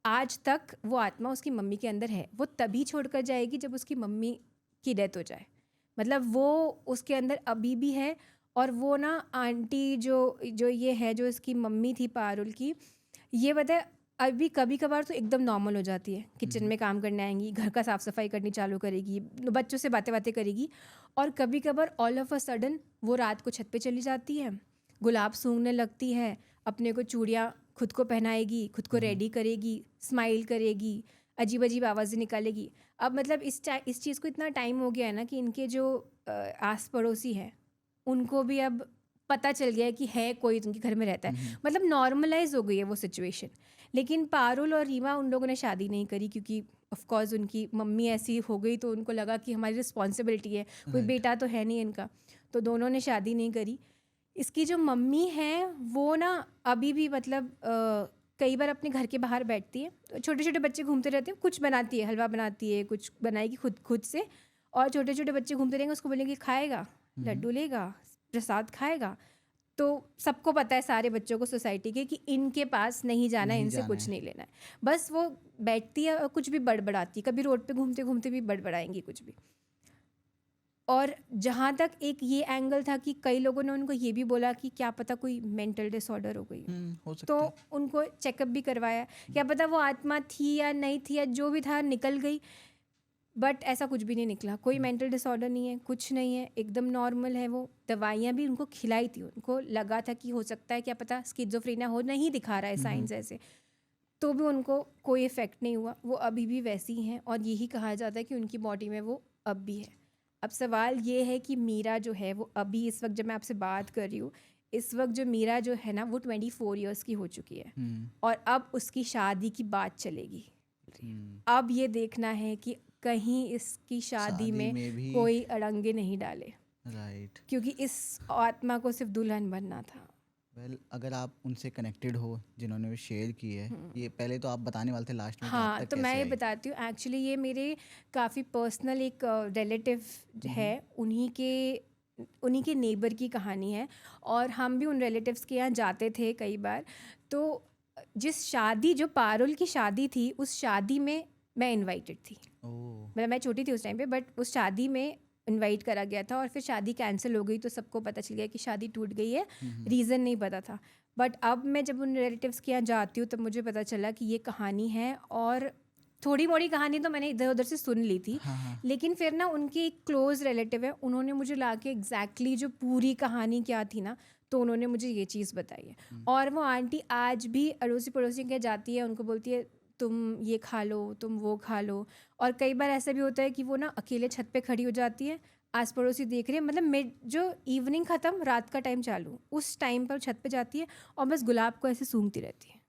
आज तक वो आत्मा उसकी मम्मी के अंदर है। वो तभी छोड़कर जाएगी जब उसकी मम्मी की डेथ हो जाए, मतलब वो उसके अंदर अभी भी है। और वो ना आंटी जो ये है, जो इसकी मम्मी थी पारुल की, ये बताए अभी कभी कभार तो एकदम नॉर्मल हो जाती है, किचन में काम करने आएंगी, घर का साफ़ सफाई करनी चालू करेगी, बच्चों से बातें करेगी। और कभी कभार ऑल ऑफ अ सडन वो रात को छत पे चली जाती है, गुलाब सूंघने लगती है, अपने को चूड़ियाँ खुद को पहनाएगी, खुद को रेडी करेगी, स्माइल करेगी, अजीब अजीब आवाज़ें निकालेगी। अब मतलब इस चीज़ को इतना टाइम हो गया है ना कि इनके जो आस पड़ोसी हैं उनको भी अब पता चल गया है कि है कोई उनके घर में रहता है, मतलब नॉर्मलाइज हो गई है वो सिचुएशन। लेकिन पारुल और रीमा उन लोगों ने शादी नहीं करी, क्योंकि ऑफ कोर्स उनकी मम्मी ऐसी हो गई, तो उनको लगा कि हमारी रिस्पॉन्सिबिलिटी है, कोई बेटा तो है नहीं इनका, तो दोनों ने शादी नहीं करी। इसकी जो मम्मी है वो ना अभी भी मतलब कई बार अपने घर के बाहर बैठती है, तो छोटे छोटे बच्चे घूमते रहते हैं, कुछ बनाती है, हलवा बनाती है, कुछ बनाएगी खुद से, और छोटे छोटे बच्चे घूमते रहेंगे, उसको बोलेंगे खाएगा, लड्डू लेगा, प्रसाद खाएगा। तो सबको पता है सारे बच्चों को सोसाइटी के कि इनके पास नहीं जाना है, इनसे कुछ नहीं लेना है। बस वो बैठती है और कुछ भी बड़बड़ाती है, कभी रोड पे घूमते घूमते भी बड़बड़ाएंगी कुछ भी। और जहाँ तक एक ये एंगल था कि कई लोगों ने उनको ये भी बोला कि क्या पता कोई मेंटल डिसऑर्डर हो गई हो सकता तो है। उनको चेकअप भी करवाया, क्या पता वो आत्मा थी या नहीं थी या जो भी था निकल गई। बट ऐसा कुछ भी नहीं निकला, कोई मेंटल डिसऑर्डर नहीं है, कुछ नहीं है, एकदम नॉर्मल है वो। दवाइयाँ भी उनको खिलाई थी, उनको लगा था कि हो सकता है क्या पता स्किज़ोफ्रेनिया हो, नहीं दिखा रहा है साइंस ऐसे, तो भी उनको कोई इफ़ेक्ट नहीं हुआ, वो अभी भी वैसी ही हैं। और यही कहा जाता है कि उनकी बॉडी में वो अब भी है। अब सवाल ये है कि मीरा जो है वो अभी इस वक्त जब मैं आपसे बात कर रही हूँ, इस वक्त जो मीरा जो है ना वो 24 ईयर्स की हो चुकी है, और अब उसकी शादी की बात चलेगी। अब ये देखना है कि कहीं इसकी शादी में भी कोई अड़ंगे नहीं डाले, राइट। क्योंकि इस आत्मा को सिर्फ दुल्हन बनना था। वेल अगर आप उनसे कनेक्टेड हो जिन्होंने शेयर की है, ये पहले तो आप बताने वाले थे लास्ट में कि आप हाँ, तक तो मैं कैसे ये आई? बताती हूँ। एक्चुअली ये मेरे काफ़ी पर्सनल एक रिलेटिव है, उन्हीं के नेबर की कहानी है। और हम भी उन रिलेटिव्स के यहाँ जाते थे कई बार। तो जिस शादी, जो पारुल की शादी थी, उस शादी में मैं इनवाइटेड थी। मतलब मैं छोटी थी उस टाइम पे, बट उस शादी में इनवाइट करा गया था। और फिर शादी कैंसिल हो गई तो सबको पता चल गया कि शादी टूट गई है, रीज़न नहीं पता था। बट अब मैं जब उन रिलेटिव्स के यहाँ जाती हूँ तब मुझे पता चला कि ये कहानी है। और थोड़ी मोड़ी कहानी तो मैंने इधर उधर से सुन ली थी, लेकिन फिर ना उनके एक क्लोज रिलेटिव है, उन्होंने मुझे ला के एग्जैक्टली जो पूरी कहानी क्या थी ना, तो उन्होंने मुझे ये चीज़ बताई है। और वो आंटी आज भी अड़ोसी पड़ोसी के जाती है, उनको बोलती है तुम ये खा लो, तुम वो खा लो। और कई बार ऐसा भी होता है कि वो ना अकेले छत पे खड़ी हो जाती है, आस पड़ोसी देख रहे हैं, मतलब मिड जो इवनिंग ख़त्म, रात का टाइम चालू, उस टाइम पर छत पे जाती है और बस गुलाब को ऐसे सूंघती रहती है।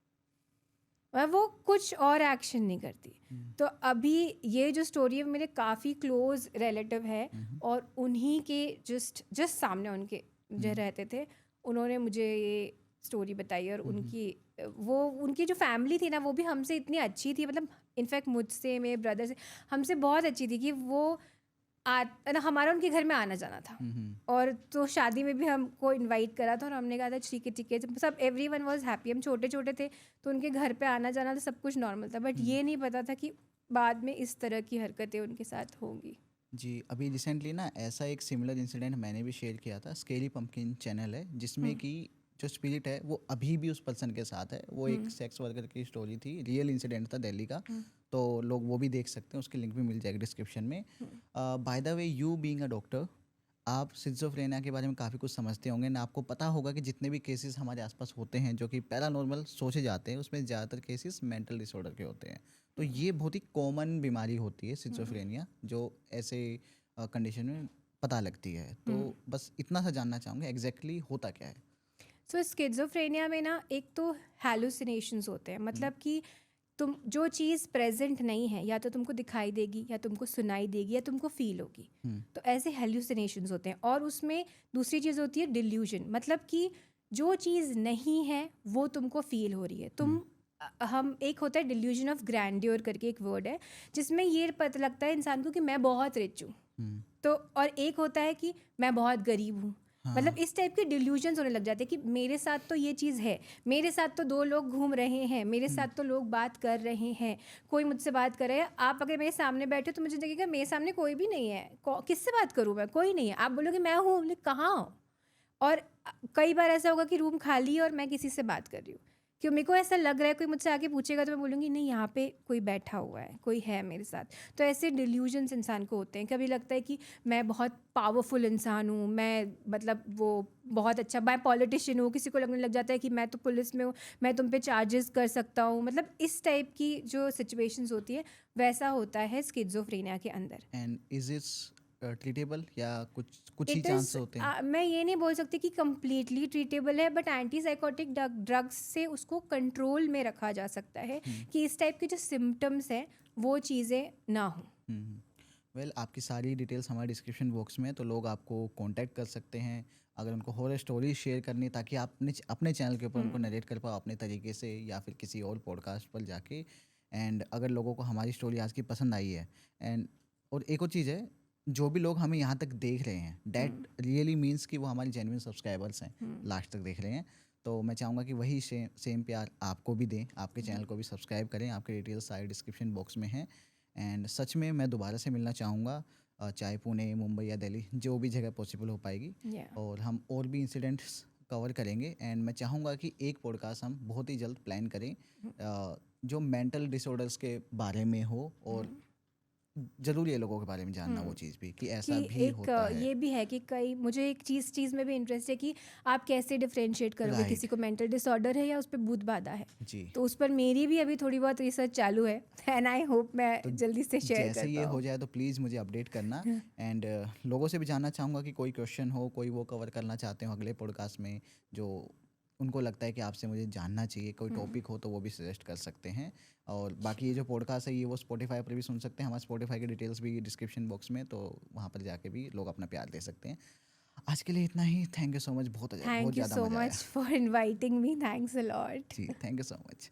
और वो कुछ और एक्शन नहीं करती। तो अभी ये जो स्टोरी है मेरे काफ़ी क्लोज रिलेटिव है और उन्हीं के जस्ट सामने उनके जो रहते थे, उन्होंने मुझे ये स्टोरी बताई। और उनकी जो फैमिली थी ना वो भी हमसे इतनी अच्छी थी, मतलब इनफैक्ट मुझसे, मेरे ब्रदर से, हमसे बहुत अच्छी थी कि वो हमारा उनके घर में आना जाना था। और तो शादी में भी हमको इनवाइट करा था और हमने कहा था ठीक है, सब एवरीवन वाज हैप्पी। हम छोटे छोटे थे तो उनके घर पे आना जाना था, सब कुछ नॉर्मल था। बट ये नहीं पता था कि बाद में इस तरह की हरकतें उनके साथ होंगी। जी, अभी रिसेंटली ना ऐसा एक सिमिलर इंसिडेंट मैंने भी शेयर किया था। स्केरी पंपकिन चैनल है जिसमें कि जो स्पिरिट है वो अभी भी उस पर्सन के साथ है। वो एक सेक्स वर्कर की स्टोरी थी, रियल इंसिडेंट था दिल्ली का। तो लोग वो भी देख सकते हैं, उसकी लिंक भी मिल जाएगी डिस्क्रिप्शन में। By the way, you being a doctor, आप सिज़ोफ्रेनिया के बारे में काफ़ी कुछ समझते होंगे ना। आपको पता होगा कि जितने भी केसेस हमारे आसपास होते हैं जो कि पैरानॉर्मल सोचे जाते हैं, उसमें ज़्यादातर केसेस मेंटल डिसऑर्डर के होते हैं। तो ये बहुत ही कॉमन बीमारी होती है सिज़ोफ्रेनिया, जो ऐसे कंडीशन में पता लगती है। तो बस इतना सा जानना चाहूँगा एग्जैक्टली होता क्या है। सो स्किज़ोफ्रेनिया में ना एक तो हैलुसिनेशंस होते हैं, मतलब कि तुम जो चीज़ प्रेजेंट नहीं है या तो तुमको दिखाई देगी या तुमको सुनाई देगी या तुमको फील होगी। तो ऐसे हेल्यूसिनेशंस होते हैं। और उसमें दूसरी चीज़ होती है डिल्यूजन, मतलब कि जो चीज़ नहीं है वो तुमको फील हो रही है। हम एक होता है डिल्यूजन ऑफ ग्रैंड्योर करके एक वर्ड है, जिसमें ये पता लगता है इंसान को कि मैं बहुत रिच हूँ। तो और एक होता है कि मैं बहुत गरीब हूँ। मतलब इस टाइप के डिल्यूजन्स होने लग जाते हैं कि मेरे साथ तो ये चीज़ है, मेरे साथ तो 2 लोग घूम रहे हैं, मेरे साथ तो लोग बात कर रहे हैं, कोई मुझसे बात कर रहा है। आप अगर मेरे सामने बैठे तो मुझे लगेगा मेरे सामने कोई भी नहीं है, किससे बात करूँ मैं, कोई नहीं है। आप बोलोगे मैं हूँ, बोले कहाँ हो? और कई बार ऐसा होगा कि रूम खाली है और मैं किसी से बात कर रही हूँ, क्यों मेरे को ऐसा लग रहा है, कोई मुझसे आके पूछेगा तो मैं बोलूँगी नहीं, यहाँ पे कोई बैठा हुआ है, कोई है मेरे साथ। तो ऐसे डिल्यूजन्स इंसान को होते हैं। कभी लगता है कि मैं बहुत पावरफुल इंसान हूँ, मैं मतलब वो बहुत अच्छा, मैं पॉलिटिशियन हूँ। किसी को लगने लग जाता है कि मैं तो पुलिस में हूँ, मैं तुम पे चार्जेस कर सकता हूँ। मतलब इस टाइप की जो सिचुएशंस होती है, वैसा होता है स्किज़ोफ्रेनिया के अंदर। एंड इज इट्स ट्रीटेबल या कुछ कुछ ही इट चांस इज़ होते हैं? मैं ये नहीं बोल सकती कि कम्प्लीटली ट्रीटेबल है, बट एंटी साइकोटिक ड्रग्स से उसको कंट्रोल में रखा जा सकता है कि इस टाइप के जो सिम्टम्स हैं वो चीज़ें ना हों। वेल, आपकी सारी डिटेल्स हमारे डिस्क्रिप्शन बॉक्स में है, तो लोग आपको कांटेक्ट कर सकते हैं अगर उनको हॉरर स्टोरी शेयर करनी है, ताकि आप अपने चैनल के ऊपर उनको नरेट कर पाओ अपने तरीके से या फिर किसी और पॉडकास्ट पर जाके। एंड अगर लोगों को हमारी स्टोरी आज की पसंद आई है, एंड और एक और चीज़ है, जो भी लोग हमें यहाँ तक देख रहे हैं, डैट रियली मीन्स कि वो हमारे जेन्युइन सब्सक्राइबर्स हैं, लास्ट तक देख रहे हैं। तो मैं चाहूँगा कि वही सेम प्यार आपको भी दें, आपके चैनल को भी सब्सक्राइब करें। आपके डिटेल्स सारे डिस्क्रिप्शन बॉक्स में हैं। एंड सच में मैं दोबारा से मिलना चाहूँगा, चाहे पुणे, मुंबई या दिल्ली, जो भी जगह पॉसिबल हो पाएगी। Yeah. और हम और भी इंसिडेंट्स कवर करेंगे। एंड मैं चाहूँगा कि एक पॉडकास्ट हम बहुत ही जल्द प्लान करें जो मेंटल डिसऑर्डर्स के बारे में हो, और ज़रूरी है लोगों के बारे में जानना वो चीज़ भी कि कि ऐसा भी एक होता है। ये भी है कि कई, मुझे एक चीज़ में भी इंटरेस्ट है कि आप कैसे डिफरेंशिएट करोगे किसी राइट। को मेंटल डिसऑर्डर है या उस पे भूत बाधा है। जी। तो उस पर मेरी भी अभी थोड़ी बहुत रिसर्च चालू है एंड आई होप मैं तो जल्दी से शेयर जैसे कर ये हो पाऊँ। जाए तो प्लीज़ मुझे अपडेट करना। एंड लोगों से भी जानना चाहूँगा कि कोई क्वेश्चन हो, कोई वो कवर करना चाहते हो अगले पॉडकास्ट में, जो उनको लगता है कि आपसे मुझे जानना चाहिए, कोई टॉपिक हो, तो वो भी सजेस्ट कर सकते हैं। और बाकी ये जो पॉडकास्ट है ये वो स्पॉटिफाई पर भी सुन सकते हैं। हमारे स्पॉटिफाई की डिटेल्स भी डिस्क्रिप्शन बॉक्स में, तो वहाँ पर जाके भी लोग अपना प्यार दे सकते हैं। आज के लिए इतना ही। थैंक यू सो मच, बहुत थैंक यू ज़्यादा सो मज़ा आया। Much for inviting me, thanks a lot. जी, थैंक यू सो मच।